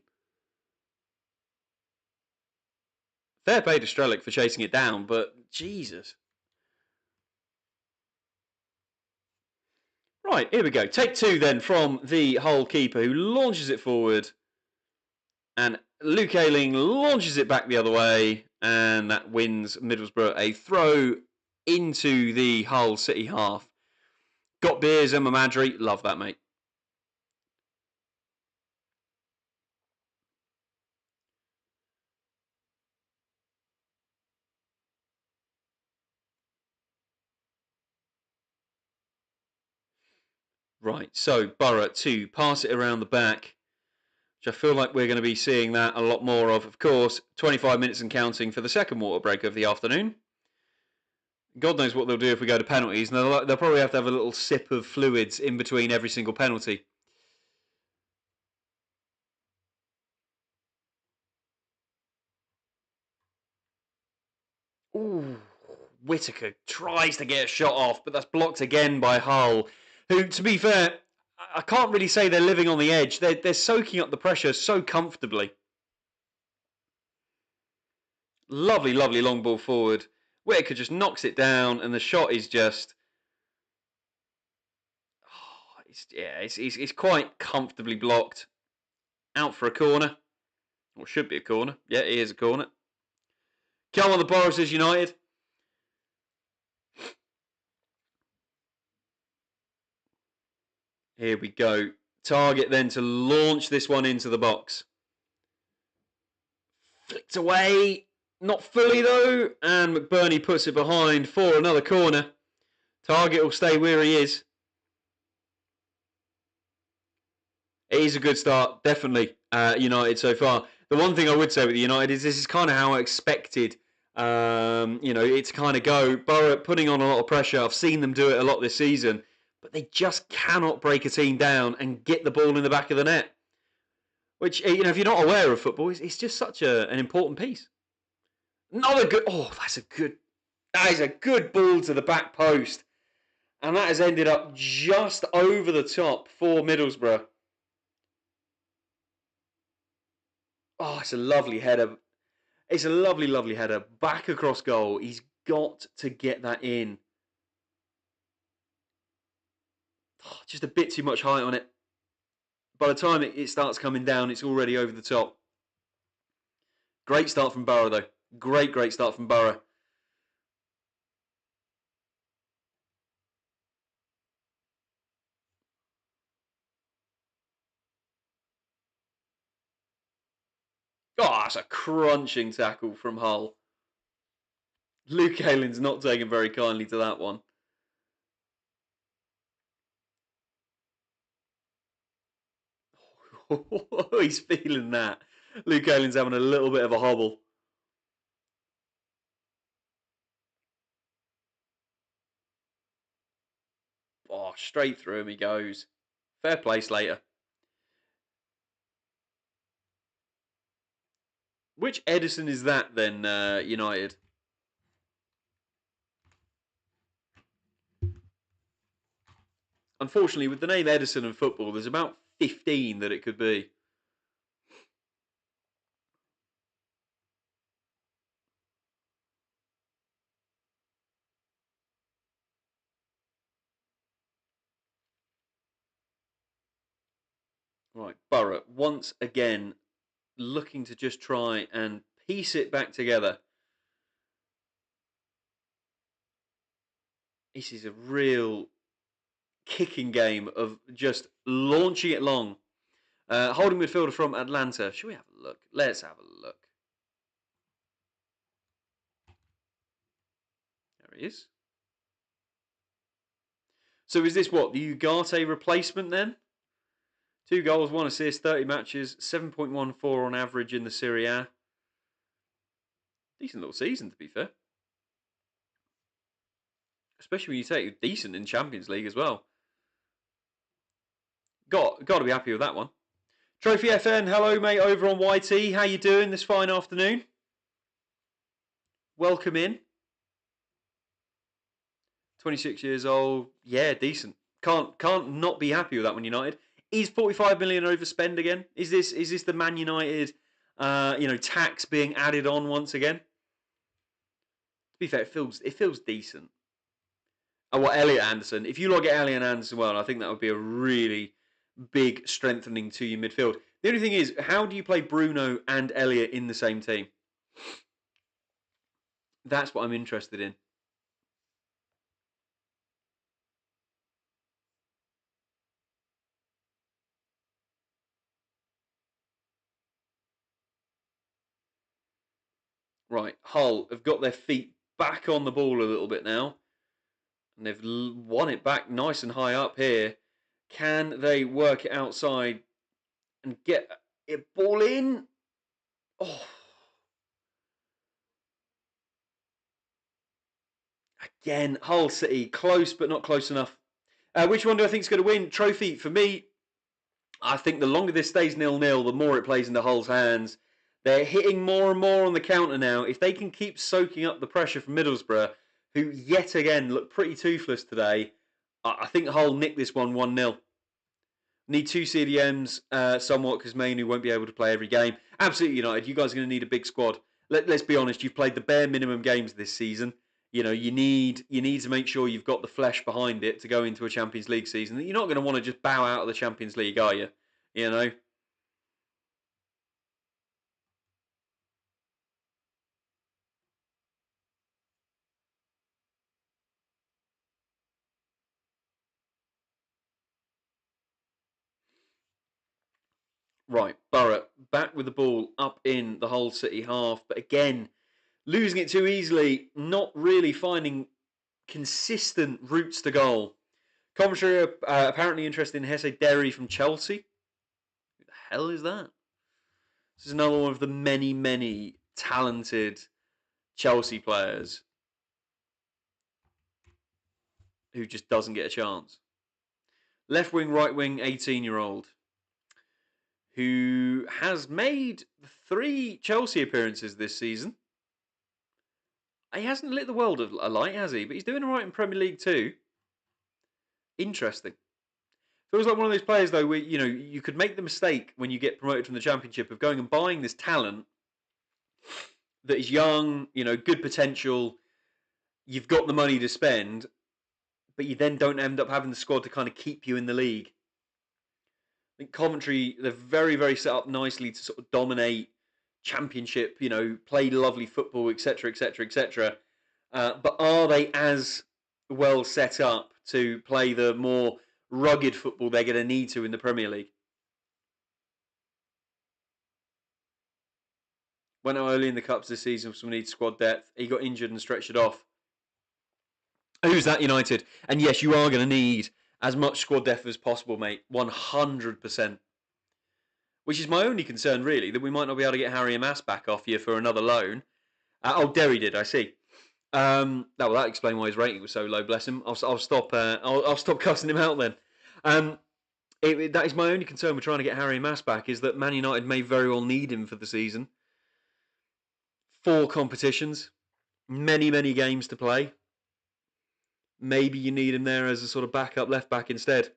Fair play to Strelic for chasing it down, but Jesus. Right, here we go. Take two then from the Hull keeper who launches it forward. And Luke Ayling launches it back the other way. And that wins Middlesbrough a throw into the Hull City half. Got beers, Emma Madry. Love that, mate. Right, so Borough to pass it around the back, which I feel like we're going to be seeing that a lot more of course, 25 minutes and counting for the second water break of the afternoon. God knows what they'll do if we go to penalties, and they'll probably have to have a little sip of fluids in between every single penalty. Ooh, Whittaker tries to get a shot off, but that's blocked again by Hull, who, to be fair, I can't really say they're living on the edge. They're soaking up the pressure so comfortably. Lovely, lovely long ball forward. Whitaker just knocks it down, and the shot is just... Oh, it's quite comfortably blocked. Out for a corner. Or should be a corner. Yeah, it is a corner. Come on, the Boris United. Here we go. Target then to launch this one into the box. Flicked away. Not fully though. And McBurney puts it behind for another corner. Target will stay where he is. It is a good start, definitely, United so far. The one thing I would say with United is this is kind of how I expected it to kind of go. Borough putting on a lot of pressure. I've seen them do it a lot this season. But they just cannot break a team down and get the ball in the back of the net. Which, if you're not aware of football, it's just such an important piece. Another good... Oh, that is a good ball to the back post. And that has ended up just over the top for Middlesbrough. Oh, it's a lovely header. It's a lovely, lovely header. Back across goal. He's got to get that in. Oh, just a bit too much height on it. By the time it starts coming down, it's already over the top. Great start from Borough, though. Great start from Borough. Oh, that's a crunching tackle from Hull. Luke Aylin's not taken very kindly to that one. He's feeling that. Luke Aylin's having a little bit of a hobble. Oh, straight through him he goes. Fair play, Slater. Which Edison is that then, United? Unfortunately, with the name Edison in football, there's about 15 that it could be. Right, Borough, once again, looking to just try and piece it back together. This is a real kicking game of just launching it long. Holding midfielder from Atlanta. Should we have a look? Let's have a look. There he is. So is this what? The Ugarte replacement then? 2 goals, 1 assist, 30 matches, 7.14 on average in the Serie A. Decent little season, to be fair. Especially when you take decent in Champions League as well. Got to be happy with that one. Trophy FN, hello mate, over on YT. How you doing this fine afternoon? Welcome in. 26 years old. Yeah, decent. Can't not be happy with that one, United. Is 45 million overspend again? Is this the Man United tax being added on once again? To be fair, it feels decent. Oh, what, Elliot Anderson? If you look at Elliot Anderson well, I think that would be a really big strengthening to your midfield. The only thing is, how do you play Bruno and Elliot in the same team? That's what I'm interested in. Right, Hull have got their feet back on the ball a little bit now. And they've won it back nice and high up here. Can they work it outside and get it ball in? Oh. Again, Hull City, close but not close enough. Which one do I think is going to win? Trophy, for me, I think the longer this stays 0-0, the more it plays into Hull's hands. They're hitting more and more on the counter now. If they can keep soaking up the pressure from Middlesbrough, who yet again look pretty toothless today, I think Hull nick this one 1-0. Need 2 CDMs somewhat because Mainu won't be able to play every game. Absolutely United, you guys are going to need a big squad. let's be honest, you've played the bare minimum games this season. You need to make sure you've got the flesh behind it to go into a Champions League season. You're not going to want to just bow out of the Champions League, are you? You know. Right, Borough back with the ball up in the Hull City half, but again losing it too easily, not really finding consistent routes to goal. Commentary apparently interested in Hesse Derry from Chelsea. Who the hell is that? This is another one of the many, many talented Chelsea players who just doesn't get a chance. Left wing, right wing, 18-year-old who has made 3 Chelsea appearances this season. He hasn't lit the world alight, has he? But he's doing all right in Premier League too. Interesting. Feels like one of those players, though, where you could make the mistake when you get promoted from the Championship of going and buying this talent that is young, good potential. You've got the money to spend, but you then don't end up having the squad to kind of keep you in the league. I think Coventry, they're very, very set up nicely to sort of dominate Championship, play lovely football, etc., etc., etc. But are they as well set up to play the more rugged football they're going to need to in the Premier League? Went out early in the Cups this season for some needed squad depth. He got injured and stretched it off. Who's that, United? And yes, you are going to need as much squad depth as possible, mate. 100%. Which is my only concern, really, that we might not be able to get Harry Amass back off you for another loan. Derry did, I see. That explains why his rating was so low. Bless him. I'll stop. I'll stop cussing him out then. That is my only concern with trying to get Harry Amass back, is that Man United may very well need him for the season. 4 competitions, many, many games to play. Maybe you need him there as a sort of backup left back instead.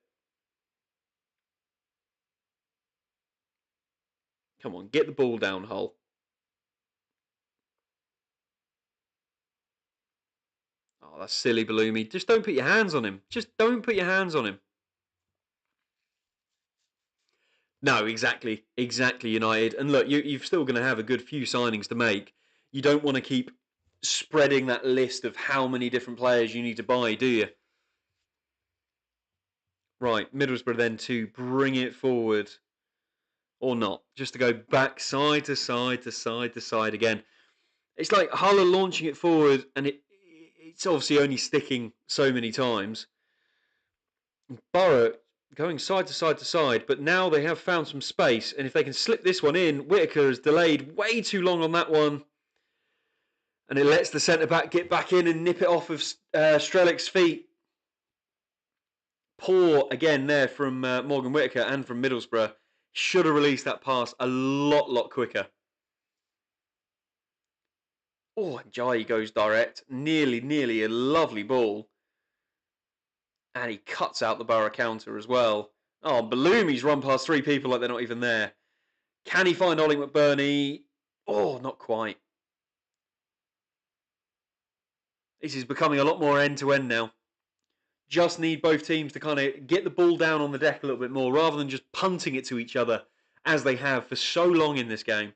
Come on, get the ball down, Hull. Oh, that's silly, Bellumi. Just don't put your hands on him. Just don't put your hands on him. No, exactly, United. And look, you're still going to have a good few signings to make. You don't want to keep spreading that list of how many different players you need to buy, do you? Right, Middlesbrough then to bring it forward. Or not. Just to go back side to side to side to side again. It's like Hull are launching it forward and it's obviously only sticking so many times. Borough going side to side to side, but now they have found some space, and if they can slip this one in, Whittaker has delayed way too long on that one, and it lets the centre-back get back in and nip it off of Strelic's feet. Poor, again, there from Morgan Whittaker and from Middlesbrough. Should have released that pass a lot quicker. Oh, and Jai goes direct. Nearly a lovely ball. And he cuts out the Borough counter as well. Oh, Bellumi's run past 3 people like they're not even there. Can he find Ollie McBurney? Oh, not quite. This is becoming a lot more end-to-end now. Just need both teams to kind of get the ball down on the deck a little bit more, rather than just punting it to each other, as they have for so long in this game.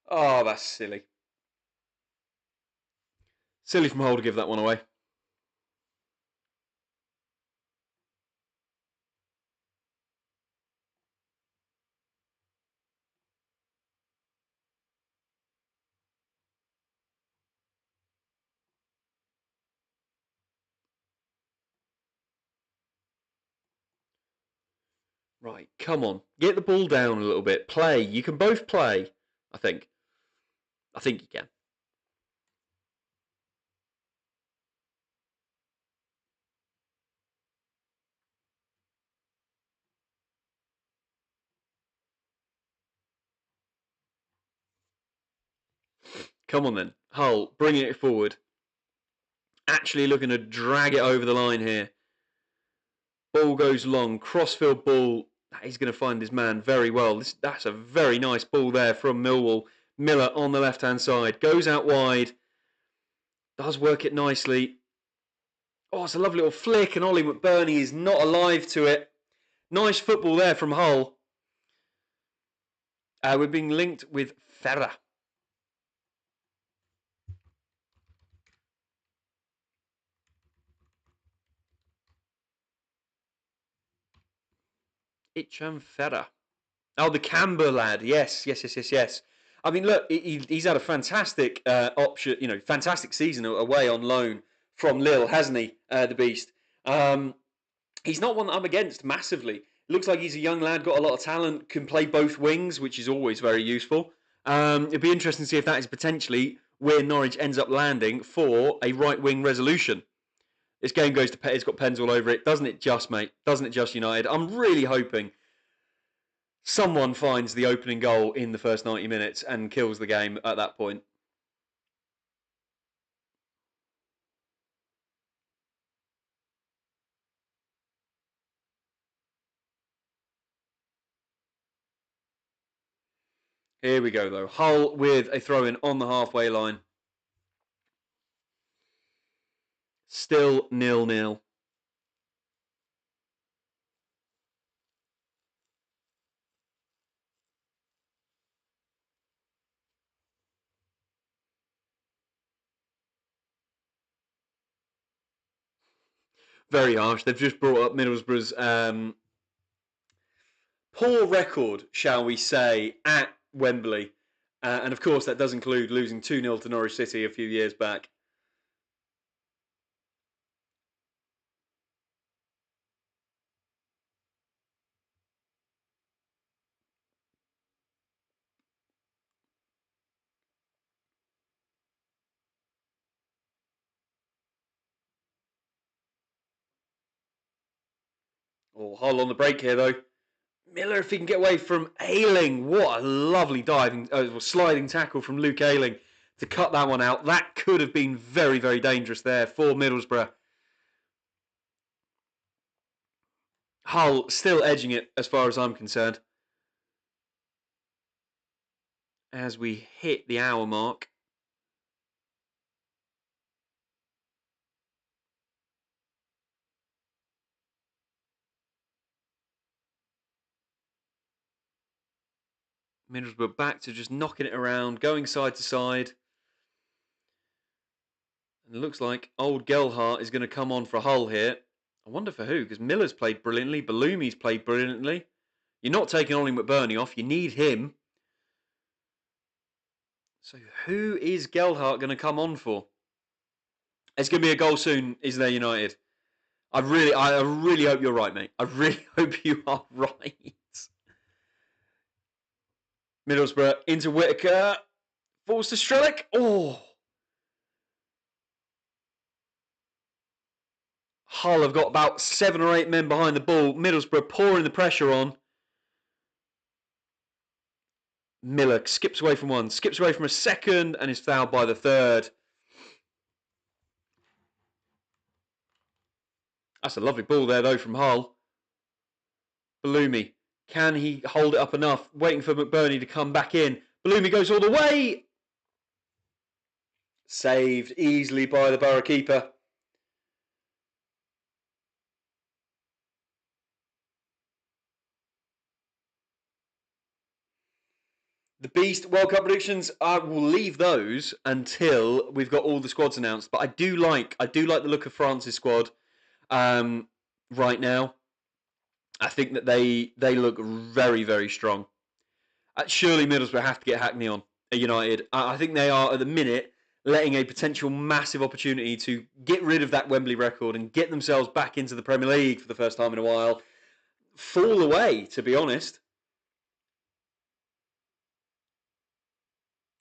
Oh, that's silly. Silly from Hull to give that one away. Right, come on. Get the ball down a little bit. Play. You can both play, I think. I think you can. Come on then. Hull, bringing it forward. Actually looking to drag it over the line here. Ball goes long. Crossfield ball. He's going to find his man very well. That's a very nice ball there from Millwall. Miller on the left-hand side. Goes out wide. Does work it nicely. Oh, it's a lovely little flick, and Ollie McBurney is not alive to it. Nice football there from Hull. We're being linked with Ferrer. Icham Ferrer. Oh, the Camber lad. Yes. I mean, look, he's had a fantastic option, fantastic season away on loan from Lille, hasn't he, the Beast? He's not one that I'm against massively. Looks like he's a young lad, got a lot of talent, can play both wings, which is always very useful. It'd be interesting to see if that is potentially where Norwich ends up landing for a right wing resolution. This game goes to it's got pens all over it, doesn't it just, mate? Doesn't it just, United? I'm really hoping someone finds the opening goal in the first 90 minutes and kills the game at that point. Here we go, though. Hull with a throw-in on the halfway line. Still 0-0. Very harsh. They've just brought up Middlesbrough's poor record, shall we say, at Wembley. And of course, that does include losing 2-0 to Norwich City a few years back. Oh, Hull on the break here, though. Miller, if he can get away from Ayling. What a lovely sliding tackle from Luke Ayling to cut that one out. That could have been very, very dangerous there for Middlesbrough. Hull still edging it as far as I'm concerned. As we hit the hour mark. Middlesbrough back to just knocking it around, going side to side. And it looks like old Gelhardt is going to come on for Hull here. I wonder for who, because Miller's played brilliantly, Balumi's played brilliantly. You're not taking Ollie McBurney off, you need him. So who is Gelhardt going to come on for? It's going to be a goal soon, isn't there, United? I really hope you're right, mate. I really hope you are right. Middlesbrough into Whittaker. Falls to Strelic. Oh. Hull have got about 7 or 8 men behind the ball. Middlesbrough pouring the pressure on. Miller skips away from one, skips away from a second, and is fouled by the third. That's a lovely ball there, though, from Hull. Balumi. Can he hold it up enough? Waiting for McBurney to come back in. Balumi goes all the way. Saved easily by the Borough keeper. The Beast World Cup predictions, I will leave those until we've got all the squads announced. But I do like the look of France's squad right now. I think that they look very, very strong. Surely Middlesbrough have to get Hackney on at United. I think they are, at the minute, letting a potential massive opportunity to get rid of that Wembley record and get themselves back into the Premier League for the first time in a while fall away, to be honest.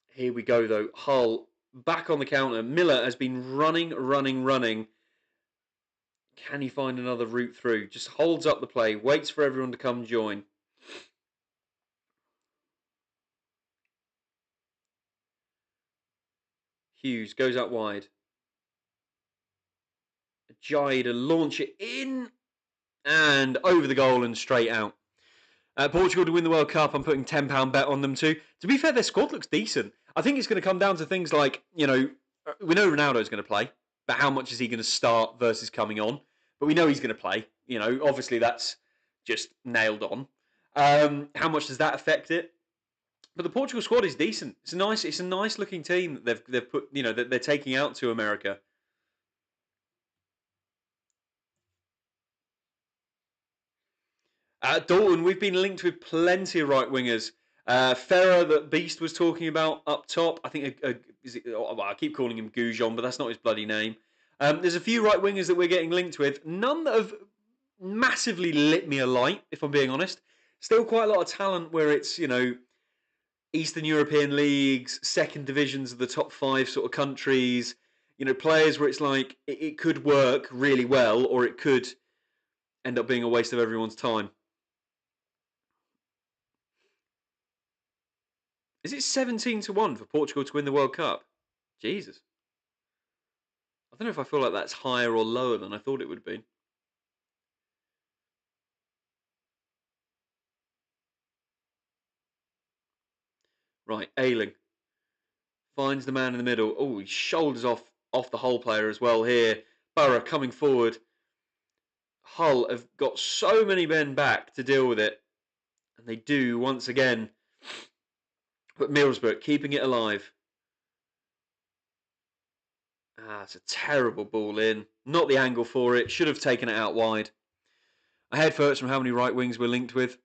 Here we go, though. Hull back on the counter. Miller has been running. Can he find another route through? Just holds up the play, waits for everyone to come join. Hughes goes out wide. Jai to launch it in and over the goal and straight out. Portugal to win the World Cup, I'm putting £10 bet on them too. To be fair, their squad looks decent. I think it's going to come down to things like, we know Ronaldo's going to play, but how much is he going to start versus coming on? But we know he's going to play. Obviously that's just nailed on. How much does that affect it? But the Portugal squad is decent. It's a nice looking team that they've put, that they're taking out to America. Dalton, we've been linked with plenty of right wingers. Ferrer, that Beast was talking about up top. I think I keep calling him Goujon, but that's not his bloody name. There's a few right wingers that we're getting linked with. None that have massively lit me alight, if I'm being honest. Still quite a lot of talent where it's, Eastern European leagues, second divisions of the top 5 sort of countries. Players where it's like it could work really well, or it could end up being a waste of everyone's time. Is it 17-1 for Portugal to win the World Cup? Jesus. I don't know if I feel like that's higher or lower than I thought it would have been. Right, Ayling finds the man in the middle. Oh, he shoulders off the Hull player as well here. Borough coming forward. Hull have got so many men back to deal with it. And they do once again. But Middlesbrough keeping it alive. It's a terrible ball in. Not the angle for it. Should have taken it out wide. I head first from how many right wings we're linked with.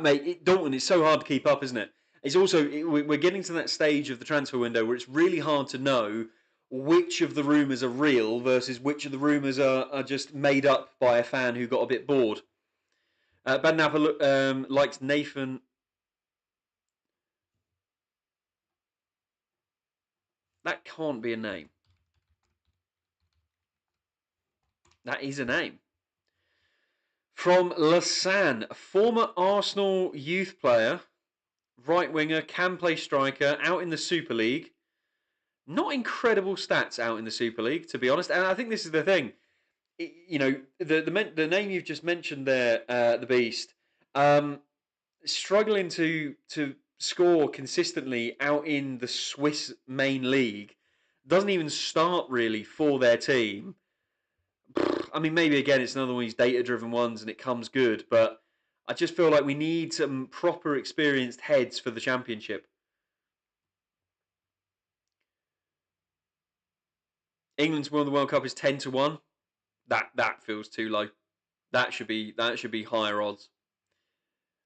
Mate, Dalton, it's so hard to keep up, isn't it? It's also, we're getting to that stage of the transfer window where it's really hard to know which of the rumours are real versus which of the rumours are just made up by a fan who got a bit bored. Bad Napa likes Nathan. That can't be a name. That is a name. From Lausanne, a former Arsenal youth player, right winger, can play striker, out in the Super League. Not incredible stats out in the Super League, to be honest. And I think this is the thing. The name you've just mentioned there, the Beast, struggling to score consistently out in the Swiss main league, doesn't even start really for their team. I mean, maybe again it's another one of these data-driven ones and it comes good, but I just feel like we need some proper experienced heads for the championship. England's won the World Cup is 10-1. That feels too low. That should be higher odds.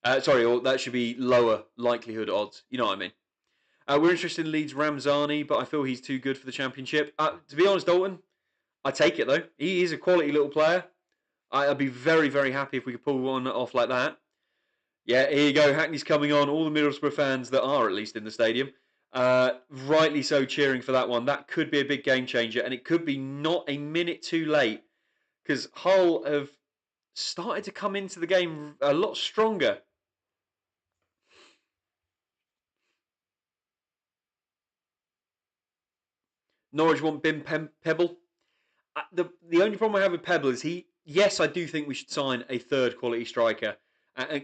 Or that should be lower likelihood odds. You know what I mean? We're interested in Leeds Ramzani, but I feel he's too good for the championship. To be honest, Dalton, I take it though. He is a quality little player. I'd be very, very happy if we could pull one off like that. Yeah, here you go. Hackney's coming on. All the Middlesbrough fans that are at least in the stadium, rightly so, cheering for that one. That could be a big game changer, and it could be not a minute too late because Hull have started to come into the game a lot stronger. Norwich want Bim Pebble. The only problem I have with Pebble is yes, I do think we should sign a third quality striker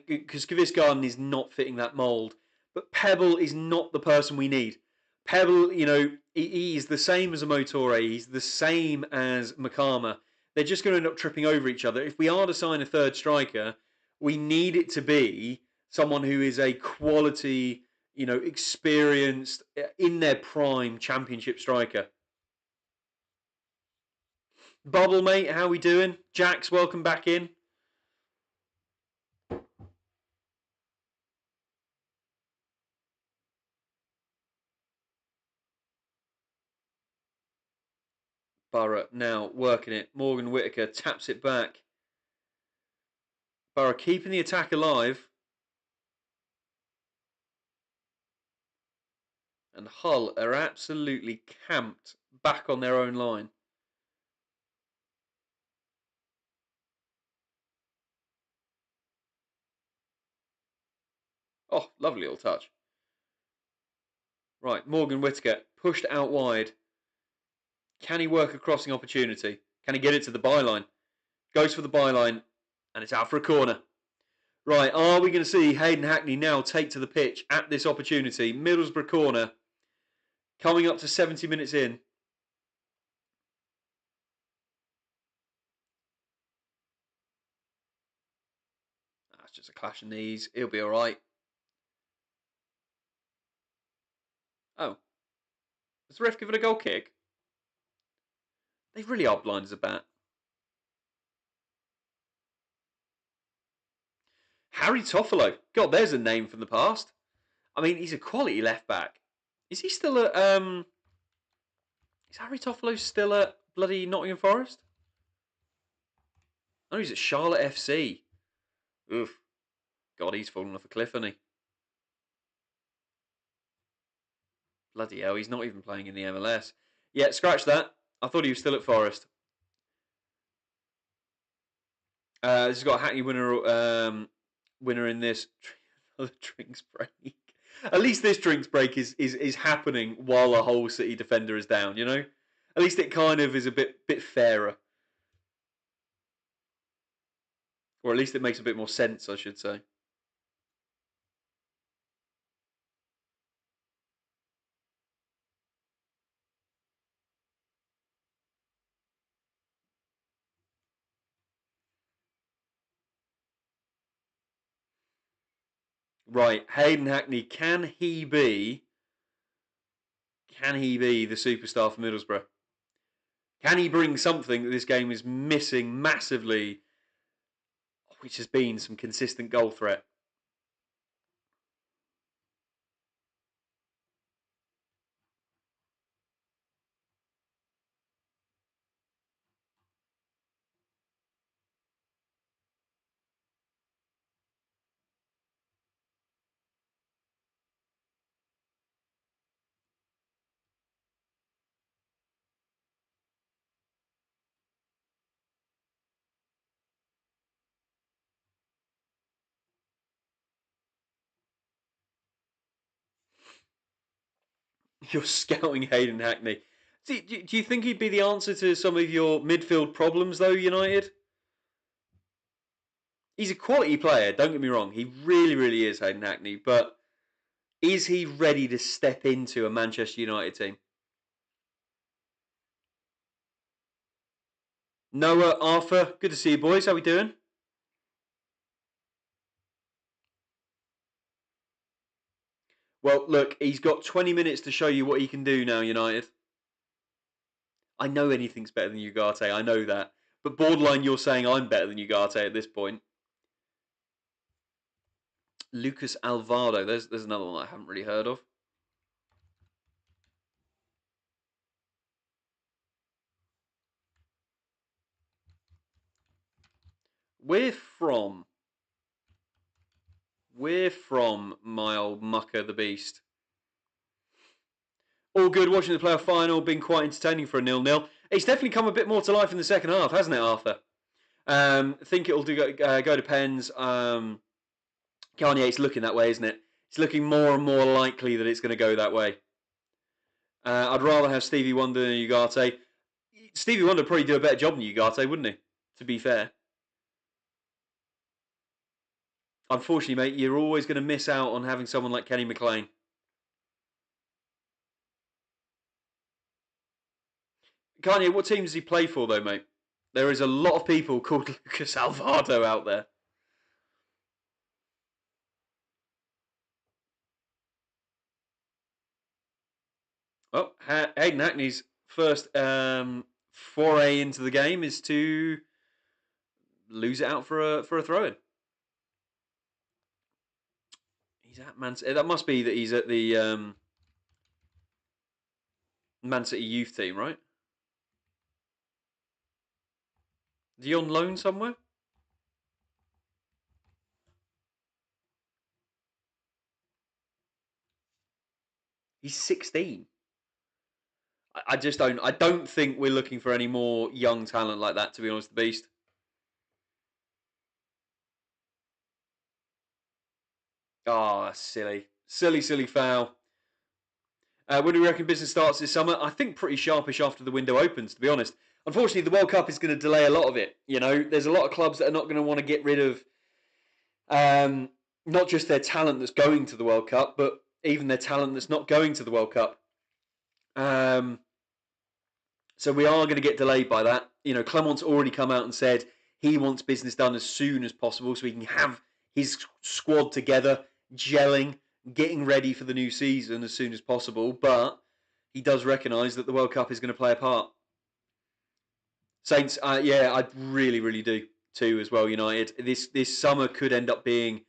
because Kavis Garden is not fitting that mould. But Pebble is not the person we need. Pebble, he is the same as a Motore. He's the same as Makama. They're just going to end up tripping over each other. If we are to sign a third striker, we need it to be someone who is a quality, experienced, in their prime championship striker. Bubble, mate, how we doing? Jax, welcome back in. Borough now working it. Morgan Whittaker taps it back. Borough keeping the attack alive. And Hull are absolutely camped back on their own line. Oh, lovely little touch. Right, Morgan Whittaker pushed out wide. Can he work a crossing opportunity? Can he get it to the byline? Goes for the byline, and it's out for a corner. Right, are we going to see Hayden Hackney now take to the pitch at this opportunity? Middlesbrough corner, coming up to 70 minutes in. That's just a clash of knees. He'll be all right. Oh, has the ref given a goal kick? They really are blind as a bat. Harry Toffolo. God, there's a name from the past. I mean, he's a quality left back. Is he still at... Is Harry Toffolo still at bloody Nottingham Forest? Oh, he's at Charlotte FC. Oof. God, he's fallen off a cliff, hasn't he? Bloody hell, he's not even playing in the MLS. Yeah, scratch that. I thought he was still at Forest. This has got a Hackney winner in this. Another drinks break. At least this drinks break is happening while a whole City defender is down, you know? At least it kind of is a bit fairer. Or at least it makes a bit more sense, I should say. Right, Hayden Hackney, can he be the superstar for Middlesbrough? Can he bring something that this game is missing massively, which has been some consistent goal threat? You're scouting Hayden Hackney. Do you think he'd be the answer to some of your midfield problems, though, United? He's a quality player, don't get me wrong. He really, really is, Hayden Hackney. But is he ready to step into a Manchester United team? Noah, Arthur, good to see you, boys. How we doing? Well, look, he's got 20 minutes to show you what he can do now, United. I know anything's better than Ugarte, I know that. But borderline, you're saying I'm better than Ugarte at this point. Lucas Alvaro, there's another one I haven't really heard of. We're from my old mucker, the beast. All good watching the playoff final, been quite entertaining for a 0-0. It's definitely come a bit more to life in the second half, hasn't it, Arthur? I think it'll go to pens. Kanye, it's looking that way, isn't it? It's looking more and more likely that it's going to go that way. I'd rather have Stevie Wonder than Ugarte. Stevie Wonder would probably do a better job than Ugarte, wouldn't he? To be fair. Unfortunately, mate, you're always going to miss out on having someone like Kenny McLean. Kanye, what team does he play for, though, mate? There is a lot of people called Lucas Alvarado out there. Well, Hayden Hackney's first foray into the game is to lose it out for a throw-in. He's at Man City. That must be that he's at the Man City youth team, right? Is he on loan somewhere? He's 16. I just don't. I don't think we're looking for any more young talent like that. To be honest, the beast. Oh, silly foul. When do we reckon business starts this summer? I think pretty sharpish after the window opens, to be honest. Unfortunately, the World Cup is going to delay a lot of it. You know, there's a lot of clubs that are not going to want to get rid of not just their talent that's going to the World Cup, but even their talent that's not going to the World Cup. So we are going to get delayed by that. You know, Clement's already come out and said he wants business done as soon as possible so he can have his squad together, gelling, getting ready for the new season as soon as possible. But he does recognise that the World Cup is going to play a part. Saints, yeah, I really, really do too as well, United. This summer could end up being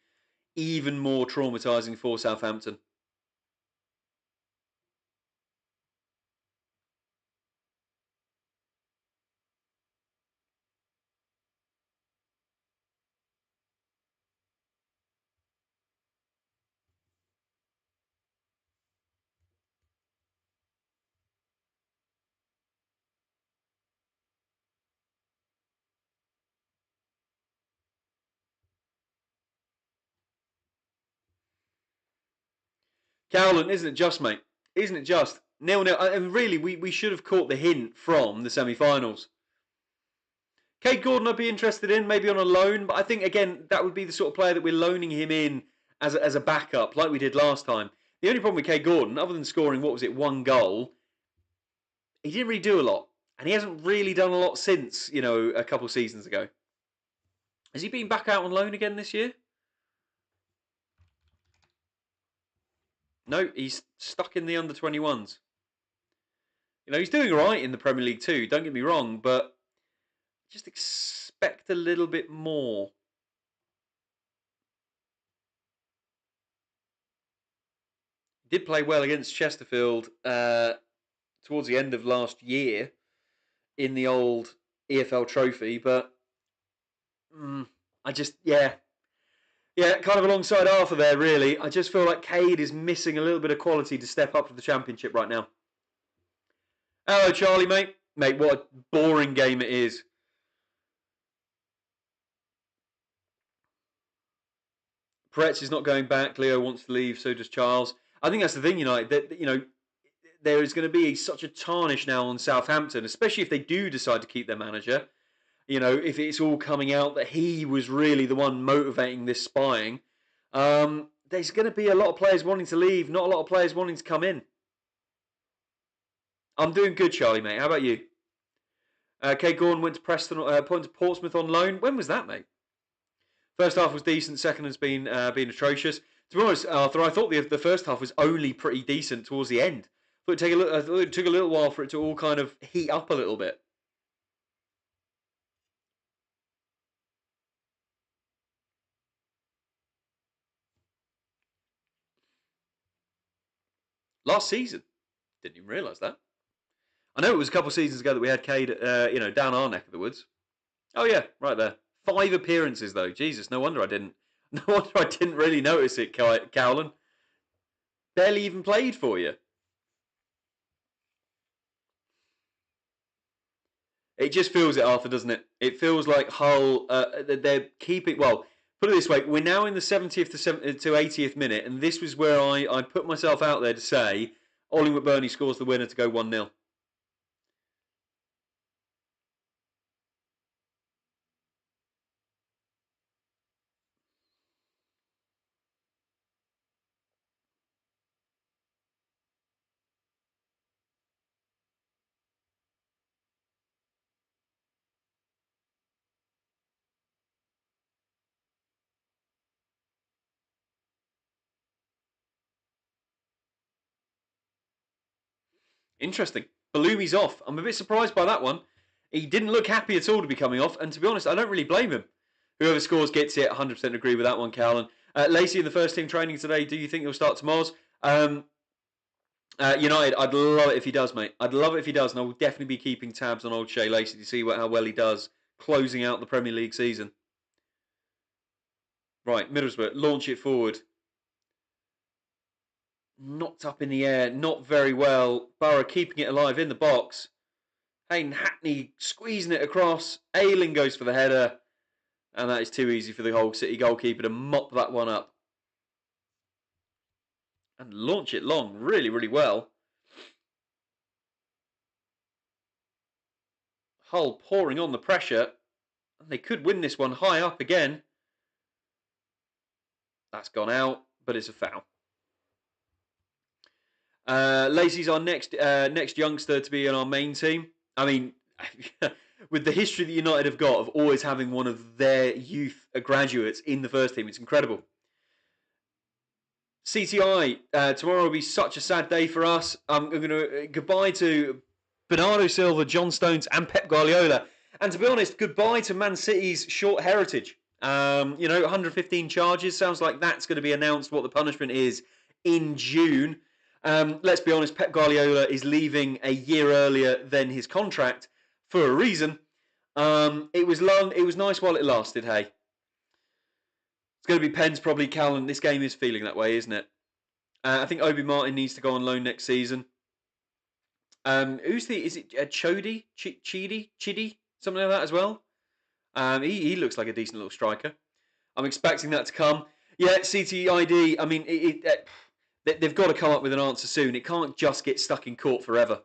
even more traumatising for Southampton. Cowland, isn't it just, mate? Isn't it just? 0-0. And really, we should have caught the hint from the semi-finals. Cade Gordon I'd be interested in, maybe on a loan, but I think, again, that would be the sort of player that we're loaning him in as a backup, like we did last time. The only problem with Cade Gordon, other than scoring, what was it, 1 goal, he didn't really do a lot. And he hasn't really done a lot since, you know, a couple of seasons ago. Has he been back out on loan again this year? No, he's stuck in the under-21s. You know, he's doing all right in the Premier League too, don't get me wrong, but just expect a little bit more. He did play well against Chesterfield towards the end of last year in the old EFL trophy, but I just, yeah, kind of alongside Arthur there, really. I just feel like Cade is missing a little bit of quality to step up to the Championship right now. Hello, Charlie, mate. Mate, what a boring game it is. Peretz is not going back. Leo wants to leave, so does Charles. I think that's the thing, United, that, you know, there is going to be such a tarnish now on Southampton, especially if they do decide to keep their manager. You know, if it's all coming out that he was really the one motivating this spying, there's going to be a lot of players wanting to leave, not a lot of players wanting to come in. I'm doing good, Charlie, mate. How about you? Kate Gordon went to Portsmouth on loan. When was that, mate? First half was decent. Second has been atrocious. To be honest, Arthur, I thought the first half was only pretty decent towards the end. I thought it took a little while for it to all kind of heat up a little bit. Last season, didn't even realise that. I know it was a couple of seasons ago that we had Cade, down our neck of the woods. Oh yeah, right there. 5 appearances though. Jesus, no wonder I didn't. No wonder I didn't really notice it, Cowlan. Barely even played for you. It just feels it, Arthur, doesn't it? It feels like Hull, they're keeping... Well, put it this way. We're now in the 70th to 80th minute, and this was where I put myself out there to say Ollie McBurney scores the winner to go 1-0. Interesting. Balumi's off. I'm a bit surprised by that one. He didn't look happy at all to be coming off, and to be honest, I don't really blame him. Whoever scores gets it. 100% agree with that one, Cowlan. Lacey in the first team training today. Do you think he'll start tomorrow's? United, I'd love it if he does, mate. I'd love it if he does, and I will definitely be keeping tabs on old Shea Lacey to see how well he does closing out the Premier League season. Right, Middlesbrough, launch it forward. Knocked up in the air, not very well. Borough keeping it alive in the box. Hayden Hackney squeezing it across. Ayling goes for the header. And that is too easy for the Hull City goalkeeper to mop that one up. And launch it long, really, really well. Hull pouring on the pressure. They could win this one high up again. That's gone out, but it's a foul. Lacey's our next youngster to be in our main team. I mean, with the history that United have got of always having one of their youth graduates in the first team, it's incredible. CTI, tomorrow will be such a sad day for us. I'm going to goodbye to Bernardo Silva, John Stones, and Pep Guardiola. And to be honest, goodbye to Man City's short heritage. 115 charges. Sounds like that's going to be announced what the punishment is in June. Let's be honest, Pep Guardiola is leaving a year earlier than his contract for a reason. It was long. It was nice while it lasted, hey. It's going to be pens probably, Callan. This game is feeling that way, isn't it? I think Obi Martin needs to go on loan next season. Is it Chidi? Something like that as well? He looks like a decent little striker. I'm expecting that to come. Yeah, CTID, I mean, they've got to come up with an answer soon. It can't just get stuck in court forever.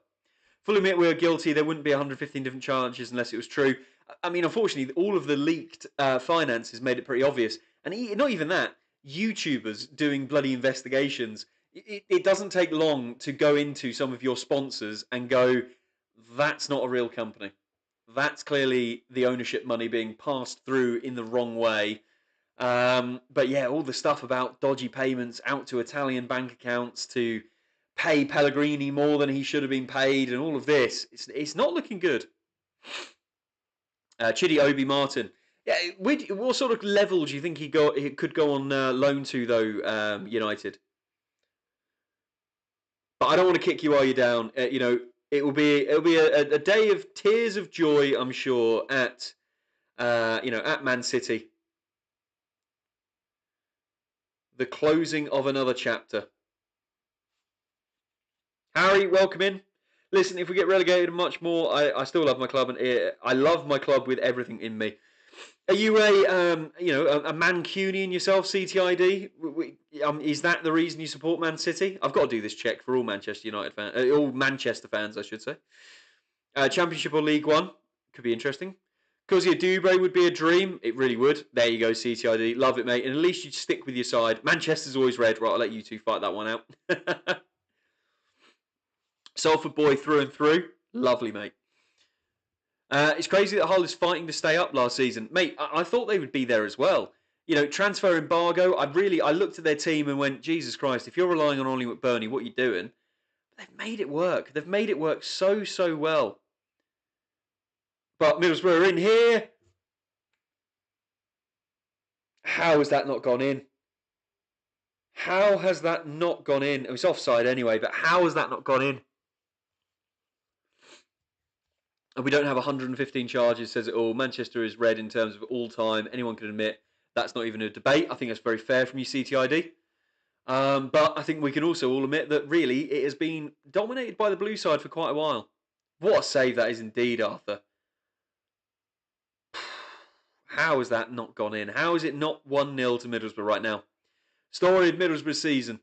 Fully admit we were guilty. There wouldn't be 115 different charges unless it was true. I mean, unfortunately, all of the leaked finances made it pretty obvious. And not even that. YouTubers doing bloody investigations. It doesn't take long to go into some of your sponsors and go, that's not a real company. That's clearly the ownership money being passed through in the wrong way. But yeah, all the stuff about dodgy payments out to Italian bank accounts to pay Pellegrini more than he should have been paid and all of this. It's not looking good. Chidi Obi Martin. Yeah, what sort of level do you think he could go on loan to though, United? But I don't want to kick you while you're down. It'll be a day of tears of joy, I'm sure, at Man City. The closing of another chapter. Harry, welcome in. Listen, if we get relegated and much more, I still love my club, and I love my club with everything in me. Are you a Mancunian yourself, CTID? Is that the reason you support Man City? I've got to do this check for all Manchester United fans, all Manchester fans, I should say. Championship or League One could be interesting. Kozia Dubre would be a dream. It really would. There you go, CTID. Love it, mate. And at least you stick with your side. Manchester's always red. Right, I'll let you two fight that one out. Salford boy through and through. Lovely, mate. It's crazy that Hull is fighting to stay up last season. Mate, I thought they would be there as well. Transfer embargo, I looked at their team and went, Jesus Christ, if you're relying on Ollie McBurney, what are you doing? But they've made it work. They've made it work so, so well. But Middlesbrough are in here. How has that not gone in? How has that not gone in? It was offside anyway, but how has that not gone in? And we don't have 115 charges, says it all. Manchester is red in terms of all time. Anyone can admit that's not even a debate. I think that's very fair from you, CTID. But I think we can also all admit that really it has been dominated by the blue side for quite a while. What a save that is indeed, Arthur. How has that not gone in? How is it not 1-0 to Middlesbrough right now? Story of Middlesbrough's season.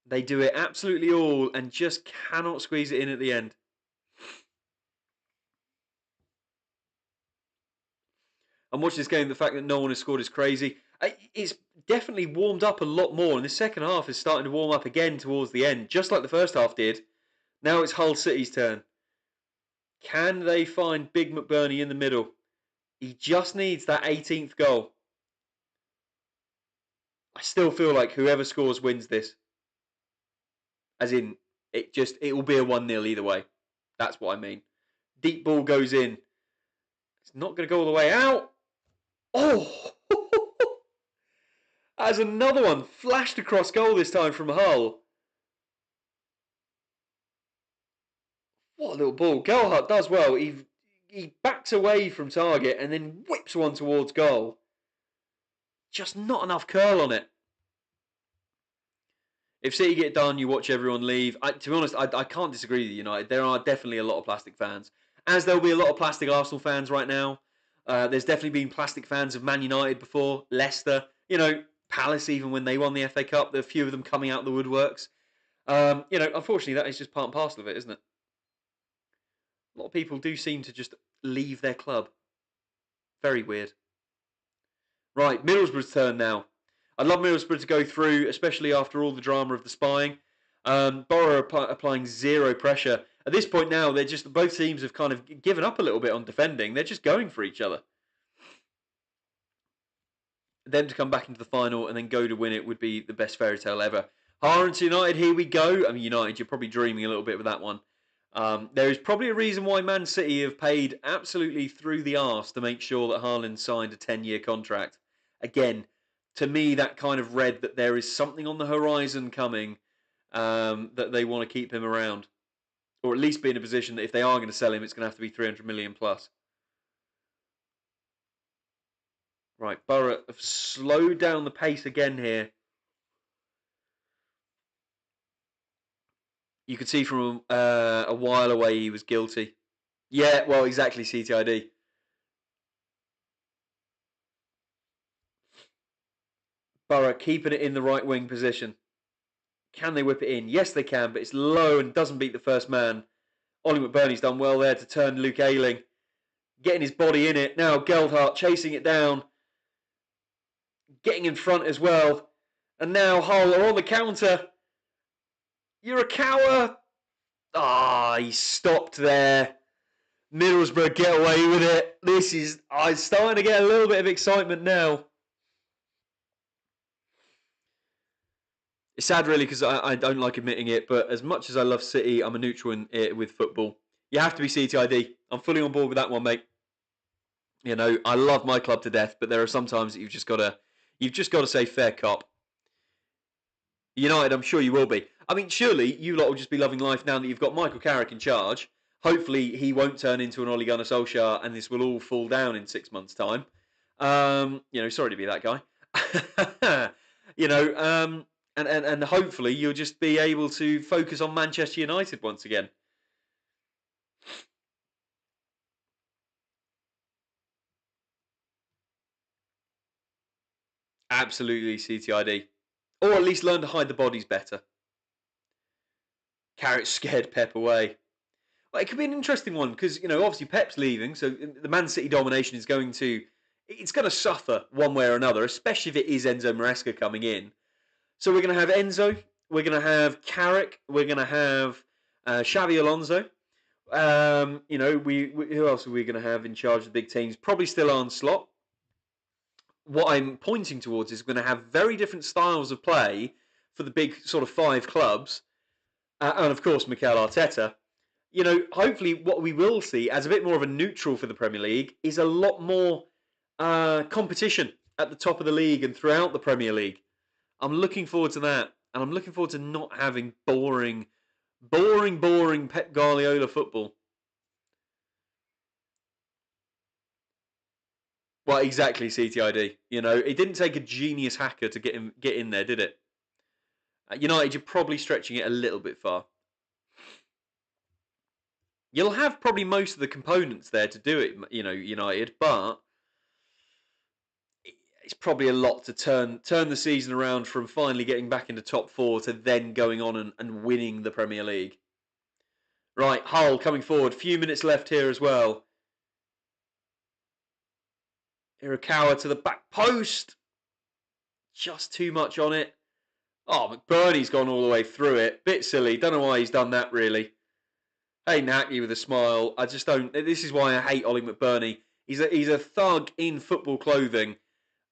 They do it absolutely all and just cannot squeeze it in at the end. I'm watching this game. The fact that no one has scored is crazy. It's definitely warmed up a lot more. And the second half is starting to warm up again towards the end, just like the first half did. Now it's Hull City's turn. Can they find Big McBurney in the middle? He just needs that 18th goal. I still feel like whoever scores wins this. As in, it will be a 1-0 either way. That's what I mean. Deep ball goes in. It's not going to go all the way out. Oh! As another one flashed across goal this time from Hull. What a little ball. Gelhardt does well. He backs away from target and then whips one towards goal. Just not enough curl on it. If City get done, you watch everyone leave. To be honest, I can't disagree with United. There are definitely a lot of plastic fans. As there will be a lot of plastic Arsenal fans right now. There's definitely been plastic fans of Man United before. Leicester. Palace, even when they won the FA Cup. There are a few of them coming out of the woodworks. Unfortunately, that is just part and parcel of it, isn't it? A lot of people do seem to just leave their club. Very weird. Right, Middlesbrough's turn now. I'd love Middlesbrough to go through, especially after all the drama of the spying. Borough applying zero pressure. At this point now, they're just both teams have kind of given up a little bit on defending. They're just going for each other. Them to come back into the final and then go to win it would be the best fairy tale ever. Hearts United, here we go. I mean, United, you're probably dreaming a little bit with that one. There is probably a reason why Man City have paid absolutely through the arse to make sure that Haaland signed a 10-year contract. Again, to me, that kind of read that there is something on the horizon coming that they want to keep him around. Or at least be in a position that if they are going to sell him, it's going to have to be 300 million plus. Right, Borough have slowed down the pace again here. You could see from a while away he was guilty. Yeah, well, exactly, CTID. Borough keeping it in the right wing position. Can they whip it in? Yes, they can, but it's low and doesn't beat the first man. Ollie McBurney's done well there to turn Luke Ayling. Getting his body in it. Now Geldhart chasing it down. Getting in front as well. And now Hull are on the counter. Urakawa. He stopped there. Middlesbrough get away with it. I'm starting to get a little bit of excitement now. It's sad, really, because I don't like admitting it, but as much as I love City, I'm a neutral with football. You have to be CTID. I'm fully on board with that one, mate. You know, I love my club to death, but there are some times that you've just got to say fair cop. United, I'm sure you will be. I mean, surely you lot will just be loving life now that you've got Michael Carrick in charge. Hopefully, he won't turn into an Ole Gunnar Solskjaer, and this will all fall down in 6 months' time. Sorry to be that guy. And hopefully you'll just be able to focus on Manchester United once again. Absolutely CTID. Or at least learn to hide the bodies better. Carrot scared Pep away. Well, it could be an interesting one because, obviously Pep's leaving, so the Man City domination is going to suffer one way or another, especially if it is Enzo Maresca coming in. So we're going to have Enzo, we're going to have Carrick, we're going to have Xavi Alonso. Who else are we going to have in charge of the big teams? Probably still Arne Slot. What I'm pointing towards is we're going to have very different styles of play for the big sort of 5 clubs. And of course, Mikel Arteta. Hopefully what we will see as a bit more of a neutral for the Premier League is a lot more competition at the top of the league and throughout the Premier League. I'm looking forward to that. And I'm looking forward to not having boring Pep Guardiola football. Well, exactly, CTID. It didn't take a genius hacker to get in there, did it? United, you're probably stretching it a little bit far. You'll have probably most of the components there to do it, United, but it's probably a lot to turn the season around from finally getting back into top 4 to then going on and winning the Premier League. Right, Hull coming forward. Few minutes left here as well. Hirakawa to the back post. Just too much on it. Oh, McBurney's gone all the way through it. Bit silly. Don't know why he's done that, really. Hey, Hackney with a smile. I just don't... This is why I hate Ollie McBurney. He's a thug in football clothing.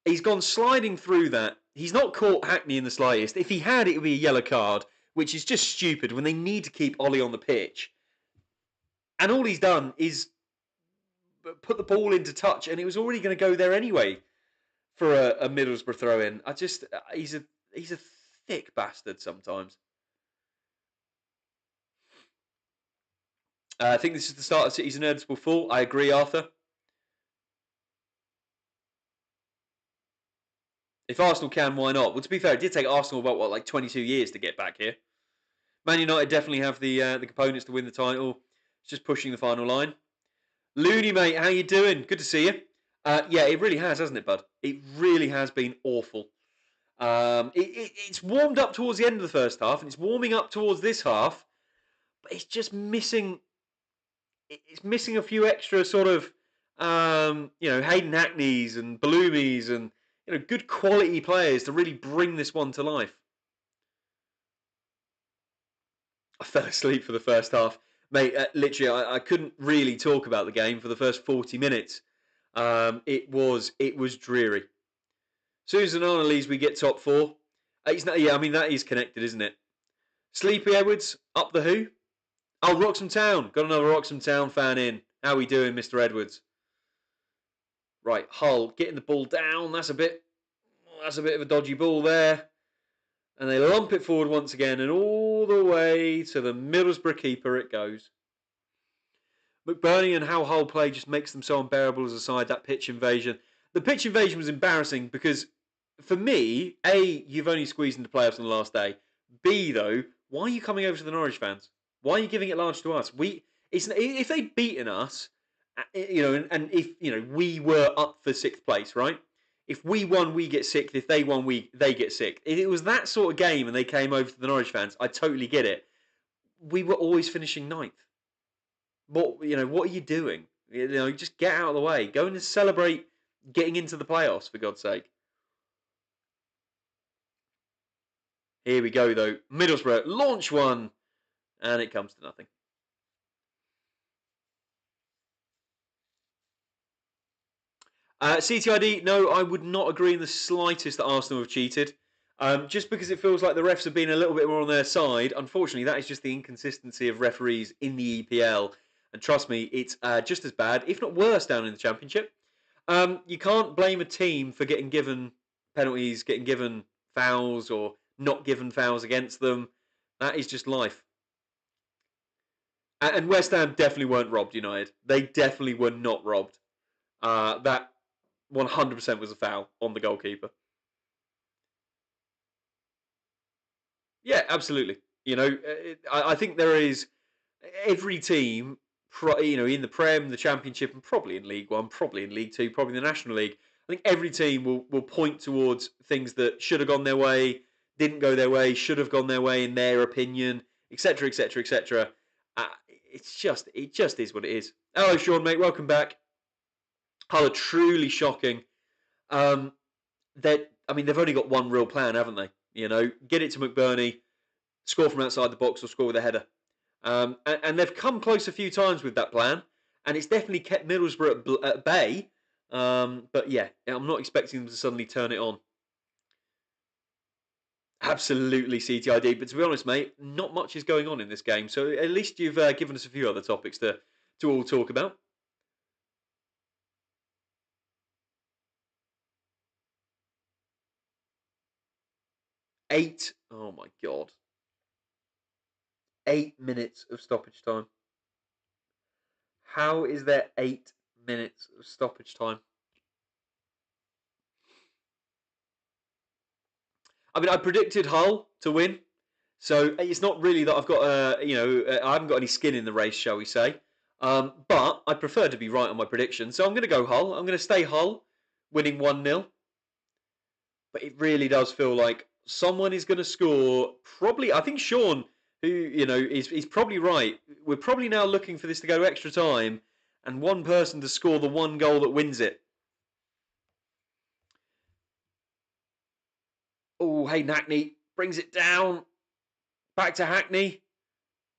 He's gone sliding through that. He's not caught Hackney in the slightest. If he had, it would be a yellow card, which is just stupid when they need to keep Ollie on the pitch. And all he's done is put the ball into touch, and it was already going to go there anyway for a Middlesbrough throw-in. He's a thick bastard sometimes. I think this is the start of City's inevitable fall. I agree, Arthur. If Arsenal can, why not? Well, to be fair, it did take Arsenal about 22 years to get back here. Man United definitely have the components to win the title. It's just pushing the final line. Looney, mate, how you doing? Good to see you. Yeah, it really has, hasn't it, bud? It really has been awful. It's warmed up towards the end of the first half, and it's warming up towards this half, but it's just missing. it's missing a few extra sort of, Hayden Hackneys and Bloomies and good quality players to really bring this one to life. I fell asleep for the first half, mate. Literally, I couldn't really talk about the game for the first 40 minutes. It was dreary. Susan Annalise, we get top four. That is connected, isn't it? Sleepy Edwards, up the who? Oh, Wroxham Town. Got another Wroxham Town fan in. How are we doing, Mr. Edwards? Right, Hull getting the ball down. That's a bit of a dodgy ball there. And they lump it forward once again, and all the way to the Middlesbrough keeper it goes. McBurney and how Hull play just makes them so unbearable as a side, that pitch invasion. The pitch invasion was embarrassing because, for me, A, you've only squeezed into playoffs on the last day. B, though, why are you coming over to the Norwich fans? Why are you giving it large to us? If they'd beaten us, and if we were up for 6th place, right? If we won, we get 6th. If they won, they get 6th. If it was that sort of game and they came over to the Norwich fans, I totally get it. We were always finishing 9th. What are you doing? Just get out of the way. Go and celebrate getting into the playoffs, for God's sake. Here we go, though. Middlesbrough launch one, and it comes to nothing. CTID, no, I would not agree in the slightest that Arsenal have cheated. Just because it feels like the refs have been a little bit more on their side. Unfortunately, that is just the inconsistency of referees in the EPL. And trust me, it's just as bad, if not worse, down in the Championship. You can't blame a team for getting given penalties, getting given fouls, or not given fouls against them. That is just life. And West Ham definitely weren't robbed, United. They definitely were not robbed. That 100% was a foul on the goalkeeper. Yeah, absolutely. I think there is every team, in the Prem, the Championship, and probably in League One, probably in League Two, probably in the National League. I think every team will point towards things that should have gone their way, didn't go their way, should have gone their way in their opinion, etc., etc., etc. It just is what it is. Hello, Sean, mate. Welcome back. Hull are truly shocking. They've only got one real plan, haven't they? Get it to McBurney, score from outside the box, or score with a header. And they've come close a few times with that plan, and it's definitely kept Middlesbrough at bay. But yeah, I'm not expecting them to suddenly turn it on. Absolutely CTID, but to be honest, mate, not much is going on in this game. So at least you've given us a few other topics to all talk about. 8. Oh my God. 8 minutes of stoppage time. How is there 8 minutes of stoppage time? I predicted Hull to win, so it's not really that I've got I haven't got any skin in the race, shall we say? But I prefer to be right on my prediction, so I'm going to go Hull. I'm going to stay Hull, winning 1-0. But it really does feel like someone is going to score. Probably, I think Sean, who is probably right. We're probably now looking for this to go extra time, and one person to score the one goal that wins it. Oh, hey, Hackney brings it down. Back to Hackney.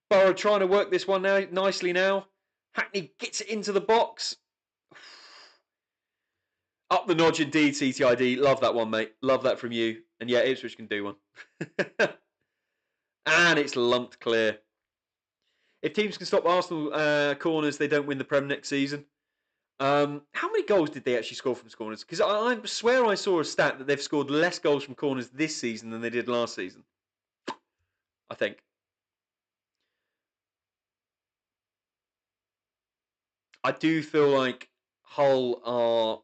Borough trying to work this one now nicely now. Hackney gets it into the box. Up the notch indeed, CTID. Love that one, mate. Love that from you. And yeah, Ipswich can do one. And it's lumped clear. If teams can stop Arsenal corners, they don't win the Prem next season. How many goals did they actually score from corners? Because I swear I saw a stat that they've scored less goals from corners this season than they did last season. I think. I do feel like Hull are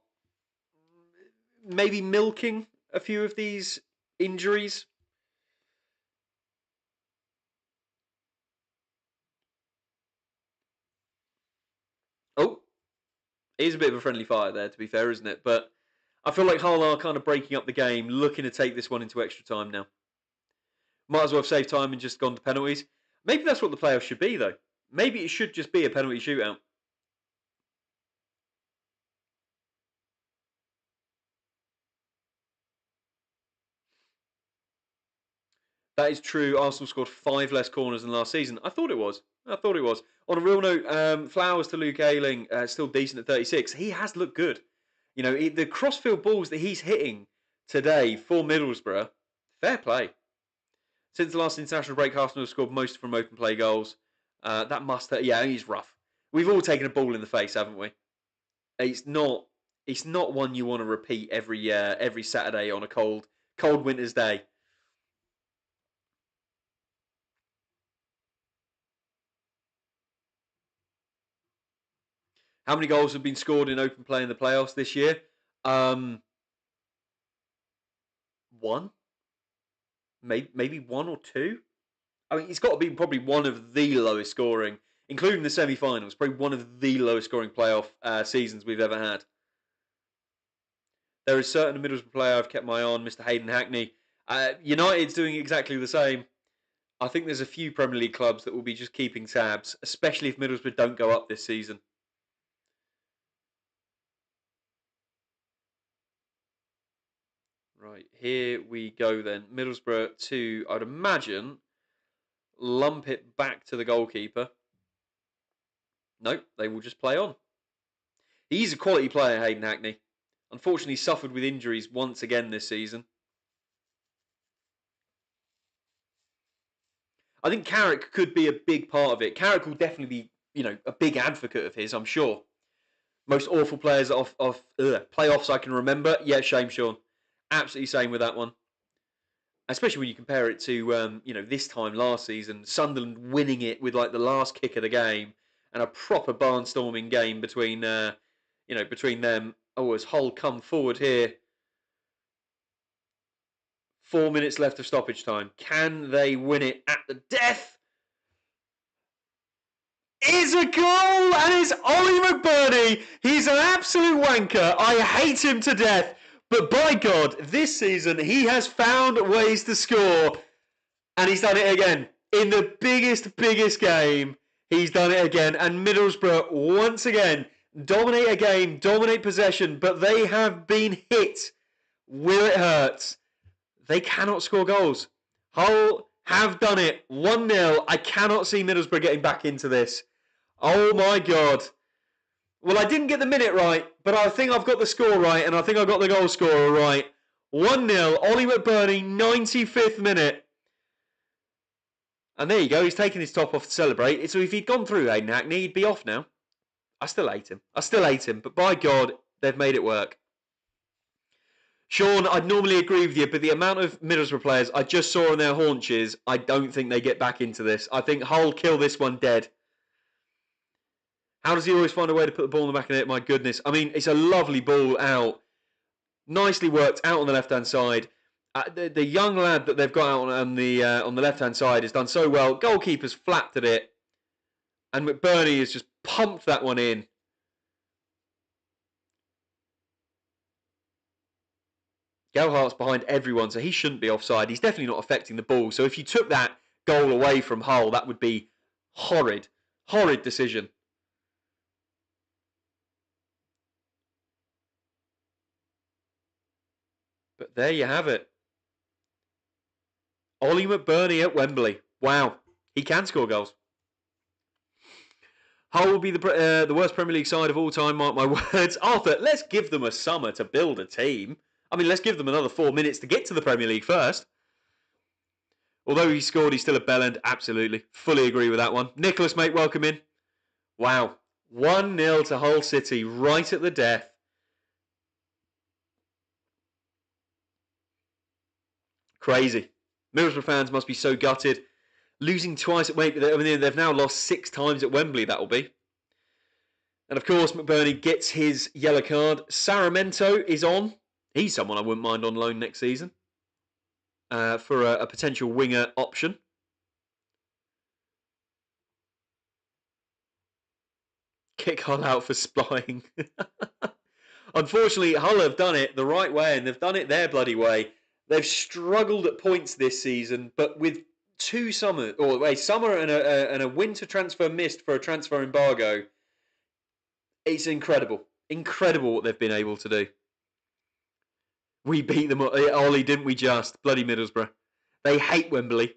maybe milking a few of these injuries. Oh, it is a bit of a friendly fire there, to be fair, isn't it? But I feel like Hull are kind of breaking up the game, looking to take this one into extra time now. Might as well have saved time and just gone to penalties. Maybe that's what the playoffs should be, though. Maybe it should just be a penalty shootout. That is true. Arsenal scored 5 less corners than last season. I thought it was. On a real note, flowers to Luke Ayling, still decent at 36. He has looked good. You know, the crossfield balls that he's hitting today for Middlesbrough, fair play. Since the last international break, Arsenal have scored most from open play goals. That must hurt. Yeah, he's rough. We've all taken a ball in the face, haven't we? It's not one you want to repeat every Saturday on a cold winter's day. How many goals have been scored in open play in the playoffs this year? One, maybe one or two. I mean, it's got to be probably one of the lowest scoring, including the semi-finals. Probably one of the lowest scoring playoff seasons we've ever had. There is certain Middlesbrough player I've kept my eye on, Mr. Hayden Hackney. United's doing exactly the same. I think there's a few Premier League clubs that will be just keeping tabs, especially if Middlesbrough don't go up this season. Right, here we go then. Middlesbrough to, I'd imagine, lump it back to the goalkeeper. Nope, they will just play on. He's a quality player, Hayden Hackney. Unfortunately, suffered with injuries once again this season. I think Carrick could be a big part of it. Carrick will definitely be, a big advocate of his, I'm sure. Most awful players of playoffs I can remember. Yeah, shame, Sean. Absolutely same with that one. Especially when you compare it to, this time last season, Sunderland winning it with like the last kick of the game and a proper barnstorming game between them. Oh, as Hull come forward here. 4 minutes left of stoppage time. Can they win it at the death? Is a goal, and it's Ollie McBurnie. He's an absolute wanker. I hate him to death. But by God, this season he has found ways to score. And he's done it again. In the biggest game, he's done it again. And Middlesbrough, once again, dominate a game, dominate possession, but they have been hit where it hurts. They cannot score goals. Hull have done it. 1-0. I cannot see Middlesbrough getting back into this. Oh my God. Well, I didn't get the minute right, but I think I've got the score right, and I think I've got the goal scorer right. 1-0, Ollie McBurnie, 95th minute. And there you go, he's taking his top off to celebrate. So if he'd gone through Hayden Hackney, he'd be off now. I still hate him. But by God, they've made it work. Sean, I'd normally agree with you, but the amount of Middlesbrough players I just saw on their haunches, I don't think they get back into this. I think Hull kill this one dead. How does he always find a way to put the ball in the back of the net? My goodness. I mean, it's a lovely ball out. Nicely worked out on the left-hand side. The young lad that they've got out on the left-hand side has done so well. Goalkeeper's flapped at it. And McBurnie has just pumped that one in. Gelhart's behind everyone, so he shouldn't be offside. He's definitely not affecting the ball. So if you took that goal away from Hull, that would be horrid. Horrid decision. But there you have it. Ollie McBurnie at Wembley. Wow. He can score goals. Hull will be the worst Premier League side of all time, mark my words. Arthur, let's give them a summer to build a team. I mean, let's give them another 4 minutes to get to the Premier League first. Although he scored, he's still a bellend. Absolutely. Fully agree with that one. Nicholas, mate, welcome in. Wow. 1-0 to Hull City, right at the death. Crazy. Middlesbrough fans must be so gutted. Losing twice at Wembley. I mean, they've now lost 6 times at Wembley, that'll be. And of course, McBurnie gets his yellow card. Saramento is on. He's someone I wouldn't mind on loan next season. For a potential winger option. Kick Hull out for spying. Unfortunately, Hull have done it the right way, and they've done it their bloody way. They've struggled at points this season, but with 2 summers, or a summer and a winter transfer missed for a transfer embargo. It's incredible. Incredible what they've been able to do. We beat them, Ollie, didn't we just? Bloody Middlesbrough. They hate Wembley.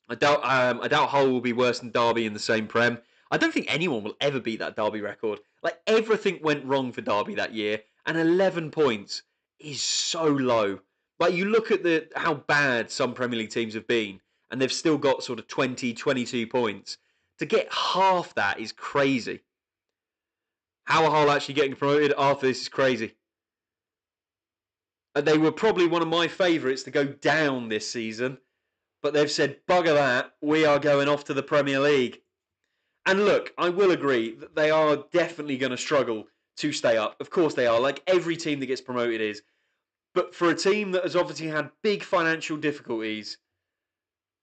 I doubt Hull will be worse than Derby in the same Prem. I don't think anyone will ever beat that Derby record. Like, everything went wrong for Derby that year, and 11 points is so low. Like, you look at how bad some Premier League teams have been, and they've still got sort of 20, 22 points. To get half that is crazy. How are Hull actually getting promoted after this is crazy. They were probably one of my favourites to go down this season, but they've said, bugger that, we are going off to the Premier League. And look, I will agree that they are definitely going to struggle to stay up. Of course they are, like every team that gets promoted is. But for a team that has obviously had big financial difficulties,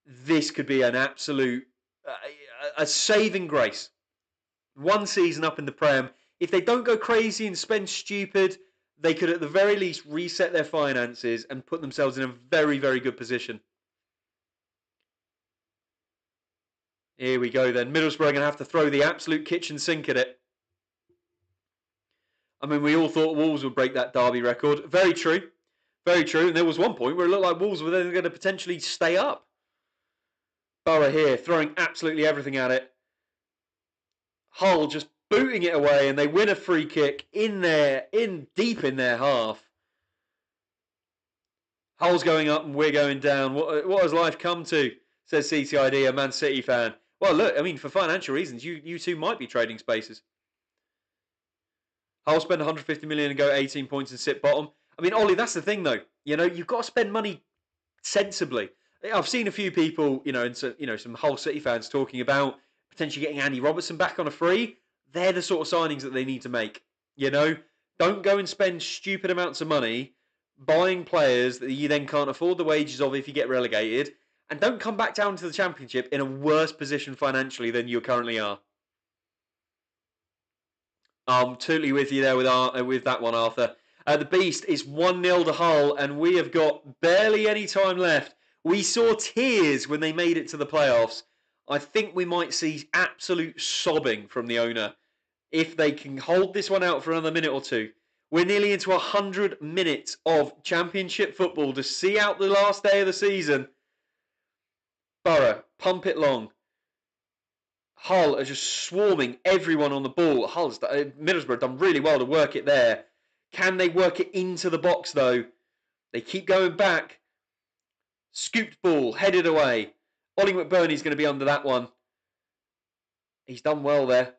this could be an absolute a saving grace. One season up in the Prem. If they don't go crazy and spend stupid, they could at the very least reset their finances and put themselves in a very, very good position. Here we go then. Middlesbrough are going to have to throw the absolute kitchen sink at it. I mean, we all thought Wolves would break that Derby record. Very true. Very true. And there was one point where it looked like Wolves were then going to potentially stay up. Borough here, throwing absolutely everything at it. Hull just booting it away, and they win a free kick deep in their half. Hull's going up and we're going down. What has life come to? Says CTID, a Man City fan. Well, look, I mean, for financial reasons, you two might be trading spaces. Hull spend 150 million and go 18 points and sit bottom. I mean, Ollie, that's the thing, though. You know, you've got to spend money sensibly. I've seen a few people, and some Hull City fans talking about potentially getting Andy Robertson back on a free. They're the sort of signings that they need to make. Don't go and spend stupid amounts of money buying players that you then can't afford the wages of if you get relegated. And don't come back down to the Championship in a worse position financially than you currently are. I'm totally with you there with that one, Arthur. The Beast is 1-0 to Hull, and we have got barely any time left. We saw tears when they made it to the playoffs. I think we might see absolute sobbing from the owner if they can hold this one out for another minute or two. We're nearly into 100 minutes of Championship football to see out the last day of the season. Borough, pump it long. Hull are just swarming everyone on the ball. Middlesbrough have done really well to work it there. Can they work it into the box, though? They keep going back. Scooped ball, headed away. Ollie McBurney's going to be under that one. He's done well there.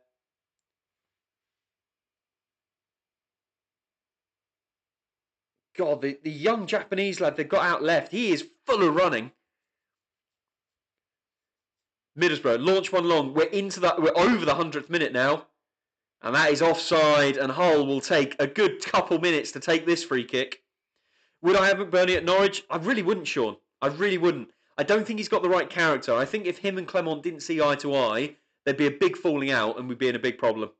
God, the young Japanese lad they've got out left, he is full of running. Middlesbrough, launch one long. We're over the 100th minute now. And that is offside, and Hull will take a good couple minutes to take this free kick. Would I have McBurney at Norwich? I really wouldn't, Sean. I really wouldn't. I don't think he's got the right character. I think if him and Clement didn't see eye to eye, there'd be a big falling out and we'd be in a big problem.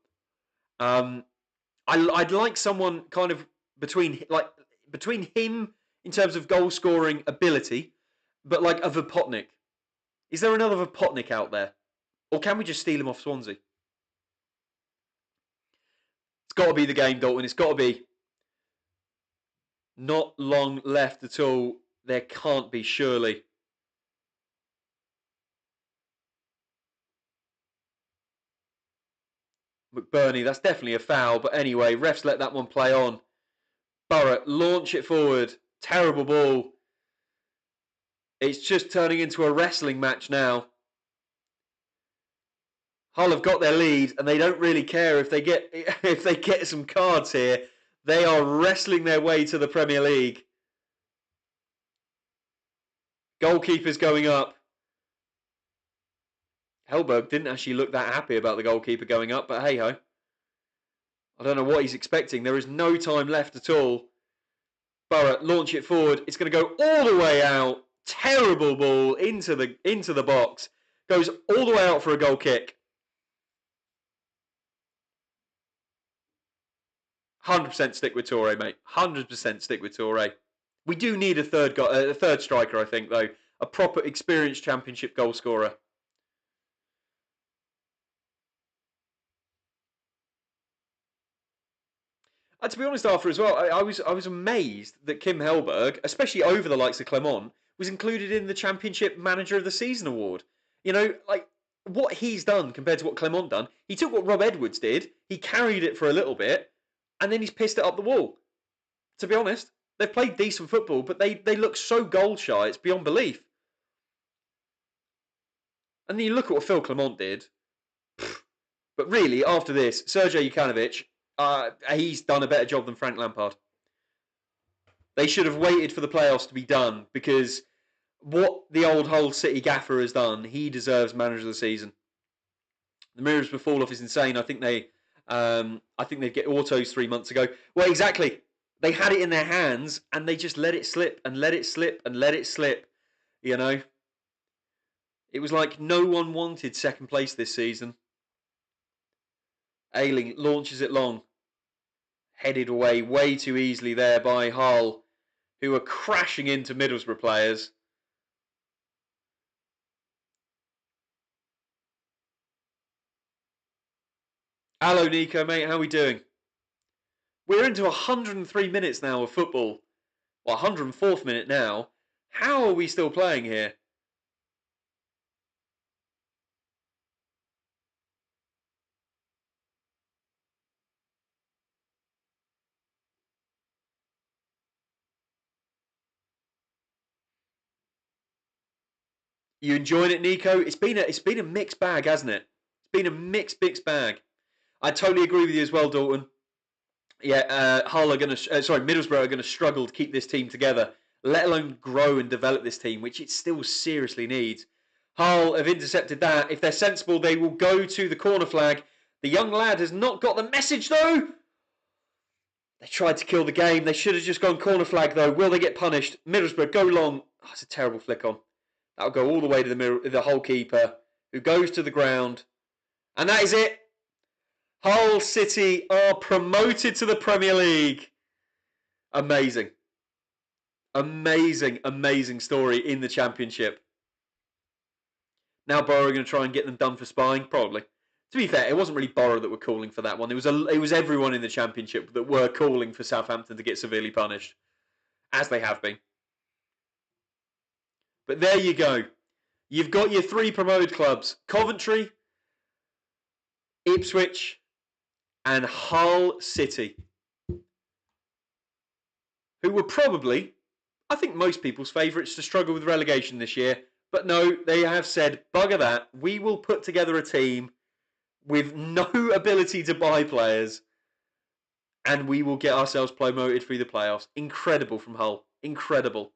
I'd like someone kind of between him in terms of goal scoring ability, but like a Vopotnik. Is there another Vopotnik out there? Or can we just steal him off Swansea? It's got to be the game, Dalton. It's got to be. Not long left at all. There can't be, surely. McBurney, that's definitely a foul. But anyway, refs let that one play on. Borough, launch it forward. Terrible ball. It's just turning into a wrestling match now. Hull have got their lead, and they don't really care if they get some cards here. They are wrestling their way to the Premier League. Goalkeeper's going up. Hellberg didn't actually look that happy about the goalkeeper going up, but hey-ho. I don't know what he's expecting. There is no time left at all. Borough, launch it forward. It's going to go all the way out. Terrible ball into the box. Goes all the way out for a goal kick. 100% stick with Toure, mate. 100% stick with Toure. We do need a third striker, I think, though. a proper experienced Championship goal scorer. To be honest, Arthur, as well, I was amazed that Kim Hellberg, especially over the likes of Clement, was included in the Championship Manager of the Season award. You know, like what he's done compared to what Clement done. He took what Rob Edwards did, he carried it for a little bit, and then he's pissed it up the wall. To be honest, they've played decent football, but they look so goal shy, it's beyond belief. And then you look at what Phil Clement did. But really, after this, Sergej Jukanovic, he's done a better job than Frank Lampard. They should have waited for the playoffs to be done, because what the old Hull City gaffer has done, he deserves Manager of the Season. The Middlesbrough fall off is insane. I think they get autos 3 months ago. Well, exactly. They had it in their hands and they just let it slip and let it slip and let it slip. You know, it was like no one wanted second place this season. Ayling launches it long, headed away way too easily there by Hull, who are crashing into Middlesbrough players. Hello, Nico, mate. How are we doing? We're into 103 minutes now of football. Well, 104th minute now. How are we still playing here? You enjoying it, Nico? It's been a mixed bag, hasn't it? It's been a mixed bag. I totally agree with you as well, Dalton. Yeah, Middlesbrough are going to struggle to keep this team together, let alone grow and develop this team, which it still seriously needs. Hull have intercepted that. If they're sensible, they will go to the corner flag. The young lad has not got the message, though. They tried to kill the game. They should have just gone corner flag, though. Will they get punished? Middlesbrough, go long. Oh, it's a terrible flick on. That'll go all the way to the Hull keeper, who goes to the ground. And that is it. Hull City are promoted to the Premier League. Amazing. Amazing story in the Championship. Now Borough are going to try and get them done for spying? Probably. To be fair, it wasn't really Borough that were calling for that one. It was everyone in the Championship that were calling for Southampton to get severely punished. As they have been. But there you go. You've got your three promoted clubs. Coventry, Ipswich, and Hull City. Who were probably, I think, most people's favourites to struggle with relegation this year. But no, they have said, bugger that. We will put together a team with no ability to buy players, and we will get ourselves promoted through the playoffs. Incredible from Hull. Incredible.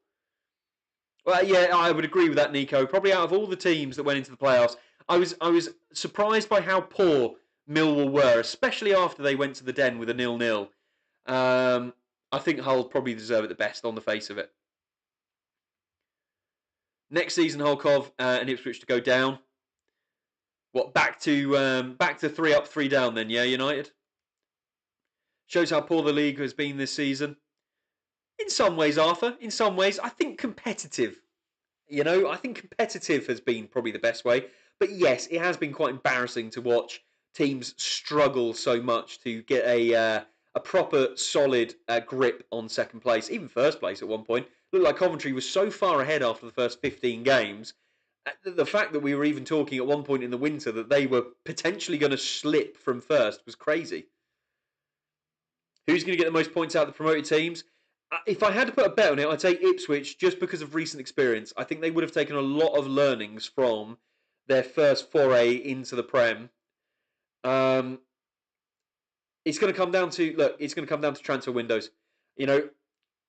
Well, yeah, I would agree with that, Nico. Probably out of all the teams that went into the playoffs, I was surprised by how poor Millwall were, especially after they went to the Den with a 0-0. I think Hull probably deserve it the best on the face of it. Next season, Hull Cov and Ipswich to go down. What, back to 3 up, 3 down then, yeah, United? Shows how poor the league has been this season. In some ways, Arthur, in some ways, I think competitive. You know, I think competitive has been probably the best way. But yes, it has been quite embarrassing to watch teams struggle so much to get a proper, solid grip on second place, even first place at one point. Looked like Coventry was so far ahead after the first 15 games. The fact that we were even talking at one point in the winter that they were potentially going to slip from first was crazy. Who's going to get the most points out of the promoted teams? If I had to put a bet on it, I'd say Ipswich, just because of recent experience. I think they would have taken a lot of learnings from their first foray into the Prem. It's going to come down to transfer windows. You know,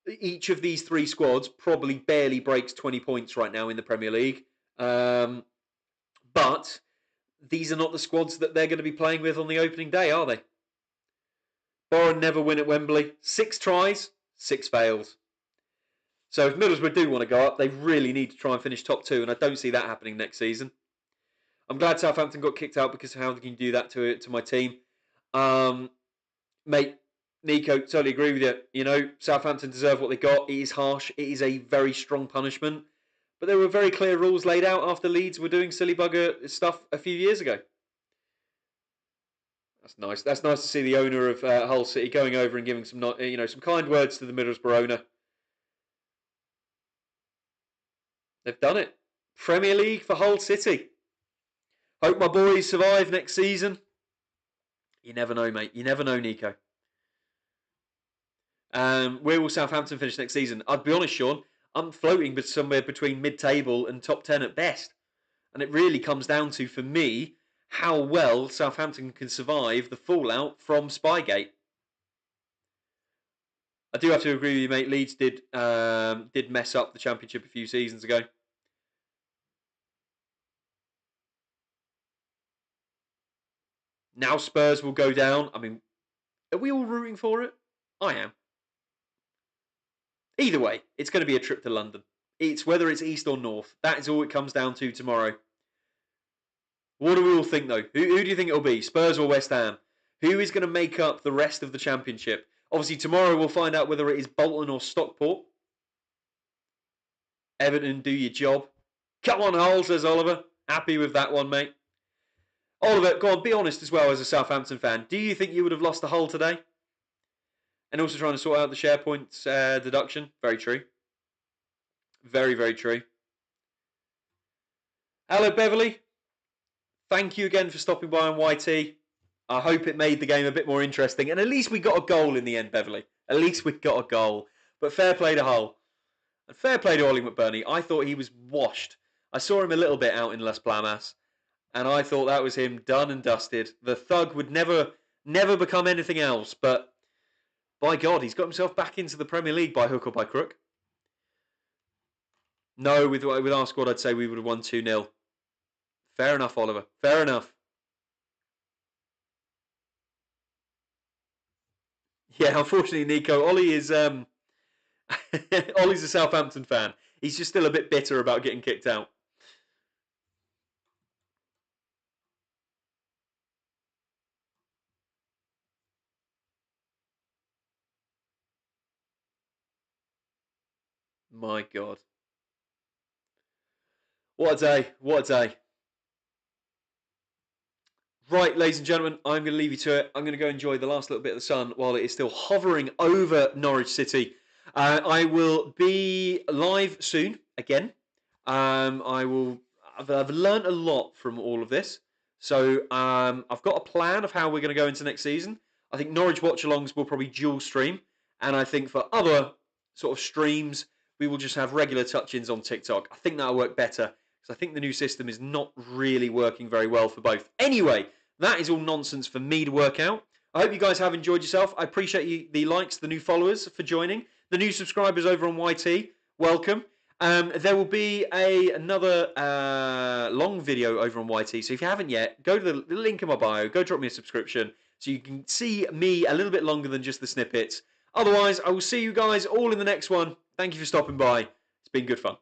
each of these three squads probably barely breaks 20 points right now in the Premier League. But these are not the squads that they're going to be playing with on the opening day, are they? Borough never win at Wembley. 6 tries, 6 fails. So if Middlesbrough do want to go up, they really need to try and finish top 2, and I don't see that happening next season. I'm glad Southampton got kicked out, because how can you do that to my team? Mate, Nico, totally agree with you. You know, Southampton deserve what they got. It is harsh. It is a very strong punishment. But there were very clear rules laid out after Leeds were doing silly bugger stuff a few years ago. That's nice. That's nice to see the owner of Hull City going over and giving some, some kind words to the Middlesbrough owner. They've done it. Premier League for Hull City. Hope my boys survive next season. You never know, mate. You never know, Nico. Where will Southampton finish next season? I'd be honest, Sean. I'm floating somewhere between mid-table and top 10 at best. And it really comes down to, for me, how well Southampton can survive the fallout from Spygate. I do have to agree with you, mate. Leeds did mess up the Championship a few seasons ago. Now Spurs will go down. I mean, are we all rooting for it? I am. Either way, it's going to be a trip to London. It's whether it's east or north. That is all it comes down to tomorrow. What do we all think, though? Who do you think it'll be? Spurs or West Ham? Who is going to make up the rest of the Championship? Obviously, tomorrow we'll find out whether it is Bolton or Stockport. Everton, do your job. Come on, Hull, says Oliver. Happy with that one, mate. Oliver, go on, be honest as well as a Southampton fan. Do you think you would have lost the Hull today? And also trying to sort out the share points deduction. Very true. Very, very true. Hello, Beverly. Thank you again for stopping by on YT. I hope it made the game a bit more interesting. And at least we got a goal in the end, Beverly. At least we got a goal. But fair play to Hull. And fair play to Ollie McBurney. I thought he was washed. I saw him a little bit out in Las Palmas. And I thought that was him done and dusted. The thug would never become anything else. But by God, he's got himself back into the Premier League by hook or by crook. No, with our squad, I'd say we would have won 2-0. Fair enough, Oliver. Fair enough. Yeah, unfortunately, Nico, Ollie is Ollie's a Southampton fan. He's just still a bit bitter about getting kicked out. My God. What a day. What a day. Right, ladies and gentlemen, I'm going to leave you to it. I'm going to go enjoy the last little bit of the sun while it is still hovering over Norwich City. I will be live soon again. I've learned a lot from all of this. So I've got a plan of how we're going to go into next season. I think Norwich watch-alongs will probably dual stream. And I think for other sort of streams, we will just have regular touch-ins on TikTok. I think that'll work better because I think the new system is not really working very well for both. Anyway, that is all nonsense for me to work out. I hope you guys have enjoyed yourself. I appreciate the likes, the new followers for joining. The new subscribers over on YT, welcome. There will be another long video over on YT. So if you haven't yet, go to the link in my bio. Go drop me a subscription so you can see me a little bit longer than just the snippets. Otherwise, I will see you guys all in the next one. Thank you for stopping by. It's been good fun.